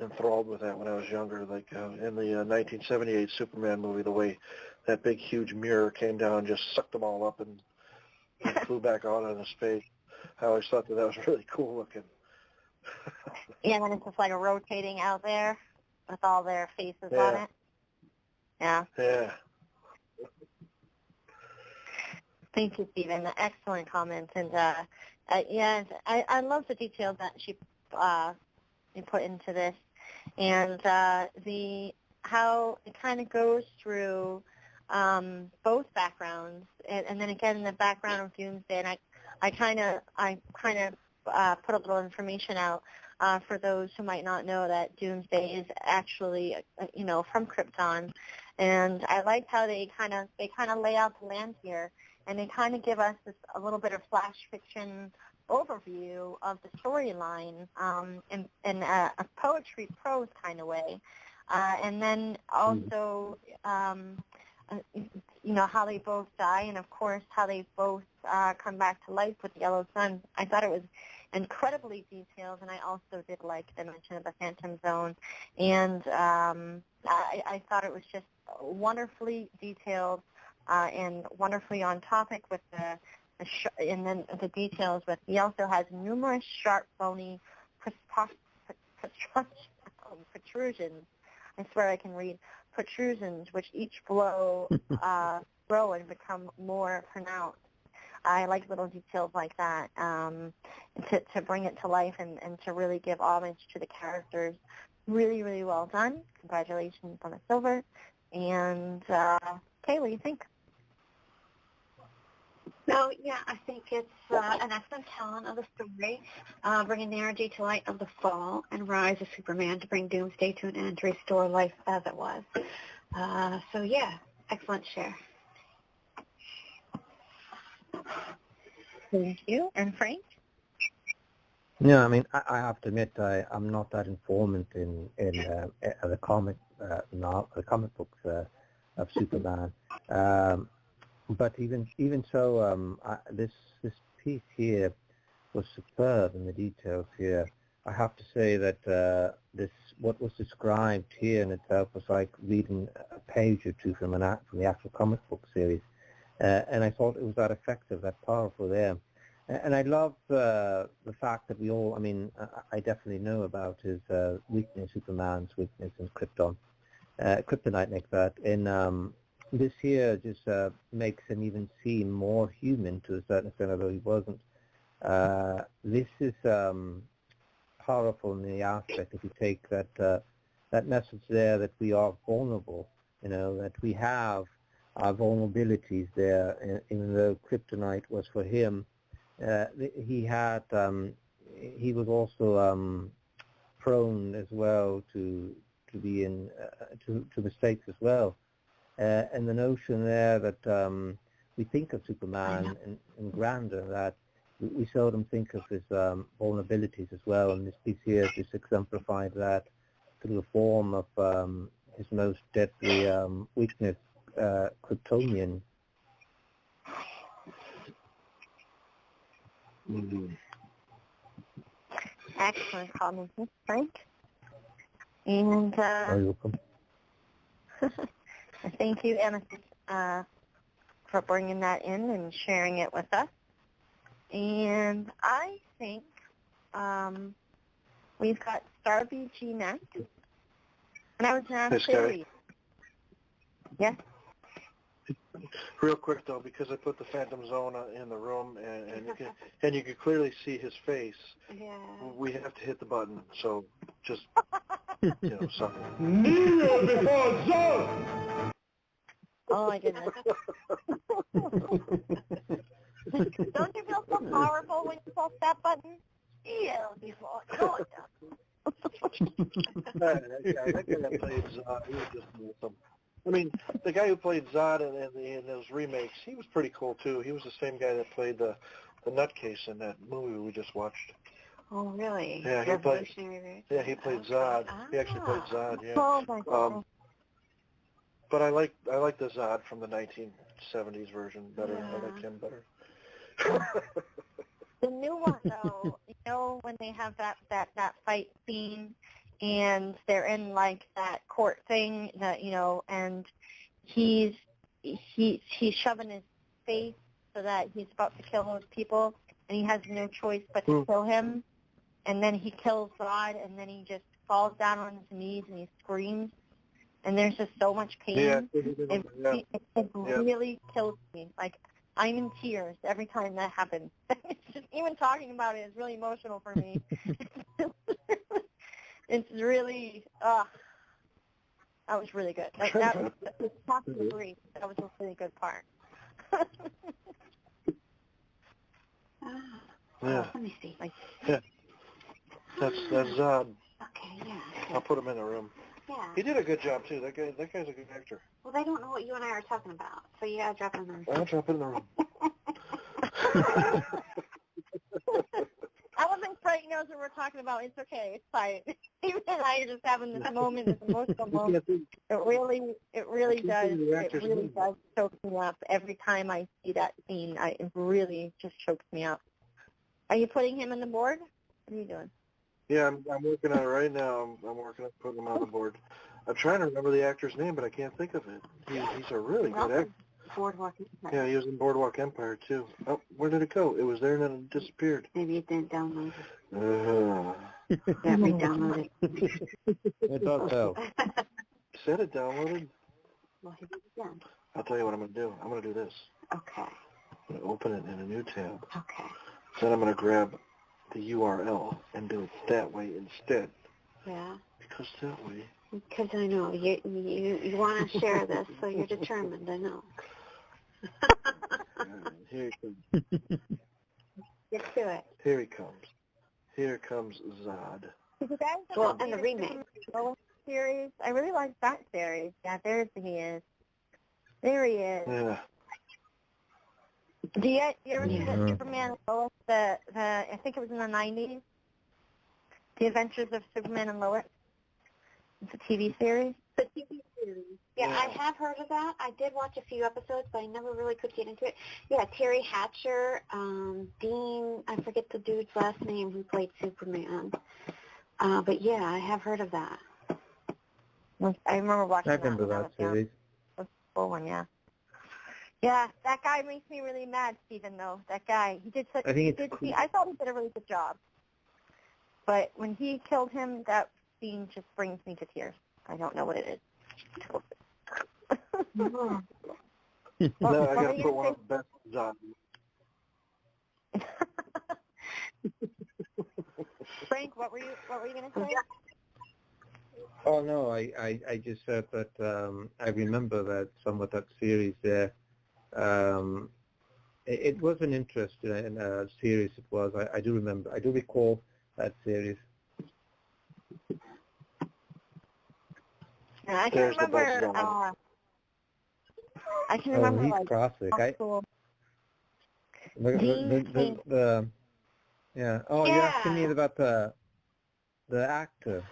[SPEAKER 5] enthralled with that when I was younger. Like in the 1978 Superman movie, the way that big huge mirror came down and just sucked them all up and flew back out into space. I always thought that was really cool looking.
[SPEAKER 2] Yeah, and then it's just like a rotating out there with all their faces on it. Yeah.
[SPEAKER 5] Yeah.
[SPEAKER 2] Thank you, Stephen. Excellent comments. And I love the detail that she put into this, and how it kind of goes through both backgrounds, and then again in the background of Doomsday. And I kind of put a little information out for those who might not know that Doomsday is actually from Krypton, and I like how they kind of lay out the land here. And they kind of give us a little bit of flash fiction overview of the storyline in a poetry prose kind of way. And then also, how they both die, and of course how they both come back to life with the yellow sun. I thought it was incredibly detailed, and I also did like the mention of the Phantom Zone. And I thought it was just wonderfully detailed. And wonderfully on topic with and then the details with. He also has numerous sharp, bony protrusions. I swear I can read protrusions, which each blow grow and become more pronounced. I like little details like that to bring it to life and to really give homage to the characters. Really, really well done. Congratulations on the silver. And Kay, what do you think?
[SPEAKER 3] So, yeah, I think it's an excellent telling of the story, bringing the energy to light of the fall and rise of Superman to bring Doomsday to an end to restore life as it was. So, yeah, excellent share.
[SPEAKER 2] Thank you. And Frank?
[SPEAKER 10] Yeah, I mean, I have to admit I'm not that informant in the comic books of Superman. But even so, this piece here was superb in the details here. I have to say that what was described here in itself was like reading a page or two from the actual comic book series, and I thought it was that effective, that powerful there. And I love the fact that we all, I mean, I definitely know about his weakness, Superman's weakness in kryptonite like that. And this here just makes him even seem more human to a certain extent, although he wasn't. This is powerful in the aspect, if you take that message there, that we are vulnerable, that we have our vulnerabilities there, even though kryptonite was for him he was also prone as well to be in to mistakes as well, and the notion there that we think of Superman in grandeur, that we seldom think of his vulnerabilities as well, and this piece here just exemplified that through the form of his most deadly weakness, Kryptonian.
[SPEAKER 2] Mm-hmm. Excellent comment, Frank. And
[SPEAKER 10] You're welcome.
[SPEAKER 2] thank you, Emma, for bringing that in and sharing it with us. And I think we've got Star BG next. And I was going to ask Siri. Yes?
[SPEAKER 5] Real quick though, because I put the Phantom Zone in the room, and you can clearly see his face.
[SPEAKER 3] Yeah.
[SPEAKER 5] We have to hit the button, so just something.
[SPEAKER 2] Oh my goodness! Don't you feel so powerful when you press that button? Yeah, before
[SPEAKER 5] that guy that played Zod, he was just awesome. I mean, the guy who played Zod in those remakes, he was pretty cool too. He was the same guy that played the nutcase in that movie we just watched.
[SPEAKER 3] Oh, really?
[SPEAKER 5] Yeah, he played Zod.
[SPEAKER 3] Ah.
[SPEAKER 5] He actually played Zod. Yeah.
[SPEAKER 2] Oh my God.
[SPEAKER 5] But I like the Zod from the 1970s version better. Yeah. I like him better.
[SPEAKER 2] The new one, though, when they have that fight scene, and they're in like that court thing, that and he's shoving his face so that he's about to kill those people, and he has no choice but to kill him, and then he kills Zod, and then he just falls down on his knees and he screams, and there's just so much pain.
[SPEAKER 5] Yeah.
[SPEAKER 2] It really kills me. Like, I'm in tears every time that happens. It's just, even talking about it is really emotional for me. It's really, that was really good. That was top of the brief. That was a really good part.
[SPEAKER 5] Yeah.
[SPEAKER 3] Let me see.
[SPEAKER 5] Yeah. That's Zod.
[SPEAKER 3] Okay, yeah.
[SPEAKER 5] I'll put him in the room.
[SPEAKER 3] Yeah.
[SPEAKER 5] He did a good job too. That guy's a good actor.
[SPEAKER 3] Well, they don't know what you and I are talking about, so you gotta drop it in the room.
[SPEAKER 5] I'll drop it in the room.
[SPEAKER 2] I wasn't Frank knows what we're talking about. It's okay. It's fine. Even I are just having this moment, this emotional moment. It really does choke me up every time I see that scene. It really just chokes me up. Are you putting him on the board? What are you doing?
[SPEAKER 5] Yeah, I'm working on it right now. I'm working on putting him on the board. I'm trying to remember the actor's name, but I can't think of it. He's a really good actor.
[SPEAKER 3] Boardwalk Empire.
[SPEAKER 5] Yeah, he was in Boardwalk Empire too. Oh, where did it go? It was there and then it disappeared.
[SPEAKER 3] Maybe it didn't download.
[SPEAKER 5] Yeah,
[SPEAKER 3] re-download it.
[SPEAKER 10] It does help.
[SPEAKER 5] Said it downloaded.
[SPEAKER 3] Well, he did it again.
[SPEAKER 5] I'll tell you what I'm going to do. I'm going to do this.
[SPEAKER 3] Okay.
[SPEAKER 5] I'm going to open it in a new tab.
[SPEAKER 3] Okay.
[SPEAKER 5] Then I'm going to grab the URL and do it that way instead.
[SPEAKER 3] Yeah.
[SPEAKER 5] Because that way.
[SPEAKER 3] Because I know you want to share this, so you're determined. I know.
[SPEAKER 5] Here he comes.
[SPEAKER 3] Let's do it.
[SPEAKER 5] Here he comes. Here comes Zod.
[SPEAKER 3] Well, and the remake
[SPEAKER 2] series. I really like that series. Yeah, there he is. There he is.
[SPEAKER 5] Yeah.
[SPEAKER 2] Do you ever see that Superman and Lois? I think it was in the 90s. The Adventures of Superman and Lois. It's a TV series.
[SPEAKER 3] The TV series. Yeah, I have heard of that. I did watch a few episodes, but I never really could get into it. Yeah, Terry Hatcher, Dean, I forget the dude's last name who played Superman. But yeah, I have heard of that.
[SPEAKER 2] I remember watching that.
[SPEAKER 10] I remember that series.
[SPEAKER 2] That's a cool one, yeah. Yeah, that guy makes me really mad, Stephen, though. That guy. He did such
[SPEAKER 10] I think it's
[SPEAKER 2] cool. I thought he did a really good job. But when he killed him, that scene just brings me to tears. I don't know what it is.
[SPEAKER 5] No, I got to put one of the best on.
[SPEAKER 2] Frank, what were you going to say?
[SPEAKER 10] Oh no, I just said that I remember that some of that series there. It was an interesting series. It was. I do remember. I do recall that series.
[SPEAKER 2] Yeah, I can remember.
[SPEAKER 10] He's
[SPEAKER 2] like
[SPEAKER 10] classic.
[SPEAKER 2] cool.
[SPEAKER 10] Yeah. Oh, you're asking me about the actor.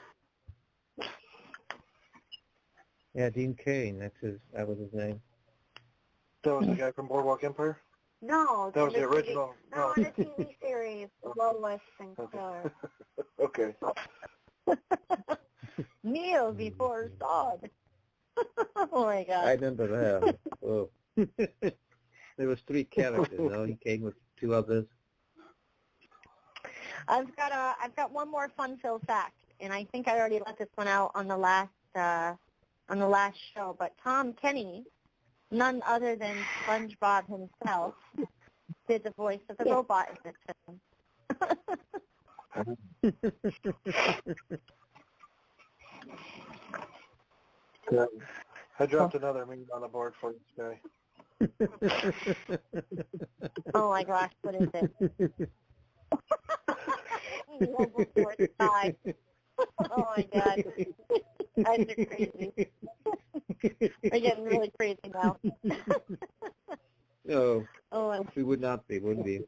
[SPEAKER 10] Yeah, Dean Cain. That was his name.
[SPEAKER 5] That was the guy from Boardwalk Empire?
[SPEAKER 3] No.
[SPEAKER 5] That was the original.
[SPEAKER 3] No, in the TV series, Lois and Clark.
[SPEAKER 5] Okay.
[SPEAKER 2] Kneel before God. Oh my God.
[SPEAKER 10] I remember that. Oh. There was 3 characters. No, he came with 2 others.
[SPEAKER 2] I've got one more fun-filled fact, and I think I already let this one out on the last show. But Tom Kenny, none other than SpongeBob himself, did the voice of the robot in this film.
[SPEAKER 5] I dropped another meme on the board for you today.
[SPEAKER 2] Oh my gosh, what is it? Oh my God. Guys are crazy. They're getting really crazy now.
[SPEAKER 10] No, we would not be, would we?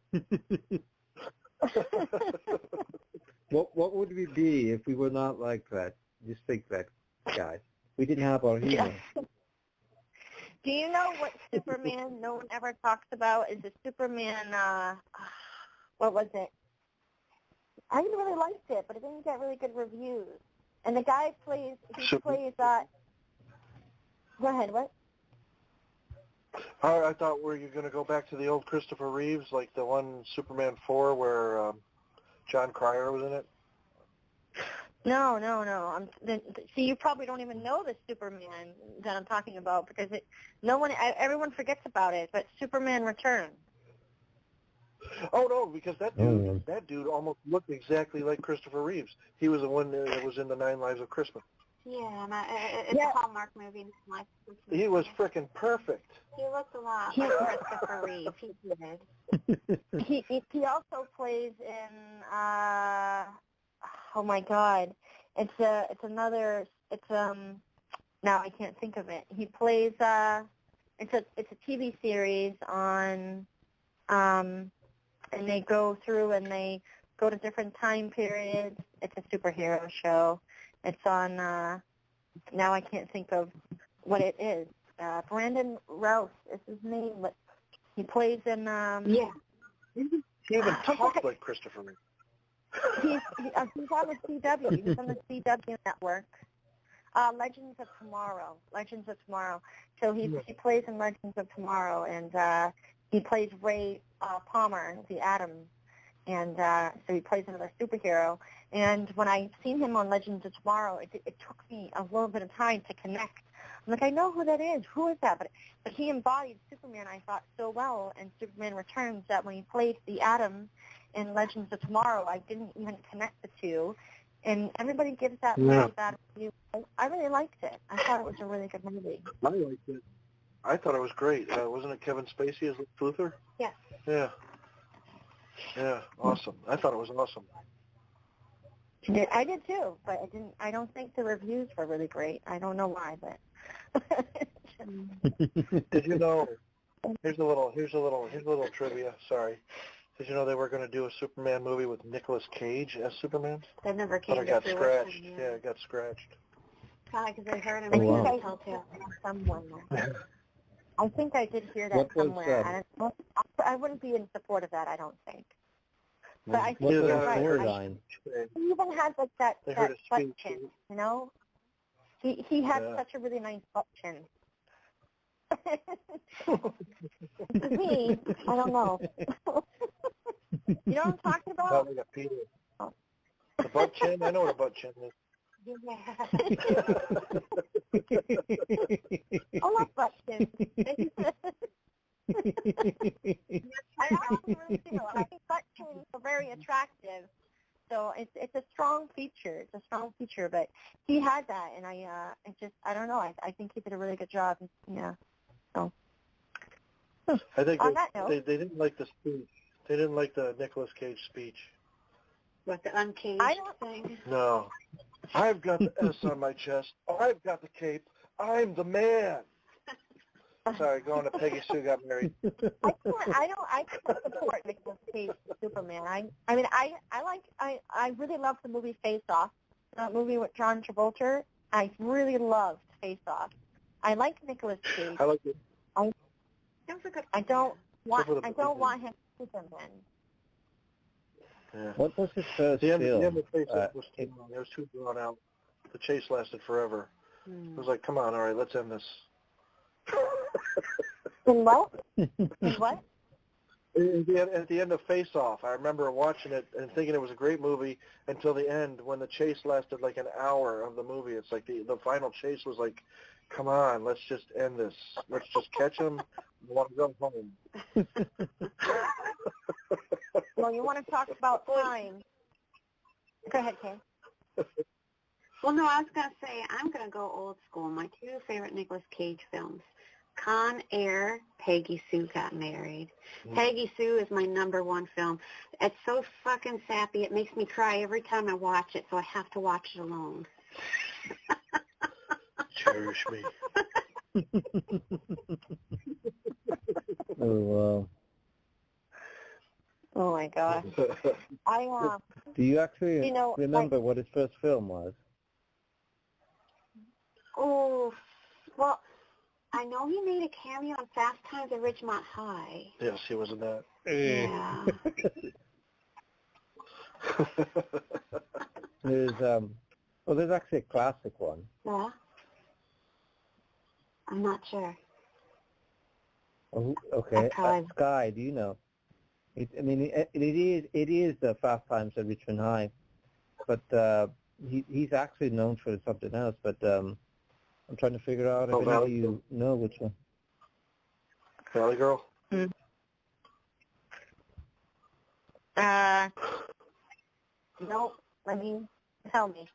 [SPEAKER 10] What would we be if we were not like that? Just think that, guys. We didn't have our humor.
[SPEAKER 2] Do you know what Superman no one ever talks about is the Superman, what was it? I really liked it, but it didn't get really good reviews. And the guy plays, go ahead, what?
[SPEAKER 5] I thought were you going to go back to the old Christopher Reeves, like the one Superman 4 where John Cryer was in it?
[SPEAKER 2] No. See, you probably don't even know the Superman that I'm talking about because everyone forgets about it. But Superman Returns.
[SPEAKER 5] Oh no, because that dude almost looked exactly like Christopher Reeves. He was the one that was in the 9 Lives of Christmas.
[SPEAKER 3] Yeah, it's a Hallmark movie.
[SPEAKER 5] He was frickin' perfect.
[SPEAKER 3] He looked a lot like Christopher Reeve. He did.
[SPEAKER 2] He also plays in oh my God, it's now I can't think of it. He plays it's a TV series on and they go through and they go to different time periods. It's a superhero show. It's on, now I can't think of what it is. Brandon Rouse is his name, but he plays in,
[SPEAKER 5] He even talked like Christopher Reeve.
[SPEAKER 2] He's on the CW. He's on the CW network. Legends of Tomorrow. So he plays in Legends of Tomorrow, and he plays Ray Palmer, the Atom, and so he plays another superhero. And when I seen him on Legends of Tomorrow, it took me a little bit of time to connect. I'm like, I know who that is. Who is that? But he embodied Superman, I thought, so well in Superman Returns that when he played the Atom in Legends of Tomorrow, I didn't even connect the two. And everybody gives that really bad review. I really liked it. I thought it was a really good movie.
[SPEAKER 5] I liked it. I thought it was great. Wasn't it Kevin Spacey as Luthor?
[SPEAKER 3] Yes.
[SPEAKER 5] Yeah. Yeah, awesome. I thought it was awesome.
[SPEAKER 2] Yeah, I did too, but I don't think the reviews were really great. I don't know why, but.
[SPEAKER 5] Did you know? Here's a little trivia. Sorry. Did you know they were going to do a Superman movie with Nicolas Cage as Superman?
[SPEAKER 3] That never came
[SPEAKER 5] to fruition. Scratched. Yeah, it got scratched.
[SPEAKER 3] Probably because I heard him.
[SPEAKER 2] I think I did hear that somewhere. I wouldn't be in support of that, I don't think. But I think you're right. He even has like that butt chin, you know? He had such a really nice butt chin. Me, I don't know. You know what I'm talking about?
[SPEAKER 5] The butt chin? I know what a butt chin is.
[SPEAKER 3] Yeah.
[SPEAKER 2] I love butt chin. I also really do. I think butt chins are very attractive. So it's a strong feature. It's a strong feature, but he had that, and I don't know. I think he did a really good job. Yeah. So
[SPEAKER 5] I think
[SPEAKER 2] On that note,
[SPEAKER 5] they didn't like the speech. They didn't like the Nicolas Cage speech.
[SPEAKER 3] What, the uncaged thing?
[SPEAKER 5] No. I've got the S on my chest. I've got the cape. I'm the man. Sorry, going to Peggy Sue got married.
[SPEAKER 2] I can't support Nicolas Cage Superman. I really loved the movie Face Off, that movie with John Travolta. I really loved Face Off. I like Nicolas Cage.
[SPEAKER 5] I like it.
[SPEAKER 2] I don't want him Superman.
[SPEAKER 10] Yeah. What was his first
[SPEAKER 5] the end
[SPEAKER 10] film?
[SPEAKER 5] of Face Off was too long. It was too drawn out. The chase lasted forever. It was like, come on, all right, let's end this.
[SPEAKER 2] In what? In what?
[SPEAKER 5] At the end of Face Off, I remember watching it and thinking it was a great movie until the end when the chase lasted like an hour of the movie. It's like the final chase was like, come on, let's just end this. Let's just catch him. I want to go home.
[SPEAKER 2] Well, you want to talk about time. Go ahead, Kay.
[SPEAKER 3] Well, no, I was going to say I'm going to go old school. My two favorite Nicolas Cage films, Con Air, Peggy Sue Got Married. Peggy Sue is my number one film. It's so fucking sappy. It makes me cry every time I watch it, so I have to watch it alone.
[SPEAKER 5] Cherish me.
[SPEAKER 10] Oh, wow.
[SPEAKER 2] Oh, my gosh.
[SPEAKER 10] Do you actually remember what his first film was?
[SPEAKER 3] Oh, well, I know he made a cameo on Fast Times at Ridgemont High.
[SPEAKER 5] Yes, he was in that.
[SPEAKER 3] Yeah.
[SPEAKER 10] There's actually a classic one.
[SPEAKER 3] Yeah? I'm not sure.
[SPEAKER 10] Oh, okay. Sky, do you know? It is the Fast Times at Richmond High, but he's actually known for something else. But I'm trying to figure out if any of you know which one.
[SPEAKER 5] Valley Girl.
[SPEAKER 2] Nope. Tell me.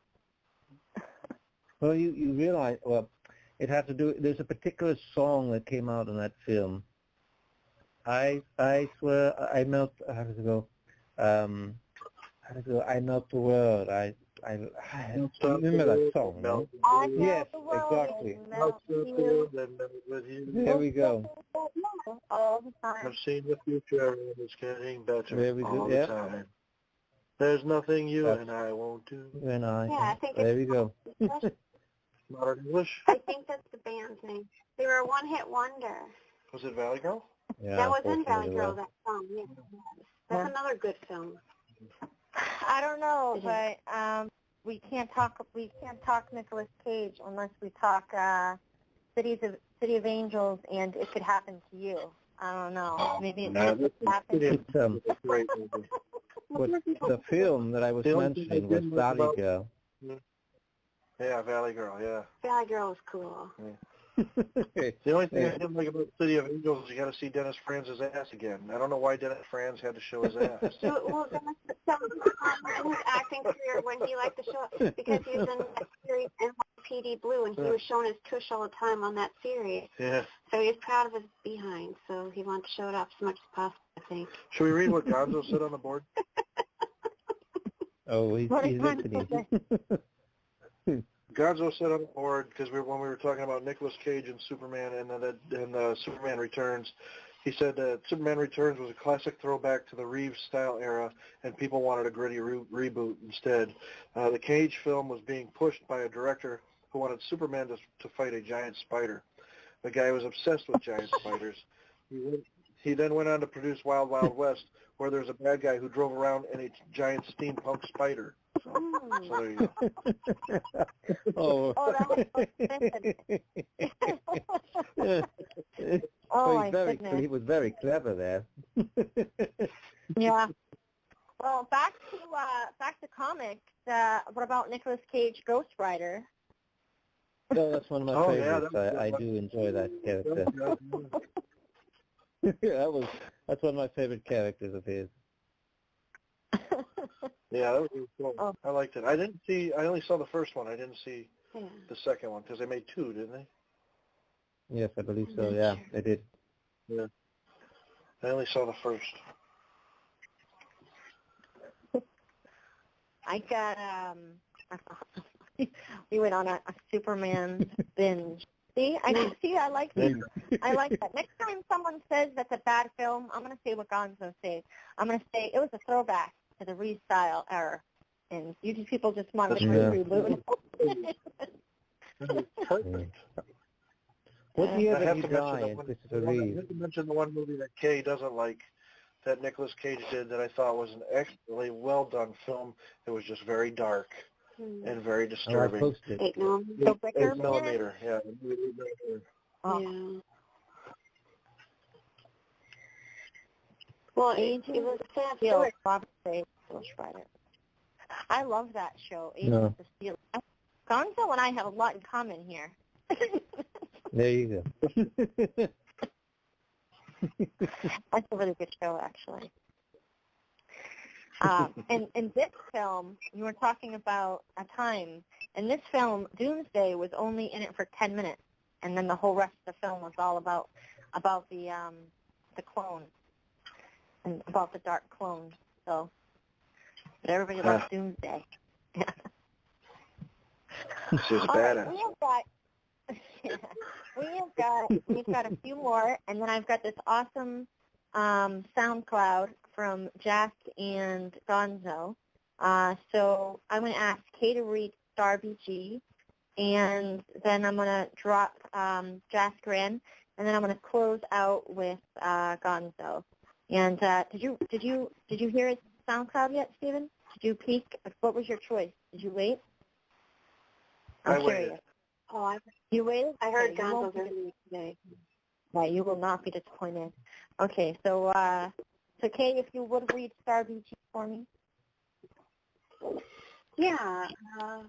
[SPEAKER 10] Well, you realize, it had to do. There's a particular song that came out in that film. I swear I melt. How does it go? I melt the world. I remember that song. No? Yes, exactly. There we go.
[SPEAKER 2] All the time.
[SPEAKER 5] I've seen the future and it's getting better
[SPEAKER 10] There we go.
[SPEAKER 5] all the time. There's nothing you and I won't do.
[SPEAKER 3] I think
[SPEAKER 10] there we go.
[SPEAKER 5] Modern English?
[SPEAKER 3] I think that's the band's name. They were a one-hit wonder.
[SPEAKER 5] Was it Valley Girl?
[SPEAKER 10] Yeah,
[SPEAKER 3] that was in Valley Girl, that song. Yeah, that's another good film.
[SPEAKER 2] I don't know, but we can't talk Nicolas Cage unless we talk City of Angels and It Could Happen to You. I don't know. Maybe it could happen.
[SPEAKER 10] The film that I was mentioning was Valley Girl.
[SPEAKER 5] Yeah, Valley Girl, yeah.
[SPEAKER 3] Valley Girl was cool.
[SPEAKER 5] Yeah. The only thing I didn't like about City of Angels is you got to see Dennis Franz's ass again. I don't know why Dennis Franz had to show his ass.
[SPEAKER 3] Well, Dennis his acting career when he liked to show because he was in that series NYPD Blue and he was showing his tush all the time on that series.
[SPEAKER 5] Yeah.
[SPEAKER 3] So he was proud of his behind, so he wanted to show it off as much as possible, I think.
[SPEAKER 5] Should we read what Gonzo said on the board?
[SPEAKER 10] Oh, he's listening.
[SPEAKER 5] Gonzo said on the board, because when we were talking about Nicolas Cage and Superman and Superman Returns, he said that Superman Returns was a classic throwback to the Reeves-style era, and people wanted a gritty reboot instead. The Cage film was being pushed by a director who wanted Superman to fight a giant spider. The guy was obsessed with giant spiders. He then went on to produce Wild Wild West, where there's a bad guy who drove around in a giant steampunk spider. So there you go.
[SPEAKER 2] That was so
[SPEAKER 10] he was very clever there.
[SPEAKER 2] Yeah. Well, back to comics. What about Nicolas Cage, Ghost Rider?
[SPEAKER 10] Oh, that's one of my favorites. I do enjoy that character. That's one of my favorite characters of his.
[SPEAKER 5] Yeah, that was really cool. Oh. I liked it. I only saw the first one. I didn't see the second one because they made two, didn't they?
[SPEAKER 10] Yes, I believe so. Yeah, they did.
[SPEAKER 5] Yeah. I only saw the first.
[SPEAKER 2] I got we went on a Superman binge. See, I like that. I like that. Next time someone says that's a bad film, I'm gonna say what Gonzo said. I'm gonna say it was a throwback to the restyle era, and you just people just wanted to reboot.
[SPEAKER 5] Perfect.
[SPEAKER 10] What year
[SPEAKER 5] I
[SPEAKER 10] did
[SPEAKER 5] have
[SPEAKER 10] he
[SPEAKER 5] to
[SPEAKER 10] die, Christopher Reeve?
[SPEAKER 5] I have to mention the one movie that Kay doesn't like, that Nicolas Cage did, that I thought was an excellently well done film. It was just very dark and very disturbing.
[SPEAKER 10] Oh, I posted.
[SPEAKER 3] 8 millimeter.
[SPEAKER 5] 8 millimeter, yeah. The movie 8 millimeter.
[SPEAKER 2] Oh.
[SPEAKER 3] Yeah. Well, it was a sad story.
[SPEAKER 2] I love that show, Agents
[SPEAKER 10] No.
[SPEAKER 2] of Steel. Gonzo and I have a lot in common here.
[SPEAKER 10] There you go.
[SPEAKER 2] That's a really good show, actually. And in this film, you were talking about a time. In this film, Doomsday was only in it for 10 minutes, and then the whole rest of the film was all about the clone and about the dark clone. So, but everybody loves Doomsday.
[SPEAKER 5] She's a badass.
[SPEAKER 2] We've got a few more, and then I've got this awesome SoundCloud from Jack and Gonzo. So I'm going to ask Kay to read Star BG, and then I'm going to drop Jasker in, and then I'm going to close out with Gonzo. And did you hear his SoundCloud yet, Stephen? Did you peek? What was your choice? Did you wait? I'm curious.
[SPEAKER 3] Oh,
[SPEAKER 2] You waited?
[SPEAKER 3] I heard
[SPEAKER 2] Okay,
[SPEAKER 3] Gonzo's earlier today.
[SPEAKER 2] Right, you will not be disappointed. Okay, so Kay, if you would read Star BG for me.
[SPEAKER 3] Yeah,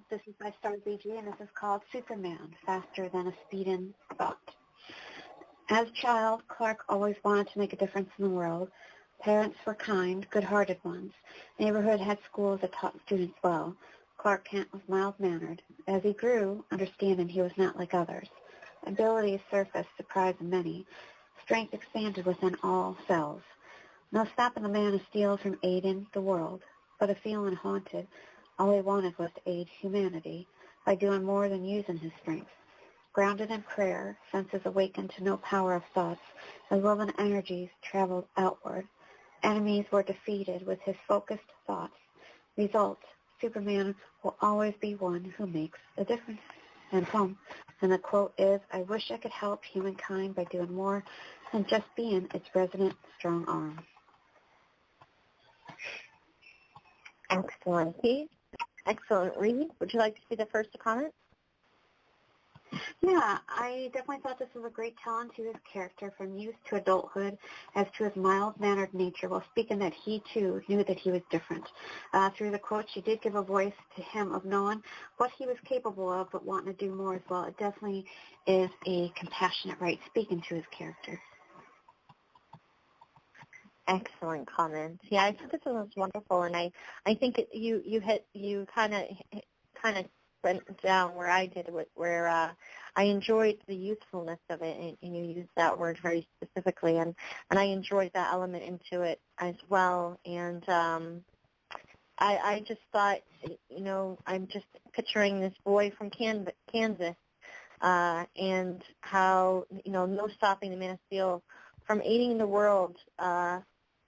[SPEAKER 3] this is by Star BG, and this is called Superman, Faster Than a Speedin' Thought. As a child, Clark always wanted to make a difference in the world. Parents were kind, good-hearted ones. The neighborhood had schools that taught students well. Clark Kent was mild-mannered. As he grew, understanding he was not like others. Abilities surfaced, surprising many. Strength expanded within all cells. No stopping the man of steel from aiding the world, but a feeling haunted. All he wanted was to aid humanity by doing more than using his strength. Grounded in prayer, senses awakened to no power of thoughts, as will and energies traveled outward. Enemies were defeated with his focused thoughts. Result, Superman will always be one who makes a difference. And the quote is, I wish I could help humankind by doing more than just being its resident strong arm.
[SPEAKER 2] Excellent, Keith. Excellent read. Would you like to be the first to comment?
[SPEAKER 3] Yeah, I definitely thought this was a great telling to his character from youth to adulthood as to his mild-mannered nature, while speaking that he, too, knew that he was different. Through the quote, she did give a voice to him of knowing what he was capable of, but wanting to do more as well. It definitely is a compassionate right speaking to his character.
[SPEAKER 2] Excellent comment. Yeah, I think this one was wonderful, and I think you kind of went down where I did, where I enjoyed the youthfulness of it, and you used that word very specifically, and I enjoyed that element into it as well. And I just thought, I'm just picturing this boy from Kansas, and how no stopping the Man of Steel from aiding the world.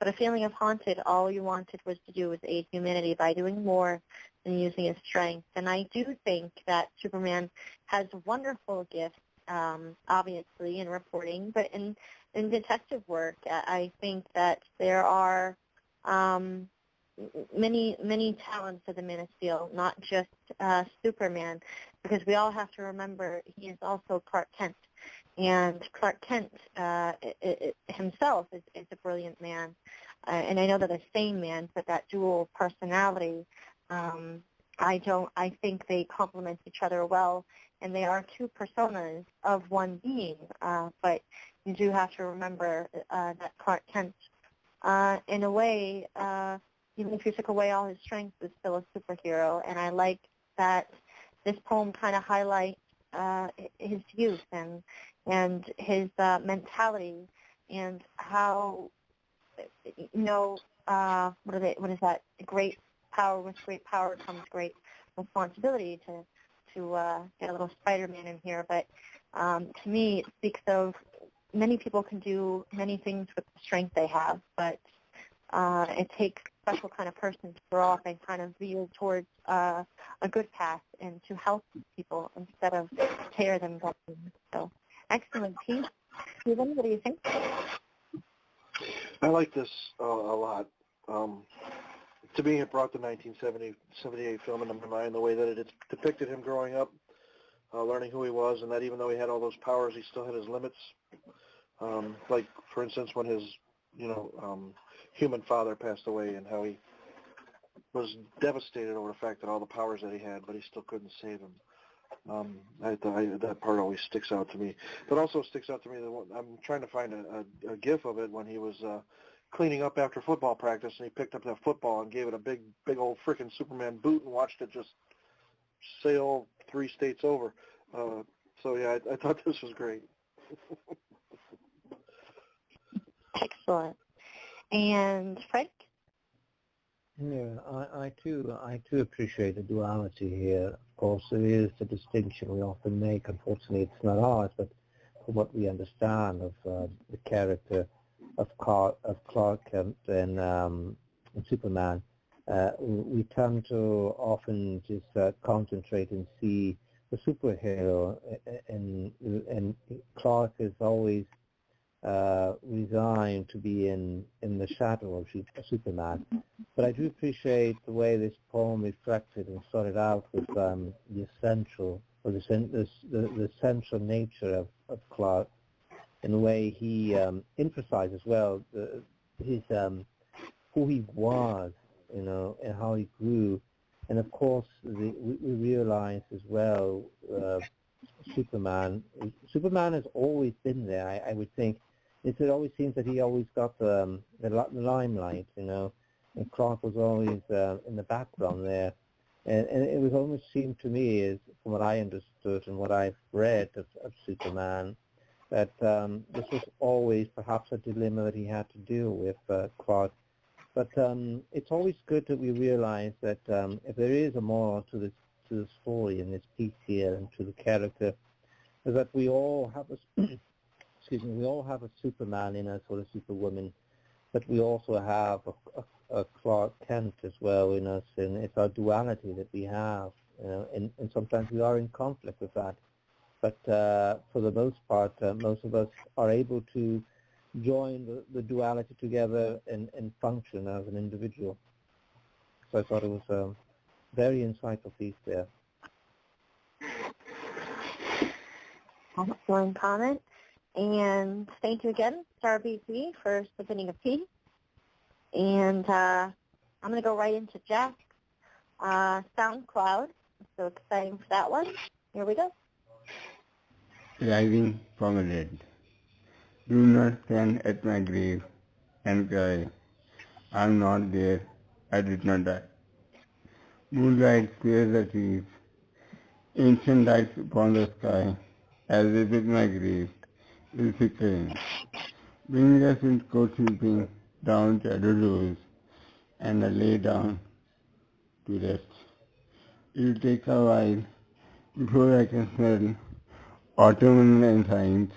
[SPEAKER 2] But a feeling of haunted, all you wanted was to do was aid humanity by doing more than using his strength. And I do think that Superman has wonderful gifts, obviously, in reporting, but in detective work, I think that there are many talents of the Man of Steel, not just Superman, because we all have to remember he is also Clark Kent. And Clark Kent himself is a brilliant man. And I know they're the same man, but that dual personality, I think they complement each other well, and they are two personas of one being. But you do have to remember that Clark Kent, in a way, even if you took away all his strengths, is still a superhero. And I like that this poem kind of highlights his youth and his mentality, and how what is that? Great power, with great power comes great responsibility, to get a little Spider-Man in here. But to me, it speaks of many people can do many things with the strength they have, but it takes a special kind of person to grow up and kind of veer towards a good path and to help people instead of tear them down. So, excellent piece. Stephen, what do you think?
[SPEAKER 5] I like this a lot. To me, it brought the 1978 film into my mind, the way that it depicted him growing up, learning who he was, and that even though he had all those powers, he still had his limits. Like, for instance, when his, human father passed away, and how he was devastated over the fact that all the powers that he had, but he still couldn't save him. That part always sticks out to me. But also sticks out to me, I'm trying to find a gif of it when he was cleaning up after football practice, and he picked up that football and gave it a big old frickin' Superman boot and watched it just sail 3 states over. So yeah, I thought this was great.
[SPEAKER 2] Excellent. And Frank?
[SPEAKER 10] Yeah, I too appreciate the duality here. Of course, there is a distinction we often make. Unfortunately, it's not ours, but from what we understand of the character of Clark Kent and Superman, we tend to often just concentrate and see the superhero, and Clark is always resigned to be in the shadow of Superman. But I do appreciate the way this poem reflected and started out with the essential, or the central nature of Clark, in the way he emphasized as well his who he was, and how he grew. And of course, we realize as well, Superman has always been there. I would think it always seems that he always got the limelight, and Clark was always in the background there. And it was almost seemed to me, as from what I understood and what I've read of Superman, that this was always perhaps a dilemma that he had to deal with, Clark. But it's always good that we realize that if there is a moral to the story and this piece here and to the character, is that we all have we all have a Superman in us, or a Superwoman, but we also have a Clark Kent as well in us, and it's our duality that we have, and sometimes we are in conflict with that. But for the most part, most of us are able to join the duality together and function as an individual. So I thought it was a very insightful piece there.
[SPEAKER 2] Excellent comment. And thank you again, Star BC, for submitting a piece. And I'm going to go right into Jack. SoundCloud. So exciting for that one. Here we go.
[SPEAKER 12] Rising from the dead. Do not stand at my grave and cry, I am not there, I did not die. Moonlight clears the trees, ancient lights upon the sky, as if it my grave is flickering. Bring us in cold sweeping down shadowed rows, and I lay down to rest. It will take a while before I can smell autumnal signs,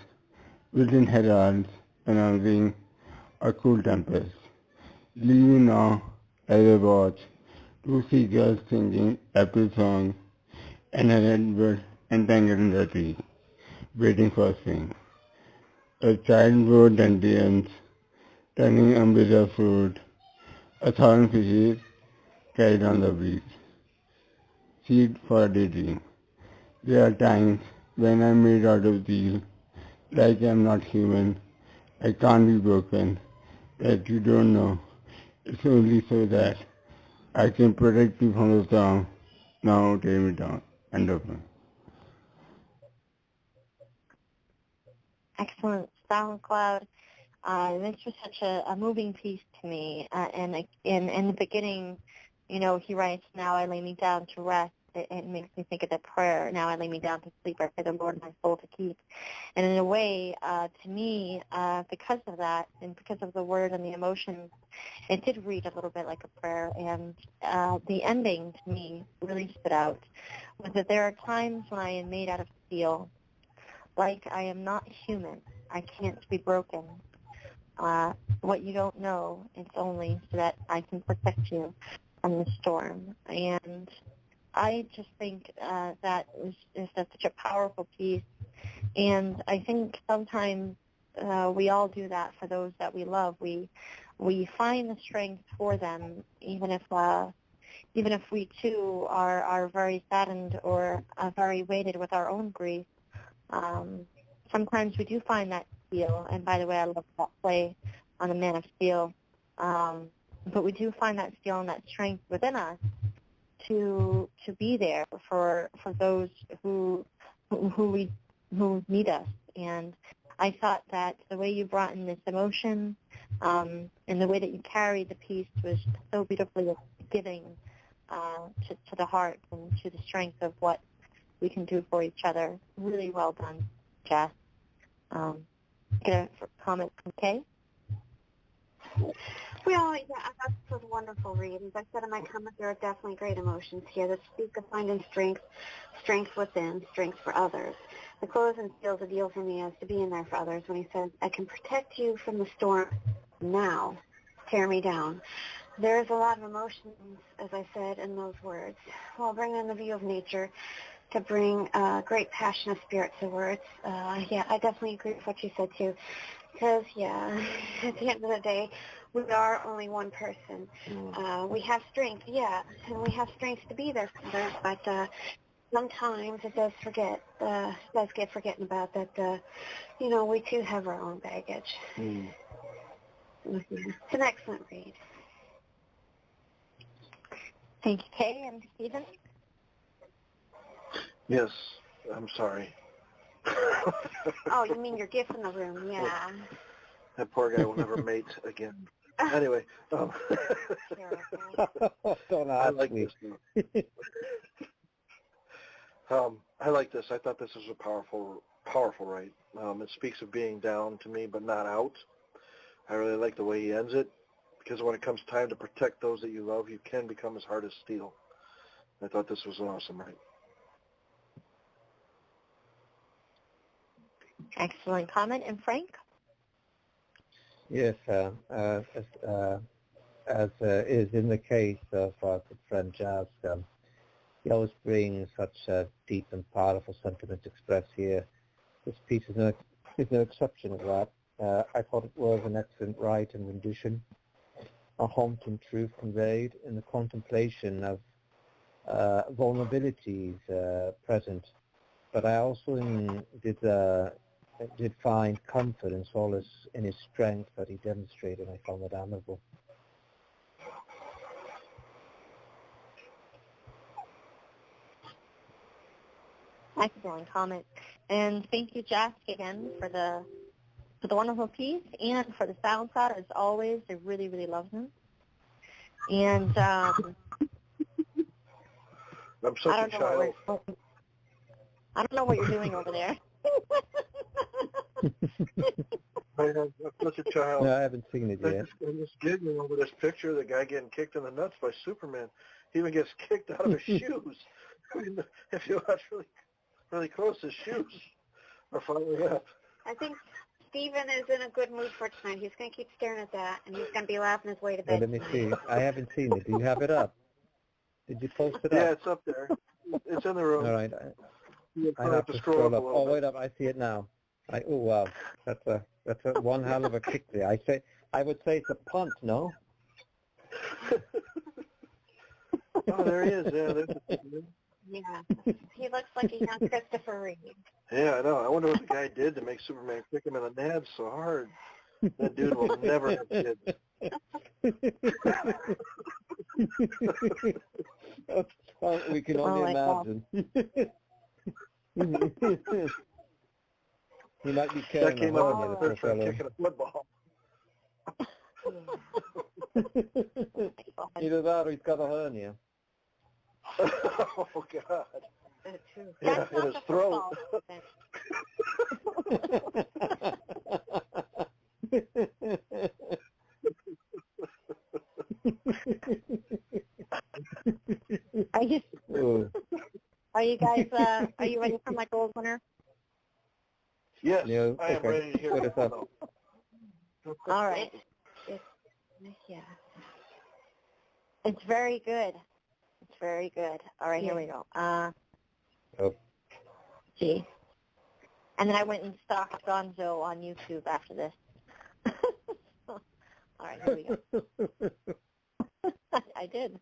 [SPEAKER 12] within heralds announcing a cool tempest. Leave you now as I watch 2 seagulls singing April songs and a redbird entangled in the tree, waiting for spring. A child wore dandelions, turning umbrella fruit, 1,000 fishes carried on the breeze. Seed for a daydream. There are times when I'm made out of steel, like I'm not human, I can't be broken, that you don't know. It's only so that I can protect you from the storm. Now tear me down. End of it.
[SPEAKER 2] Excellent. SoundCloud. This was such a moving piece to me. And in the beginning, he writes, now I lay me down to rest. it makes me think of the prayer, now I lay me down to sleep, I pray the Lord my soul to keep. And in a way, to me, because of that, and because of the word and the emotions, it did read a little bit like a prayer. And the ending to me really stood out, was that there are times when I am made out of steel, like I am not human. I can't be broken. What you don't know, it's only so that I can protect you from the storm. And I just think that is such a powerful piece. And I think sometimes we all do that for those that we love. We find the strength for them, even if we too are very saddened or very weighted with our own grief. Sometimes we do find that steel, and by the way, I love that play on the Man of Steel. But we do find that steel and that strength within us to be there for those who need us. And I thought that the way you brought in this emotion and the way that you carried the piece was so beautifully giving to the heart and to the strength of what we can do for each other. Really well done, Jess. Get a comment from Kay?
[SPEAKER 3] Well, yeah, that was a wonderful read. As I said in my comment, there are definitely great emotions here that speak of finding strength within, strength for others. The close and seals a deal for me as to being there for others when he says, I can protect you from the storm now, tear me down. There's a lot of emotions, as I said, in those words. While bringing in the view of nature to bring great passion of spirit to words. Yeah, I definitely agree with what you said, too. Because, yeah, at the end of the day, we are only one person. We have strength, yeah, and we have strength to be there for others, but sometimes it does get forgotten about that, we too have our own baggage. It's an excellent read.
[SPEAKER 2] Thank you, Kay. And Stephen?
[SPEAKER 5] Yes, I'm sorry.
[SPEAKER 3] Oh, you mean your gift in the room, yeah.
[SPEAKER 5] That poor guy will never mate again. Anyway,
[SPEAKER 10] Don't
[SPEAKER 5] I
[SPEAKER 10] ask
[SPEAKER 5] like
[SPEAKER 10] me.
[SPEAKER 5] this. I like this. I thought this was a powerful write. It speaks of being down to me, but not out. I really like the way he ends it, because when it comes time to protect those that you love, you can become as hard as steel. I thought this was an awesome write.
[SPEAKER 2] Excellent comment. And Frank?
[SPEAKER 10] Yes, as is in the case of our good friend Jazz, he always brings such deep and powerful sentiment expressed here. This piece is no exception of that. I thought it was an excellent write and rendition, a haunting truth conveyed in the contemplation of vulnerabilities present. But I also did find comfort and solace in his strength that he demonstrated. I found that admirable.
[SPEAKER 2] Excellent comment. And thank you, Jack, again for the wonderful piece and for the sound cloud. As always, I really, really love him. And
[SPEAKER 5] I'm such
[SPEAKER 2] I
[SPEAKER 5] a child.
[SPEAKER 2] I don't know what you're doing over there.
[SPEAKER 5] I'm such a child.
[SPEAKER 10] No, I haven't seen it yet.
[SPEAKER 5] I'm just giggling over this picture of the guy getting kicked in the nuts by Superman. He even gets kicked out of his shoes. I mean, if you watch really close, his shoes are falling up.
[SPEAKER 3] I think Stephen is in a good mood for tonight. He's going to keep staring at that, and he's going to be laughing his way to bed.
[SPEAKER 10] Let me see. I haven't seen it. Do you have it up? Did you post it up?
[SPEAKER 5] Yeah, it's up there. It's in the room.
[SPEAKER 10] All right. I have to scroll up. Oh, wait up. I see it now. Oh, wow. That's a one hell of a kick there. I would say it's a punt, no?
[SPEAKER 5] Oh, there he is. Yeah,
[SPEAKER 3] Yeah, he looks like a young Christopher Reeve.
[SPEAKER 5] Yeah, I know. I wonder what the guy did to make Superman kick him in the nads so hard. That dude will never have kids.
[SPEAKER 10] Well, we can only imagine. He might be carrying a hernia, the poor fellow.
[SPEAKER 5] Kicking a football.
[SPEAKER 10] Either that or he's got a hernia.
[SPEAKER 5] Oh, God. Yeah,
[SPEAKER 2] That's
[SPEAKER 5] in
[SPEAKER 2] not
[SPEAKER 5] his
[SPEAKER 2] the
[SPEAKER 5] throat.
[SPEAKER 2] Are you guys, are you ready for my gold winner?
[SPEAKER 5] Yes,
[SPEAKER 10] Yeah,
[SPEAKER 5] I am
[SPEAKER 10] okay.
[SPEAKER 5] ready to hear
[SPEAKER 10] Put
[SPEAKER 5] it.
[SPEAKER 10] us up.
[SPEAKER 2] All right.
[SPEAKER 3] Yeah.
[SPEAKER 2] It's very good. It's very good. All right, here we go. Gee. And then I went and stalked Gonzo on YouTube after this. All right, here we go. I did.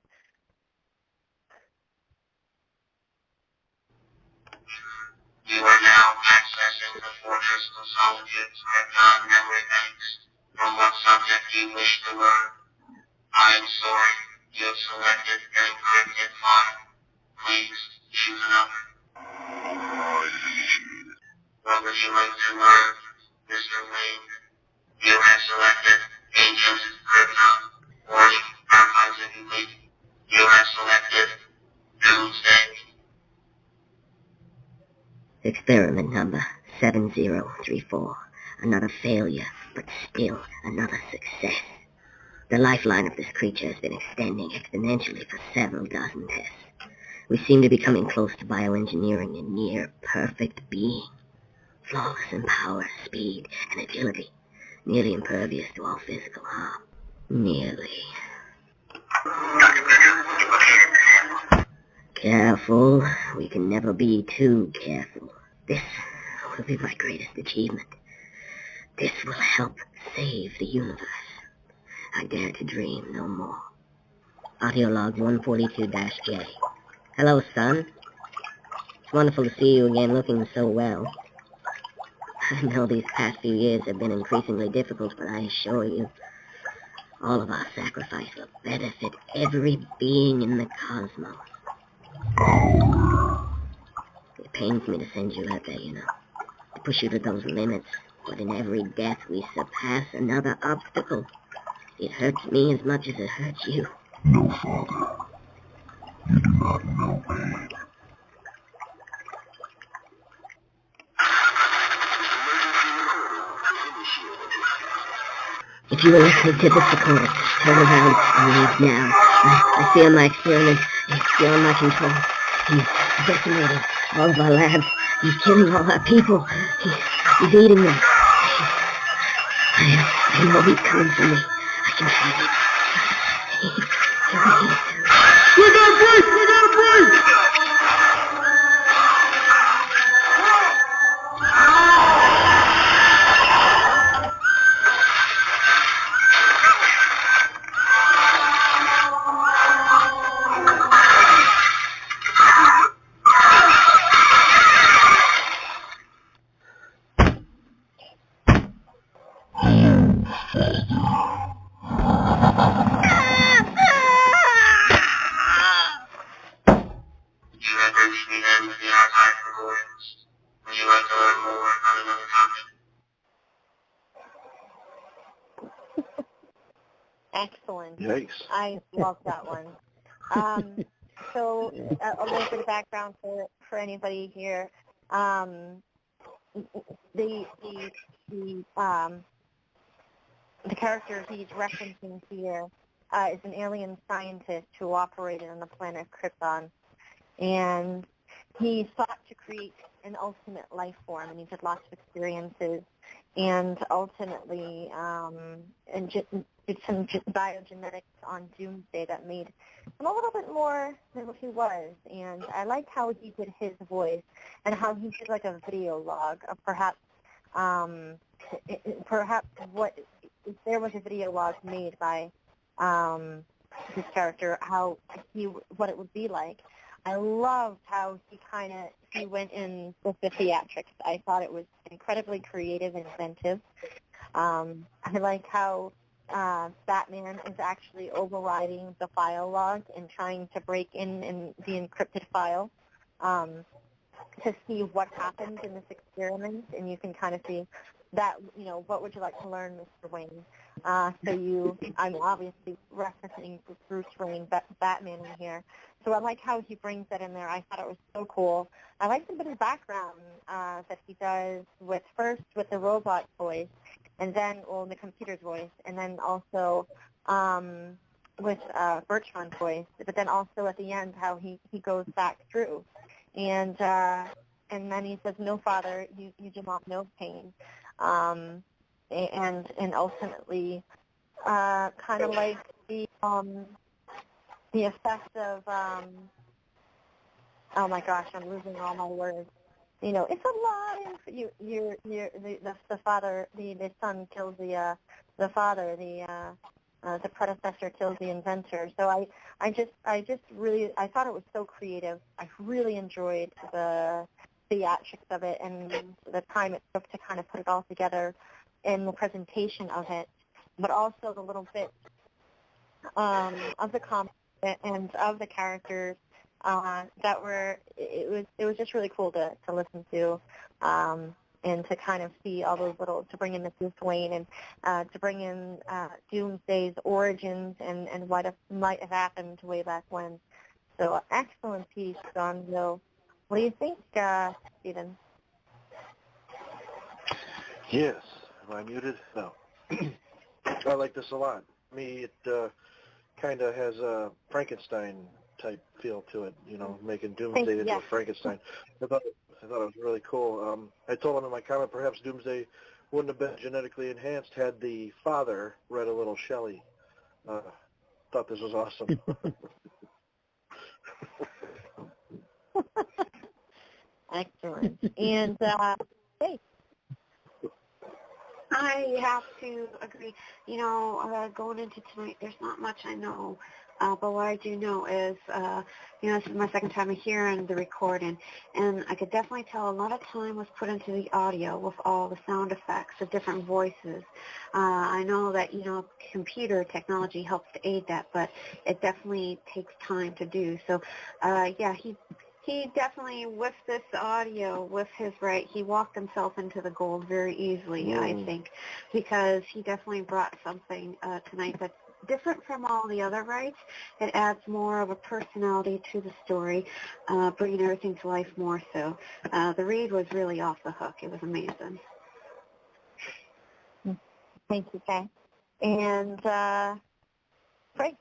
[SPEAKER 4] You are now accessing the Fortress of Solitude's archived memory banks. From what subject you wish to learn? I am sorry, you have selected an encrypted file. Please choose another. What would you like to learn, Mr. Wayne? You have selected Ancient Krypton. Warning, archives incomplete. You have selected Doomsday.
[SPEAKER 13] Experiment number 7034. Another failure, but still another success. The lifeline of this creature has been extending exponentially for several dozen tests. We seem to be coming close to bioengineering a near-perfect being. Flawless in power, speed, and agility. Nearly impervious to all physical harm. Nearly. Careful. We can never be too careful. This will be my greatest achievement. This will help save the universe. I dare to dream no more. Audio log 142-J. Hello, son. It's wonderful to see you again looking so well. I know these past few years have been increasingly difficult, but I assure you, all of our sacrifice will benefit every being in the cosmos. It pains me to send you out there, to push you to those limits, but in every death we surpass another obstacle. It hurts me as much as it hurts you.
[SPEAKER 14] No, Father. You do not know me.
[SPEAKER 13] If you are listening to this recording, turn around and leave now. I fear my experiment is beyond my control. He's decimating all of our labs. He's killing all our people. He's eating them. I know he's coming for me. I can feel it.
[SPEAKER 14] We gotta break! We gotta break!
[SPEAKER 4] You have reached the end of the archive recordings. Would you like to learn more on another topic?
[SPEAKER 2] Excellent.
[SPEAKER 5] Yikes.
[SPEAKER 2] I love that one. So a little bit of background for anybody here. The character he's referencing here is an alien scientist who operated on the planet Krypton, and he sought to create an ultimate life form, and he did lots of experiences, and ultimately did some biogenetics on Doomsday that made him a little bit more than what he was. And I liked how he did his voice and how he did like a video log of perhaps what if there was a video log made by his character, what it would be like. I loved how he went in with the theatrics. I thought it was incredibly creative and inventive. I like how Batman is actually overriding the file log and trying to break in the encrypted file to see what happened in this experiment, and you can kind of see that, what would you like to learn, Mr. Wayne? I'm obviously referencing Bruce Wayne, Batman in here. So I like how he brings that in there. I thought it was so cool. I like the bit of background that he does first with the robot voice, and then, in the computer's voice, and then also with Bertrand's voice, but then also at the end how he goes back through. And then he says, "No, Father, you do not know pain." And ultimately, kind of like the effect of, oh my gosh, I'm losing all my words. It's alive. The father, the son kills the father. The predecessor kills the inventor. So I just really, I thought it was so creative. I really enjoyed the theatrics of it and the time it took to kind of put it all together in the presentation of it, but also the little bits of the comic and of the characters that were. It was just really cool to listen to. And to kind of see all those to bring in Mrs. Wayne and to bring in Doomsday's origins and what might have happened way back when. So excellent piece, Gonzo. What do you think, Stephen?
[SPEAKER 5] Yes. Am I muted? No. I like this a lot. To me, it kind of has a Frankenstein-type feel to it, making Doomsday into a Frankenstein. I thought it was really cool. I told him in my comment perhaps Doomsday wouldn't have been genetically enhanced had the father read a little Shelley. Thought this was awesome.
[SPEAKER 2] Excellent. And, hey.
[SPEAKER 3] I have to agree. Going into tonight, there's not much I know. But what I do know is, this is my second time hearing the recording, and I could definitely tell a lot of time was put into the audio with all the sound effects of different voices. I know that, computer technology helps to aid that, but it definitely takes time to do. So, he definitely, with this audio, with his he walked himself into the gold very easily, I think, because he definitely brought something tonight that's different from all the other rights. It adds more of a personality to the story, bringing everything to life more so. The read was really off the hook. It was amazing.
[SPEAKER 2] Thank you, Kay. And Frank?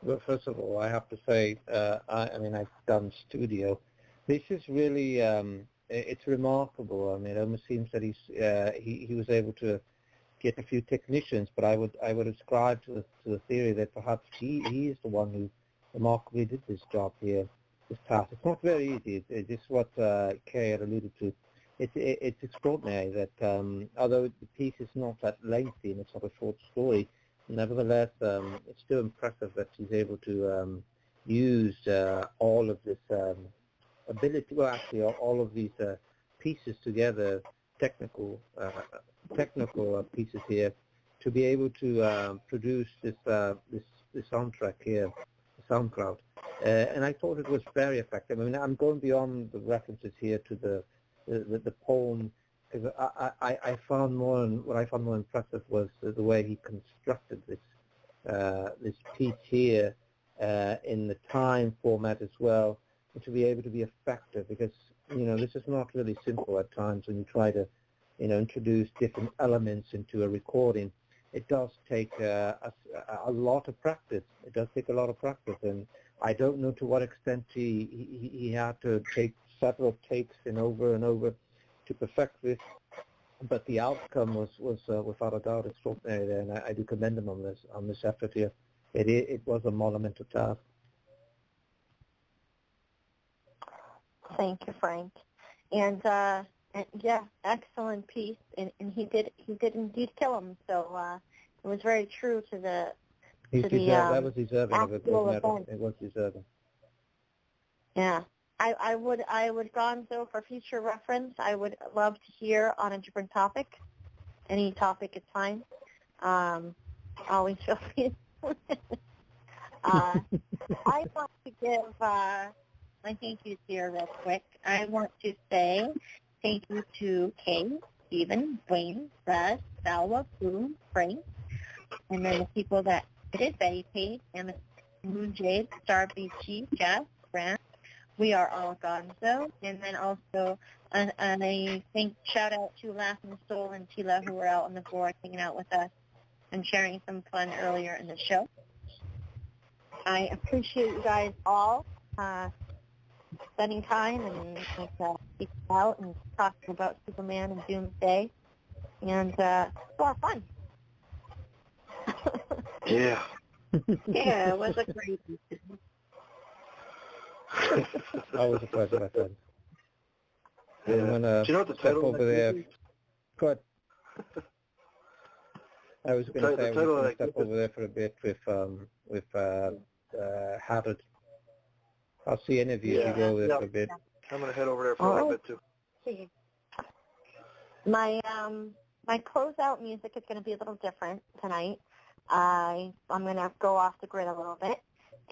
[SPEAKER 10] Well, first of all, I have to say, I've done studio. This is really, it's remarkable. It almost seems that he was able to get a few technicians, but I would ascribe to the theory that perhaps he is the one who remarkably did this job here, this task. It's not very easy. It's just what Kay had alluded to. It's extraordinary that although the piece is not that lengthy and it's not a short story, nevertheless, it's still impressive that he's able to use all of this ability, all of these pieces together, technical pieces here, to be able to produce this soundtrack here, the SoundCloud. And I thought it was very effective. I'm going beyond the references here to the poem, because I found what I found more impressive was the way he constructed this piece here in the time format as well, and to be able to be effective, because this is not really simple at times when you try to introduce different elements into a recording. It does take a lot of practice. It does take a lot of practice, and I don't know to what extent he had to take several takes and over to perfect this, but the outcome was without a doubt extraordinary there, and I do commend him on this effort here. It was a monumental task.
[SPEAKER 2] Thank you, Frank. And yeah, excellent piece, and he did indeed kill him. So it was very true to the
[SPEAKER 10] that was deserving of a gold medal.
[SPEAKER 2] Event.
[SPEAKER 10] It was deserving.
[SPEAKER 2] Yeah, I would Gonzo, for future reference, I would love to hear on a different topic. Any topic is fine. Always feel free. I want to give my thank yous here real quick. I want to say thank you to Kay Stephen, Wayne, Brad, Salwa, Boone, Frank, and then the people that did Betty Page, Emma, Moon Jade, Star BG, Jeff, Grant. We are all Gonzo, and then also a shout out to Laughing Soul and Tila, who were out on the floor hanging out with us and sharing some fun earlier in the show. I appreciate you guys all spending time and speaking out and talking about Superman and Doomsday, and it's a lot of fun.
[SPEAKER 5] Yeah.
[SPEAKER 2] Yeah, it was a great
[SPEAKER 10] Always a pleasure, my friend.
[SPEAKER 5] Yeah.
[SPEAKER 10] I'm gonna
[SPEAKER 5] Do you know what the
[SPEAKER 10] step
[SPEAKER 5] title of
[SPEAKER 10] over
[SPEAKER 5] that
[SPEAKER 10] there.
[SPEAKER 5] movie?
[SPEAKER 10] Go ahead. I was going to say I was
[SPEAKER 5] title
[SPEAKER 10] going
[SPEAKER 5] of
[SPEAKER 10] to step over there for a bit with Harold. I'll see any of you if you go over there for a bit.
[SPEAKER 5] I'm going to head over there for a little bit, too.
[SPEAKER 2] My closeout music is going to be a little different tonight. I'm going to go off the grid a little bit,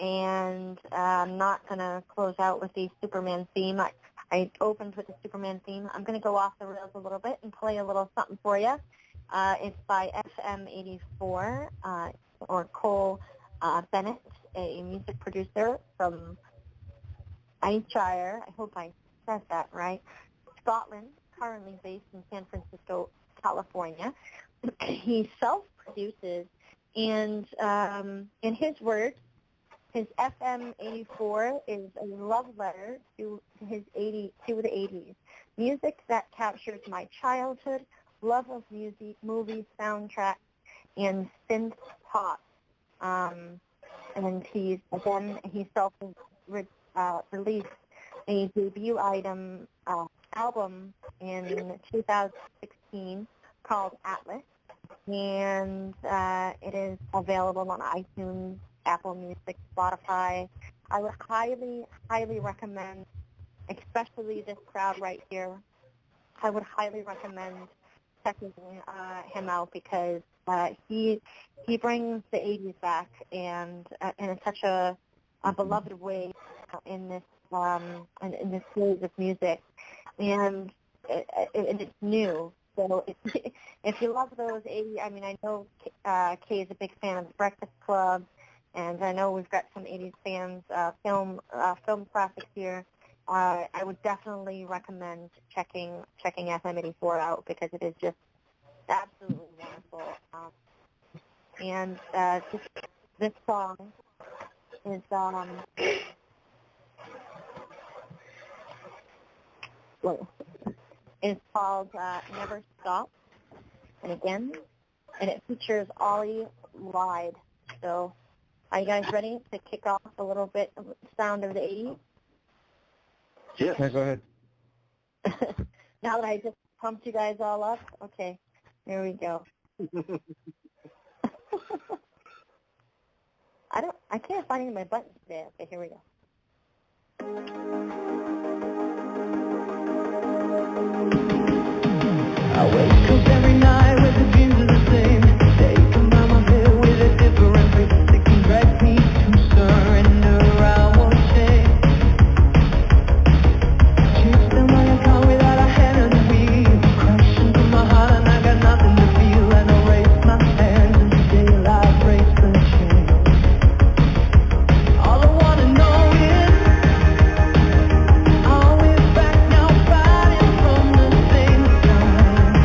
[SPEAKER 2] and I'm not going to close out with the Superman theme. I opened with the Superman theme. I'm going to go off the rails a little bit and play a little something for you. It's by FM84, or Cole Bennett, a music producer from Ayrshire. I hope I said that right. Scotland, currently based in San Francisco, California. He self-produces, and in his words, his FM84 is a love letter to the 80s. Music that captures my childhood, love of music, movies, soundtracks, and synth pop. And he self-released a debut album in 2016 called Atlas, and it is available on iTunes, Apple Music, Spotify. I would highly, highly recommend, especially this crowd right here, I would highly recommend checking him out, because he brings the 80s back, and in such a beloved way in this series of music, and it's new. So if you love those 80s, I mean, I know Kay is a big fan of The Breakfast Club, and I know we've got some 80s fans, film classics here. I would definitely recommend checking FM84 out, because it is just absolutely wonderful. And this song is it's called Never Stop, and it features Ollie Lied. So are you guys ready to kick off a little bit of the sound of the 80s?
[SPEAKER 5] Yes.
[SPEAKER 10] Yeah, go ahead.
[SPEAKER 2] Now that I just pumped you guys all up, okay, here we go. I can't find any of my buttons today. Okay, here we go.
[SPEAKER 15] I wake up every night with the dreams are the same. They come by my bed with a different face. They can drag me to surrender, I won't change. Chase them like a car without a hand on the wheel. Crash into my heart and I got nothing to feel. And I raise my hands and the daylight breaks the chain. All I wanna know is, are we back now, fighting from the same side?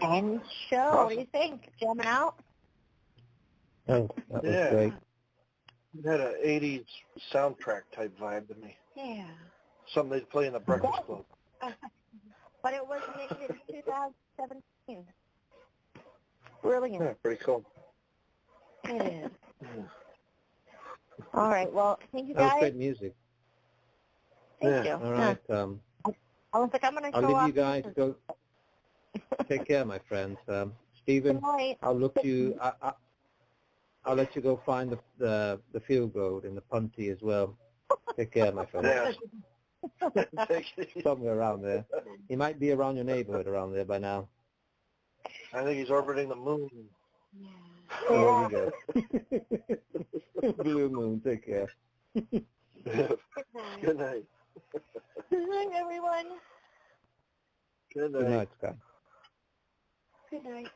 [SPEAKER 2] And show. What do you think? Jamming out?
[SPEAKER 10] Oh, that was great.
[SPEAKER 5] It had an 80s soundtrack type vibe to me.
[SPEAKER 2] Yeah.
[SPEAKER 5] Something they'd play in the Breakfast Club.
[SPEAKER 2] But it was made in 2017. Brilliant.
[SPEAKER 5] Yeah, pretty cool.
[SPEAKER 2] It is. All right. Well, thank you
[SPEAKER 10] That was
[SPEAKER 2] guys.
[SPEAKER 10] great music.
[SPEAKER 2] Thank you.
[SPEAKER 10] All right.
[SPEAKER 2] I was like, I'm going to
[SPEAKER 10] I'll
[SPEAKER 2] show
[SPEAKER 10] leave
[SPEAKER 2] up.
[SPEAKER 10] you guys to go. Take care, my friends. Stephen, I'll look you. I'll let you go find the field goal in the punty as well. Take care, my friend.
[SPEAKER 5] Yeah.
[SPEAKER 10] Somewhere around there. He might be around your neighborhood around there by now.
[SPEAKER 5] I think he's orbiting the moon.
[SPEAKER 10] Oh, there you go. Blue moon. Take care.
[SPEAKER 5] Good night.
[SPEAKER 2] Good night, everyone.
[SPEAKER 5] Good night.
[SPEAKER 10] Good night, Scott.
[SPEAKER 2] Good night.